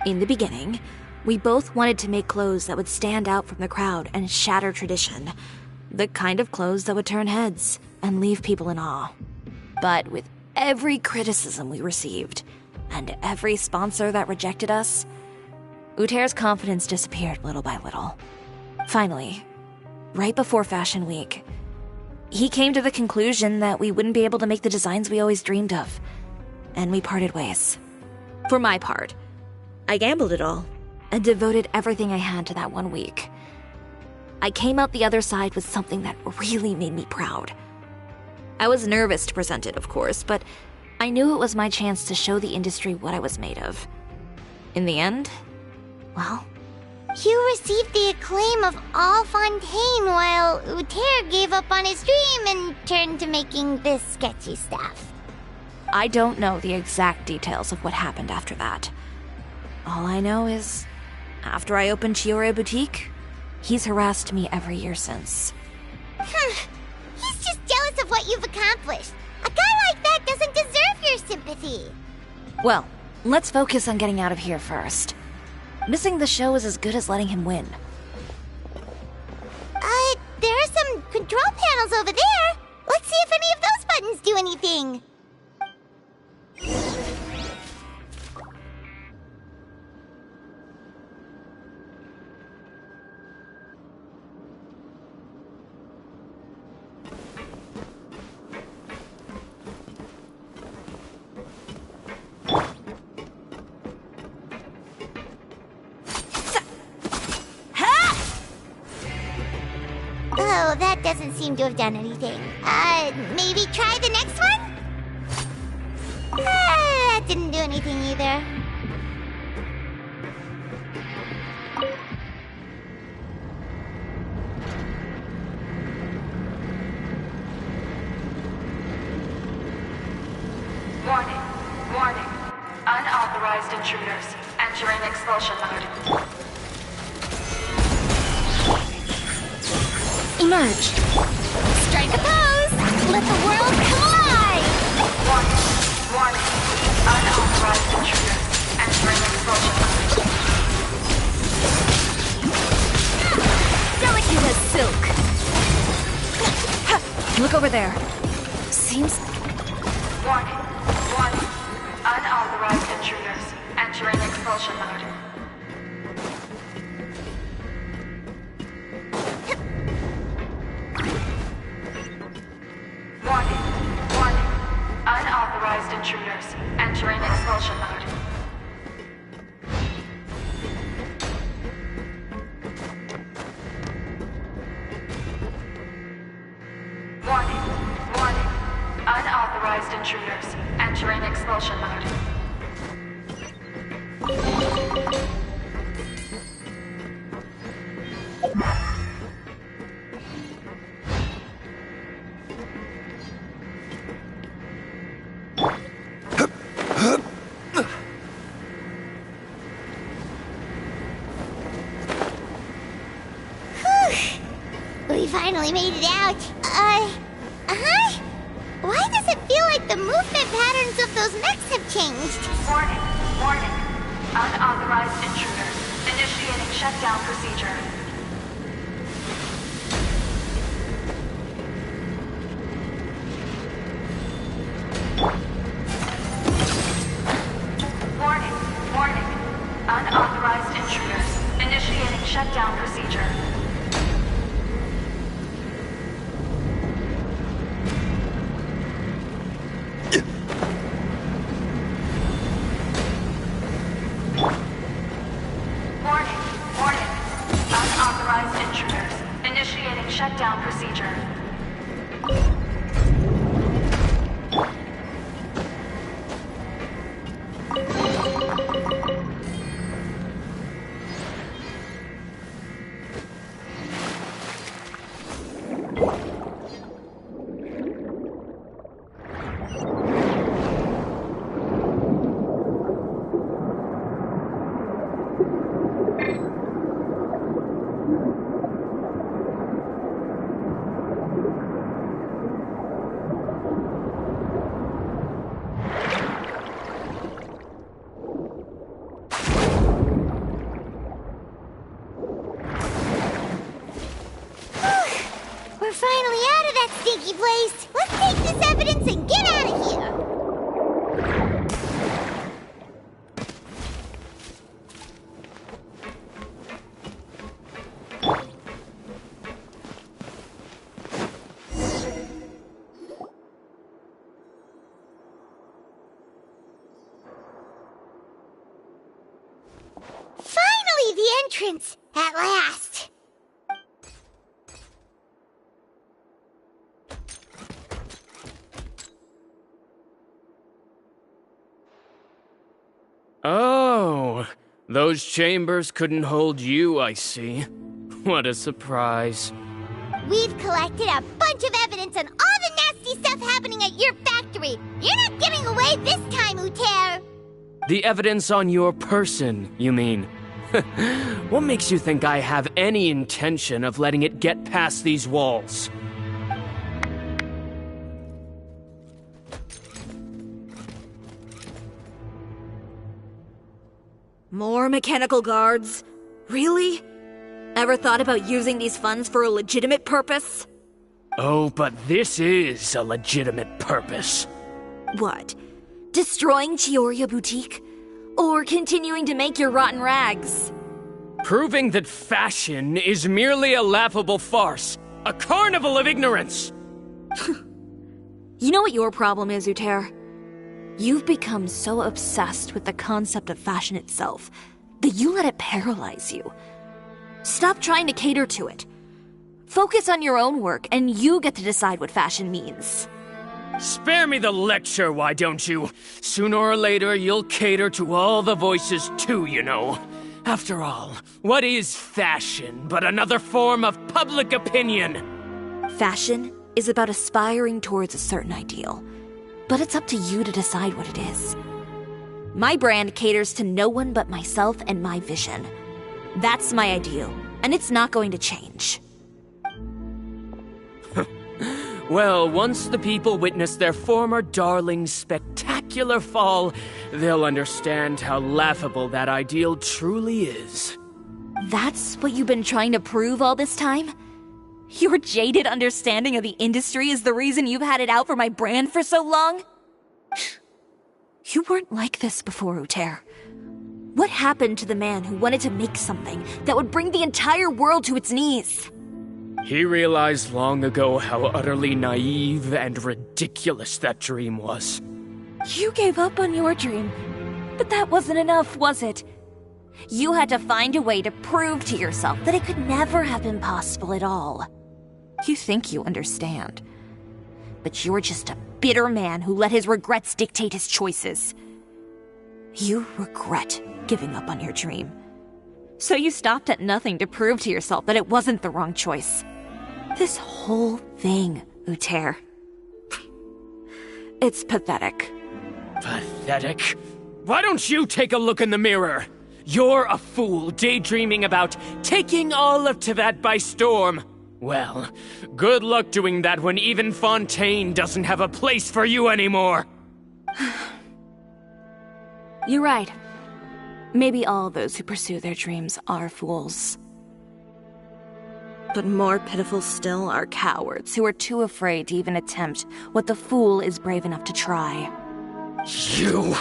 In the beginning, we both wanted to make clothes that would stand out from the crowd and shatter tradition. The kind of clothes that would turn heads and leave people in awe. But with every criticism we received, and every sponsor that rejected us, Uter's confidence disappeared little by little. Finally, right before Fashion Week, he came to the conclusion that we wouldn't be able to make the designs we always dreamed of, and we parted ways. For my part, I gambled it all, and devoted everything I had to that 1 week. I came out the other side with something that really made me proud. I was nervous to present it, of course, but I knew it was my chance to show the industry what I was made of. In the end, well... You received the acclaim of all Fontaine while Uter gave up on his dream and turned to making this sketchy stuff. I don't know the exact details of what happened after that. All I know is, after I opened Chioria Boutique, he's harassed me every year since. He's just jealous of what you've accomplished. A guy like that doesn't deserve your sympathy. Well, let's focus on getting out of here first. Missing the show is as good as letting him win. There are some control panels over there. Let's see if any of those buttons do anything. doesn't seem to have done anything. Maybe try the next one? That didn't do anything either. Warning. Warning. Unauthorized intruders entering expulsion mode. Emerge. Strike a pose. Let the world come alive. Warning. Warning. Unauthorized intruders entering expulsion mode. Delicate as silk. Look over there. Seems... Warning. Warning. Unauthorized intruders entering expulsion mode. Warning. Warning. Unauthorized intruders entering expulsion mode. Warning. Warning. Unauthorized intruders entering expulsion mode. We finally made it out. Why does it feel like the movement patterns of those mechs have changed? Warning. Warning. Unauthorized intruders initiating shutdown procedure. Warning. Warning. Unauthorized intruders initiating shutdown procedure. Warning. Warning. Unauthorized intruders initiating shutdown procedure. We're finally out of that stinky place. Let's take this evidence and get out of here. Finally, the entrance! At last! Oh, those chambers couldn't hold you, I see. What a surprise. We've collected a bunch of evidence on all the nasty stuff happening at your factory. You're not getting away this time, Uter. The evidence on your person, you mean? What makes you think I have any intention of letting it get past these walls? More mechanical guards? Really? Ever thought about using these funds for a legitimate purpose? Oh, but this is a legitimate purpose. What? Destroying Chioria Boutique? Or continuing to make your rotten rags? Proving that fashion is merely a laughable farce. A carnival of ignorance! You know what your problem is, Uter? You've become so obsessed with the concept of fashion itself that you let it paralyze you. Stop trying to cater to it. Focus on your own work, and you get to decide what fashion means. Spare me the lecture, why don't you? Sooner or later, you'll cater to all the voices too, you know. After all, what is fashion but another form of public opinion? Fashion is about aspiring towards a certain ideal, but it's up to you to decide what it is. My brand caters to no one but myself and my vision. That's my ideal, and it's not going to change. Well, once the people witness their former darling's spectacular fall, they'll understand how laughable that ideal truly is. That's what you've been trying to prove all this time? Your jaded understanding of the industry is the reason you've had it out for my brand for so long? You weren't like this before, Uter. What happened to the man who wanted to make something that would bring the entire world to its knees? He realized long ago how utterly naive and ridiculous that dream was. You gave up on your dream, but that wasn't enough, was it? You had to find a way to prove to yourself that it could never have been possible at all. You think you understand, but you're just a bitter man who let his regrets dictate his choices. You regret giving up on your dream. So you stopped at nothing to prove to yourself that it wasn't the wrong choice. This whole thing, Uter. It's pathetic. Pathetic? Why don't you take a look in the mirror? You're a fool daydreaming about taking all of Teyvat by storm. Well, good luck doing that when even Fontaine doesn't have a place for you anymore. You're right. Maybe all those who pursue their dreams are fools. But more pitiful still are cowards who are too afraid to even attempt what the fool is brave enough to try. You...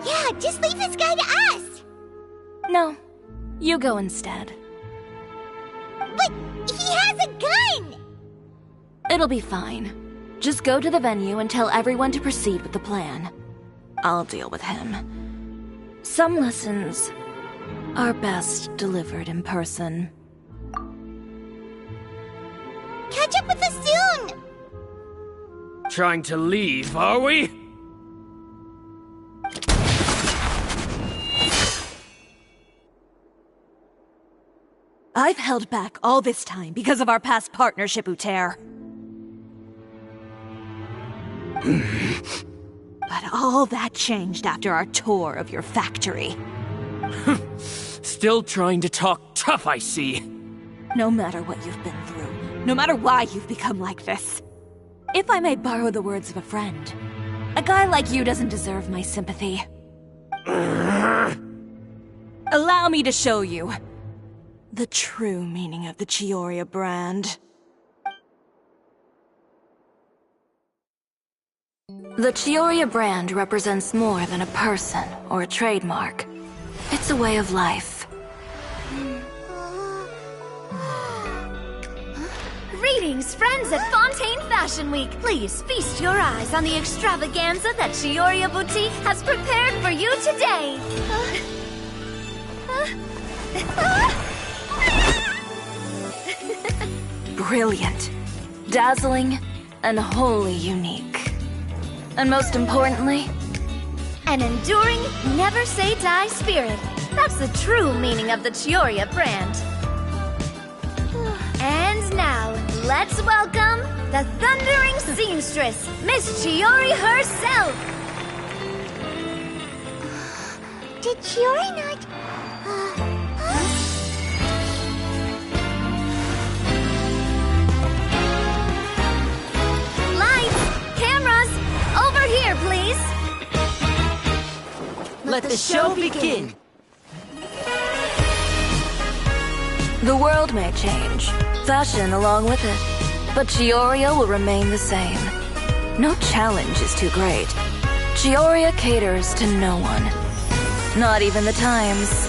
Yeah, just leave this guy to us! No, you go instead. But he has a gun! It'll be fine. Just go to the venue and tell everyone to proceed with the plan. I'll deal with him. Some lessons are best delivered in person. Catch up with us soon! Trying to leave, are we? I've held back all this time because of our past partnership, Uter. But all that changed after our tour of your factory. Still trying to talk tough, I see. No matter what you've been through, no matter why you've become like this. If I may borrow the words of a friend, a guy like you doesn't deserve my sympathy. Allow me to show you the true meaning of the Chioria brand. The Chioria brand represents more than a person or a trademark. It's a way of life. Greetings, friends at Fontaine Fashion Week. Please feast your eyes on the extravaganza that Chioria Boutique has prepared for you today. Brilliant, dazzling, and wholly unique. And most importantly, an enduring, never-say-die spirit. That's the true meaning of the Chioria brand. And now, let's welcome the thundering seamstress, Miss Chiori herself! Did Chiori not... Lights! Cameras! Over here, please! Let the show begin! The world may change, fashion along with it, but Chioria will remain the same. No challenge is too great. Chioria caters to no one, not even the times.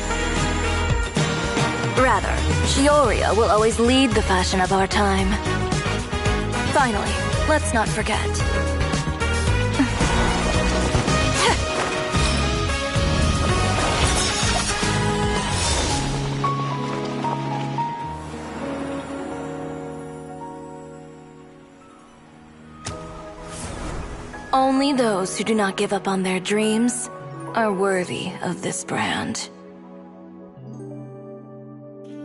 Rather, Chioria will always lead the fashion of our time. Finally, let's not forget. Only those who do not give up on their dreams are worthy of this brand.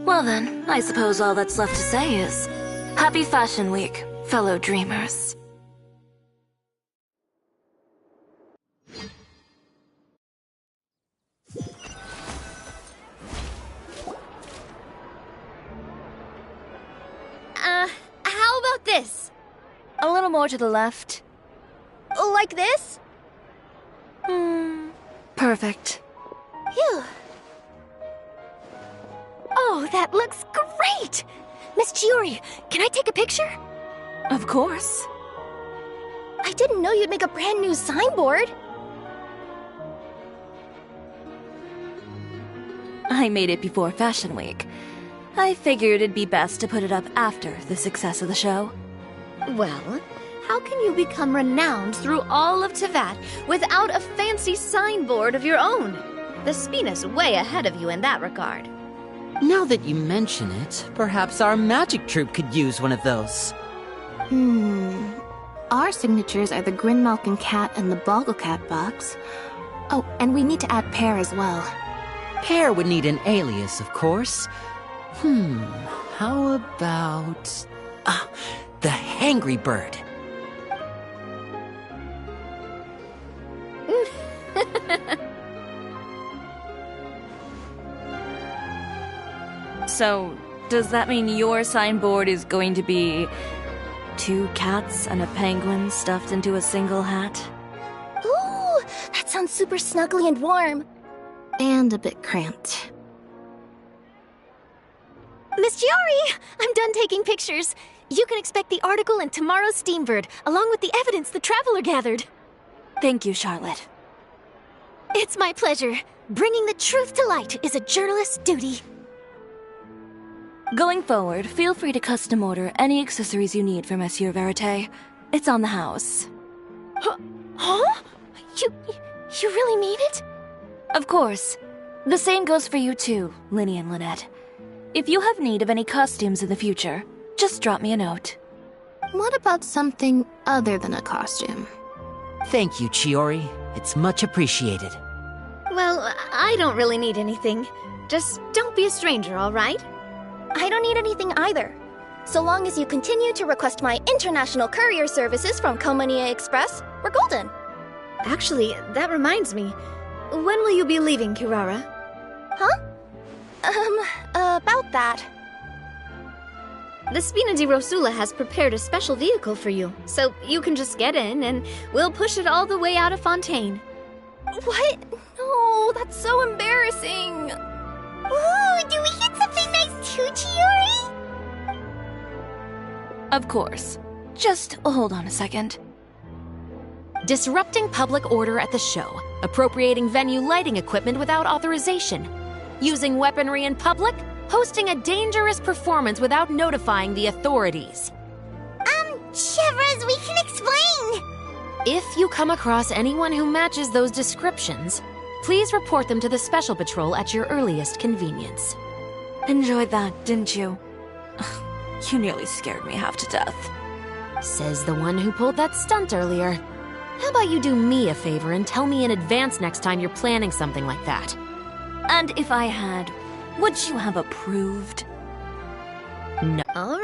Well then, I suppose all that's left to say is, Happy Fashion Week, fellow dreamers. How about this? A little more to the left. Like this? Perfect. Phew. Oh, that looks great! Miss Chiori, can I take a picture? Of course. I didn't know you'd make a brand new signboard. I made it before Fashion Week. I figured it'd be best to put it up after the success of the show. Well, how can you become renowned through all of Teyvat without a fancy signboard of your own? The Spina's way ahead of you in that regard. Now that you mention it, perhaps our magic troupe could use one of those. Our signatures are the Grinmalkin cat and the Bogglecat box. Oh, and we need to add Pear as well. Pear would need an alias, of course. How about... the Hangry Bird. So, does that mean your signboard is going to be 2 cats and a penguin stuffed into a single hat? Ooh, that sounds super snuggly and warm. And a bit cramped. Miss Chiori, I'm done taking pictures. You can expect the article in tomorrow's Steambird, along with the evidence the Traveler gathered. Thank you, Charlotte. It's my pleasure. Bringing the truth to light is a journalist's duty. Going forward, feel free to custom order any accessories you need for Monsieur Verite. It's on the house. Huh? You really mean it? Of course. The same goes for you too, Linny and Lynette. If you have need of any costumes in the future, just drop me a note. What about something other than a costume? Thank you, Chiori. It's much appreciated. Well, I don't really need anything. Just don't be a stranger, all right? I don't need anything either. So long as you continue to request my international courier services from Komania Express, we're golden. Actually, that reminds me. When will you be leaving, Kirara? Huh? About that. The Spina di Rosula has prepared a special vehicle for you, so you can just get in and we'll push it all the way out of Fontaine. What? No, that's so embarrassing. Ooh, do we get something nice too, Chiori? Of course. Just hold on a second. Disrupting public order at the show, appropriating venue lighting equipment without authorization, using weaponry in public, hosting a dangerous performance without notifying the authorities. Chevras, we can explain! If you come across anyone who matches those descriptions, please report them to the Special Patrol at your earliest convenience. Enjoyed that, didn't you? You nearly scared me half to death. Says the one who pulled that stunt earlier. How about you do me a favor and tell me in advance next time you're planning something like that? And if I had, would you have approved? No. All right.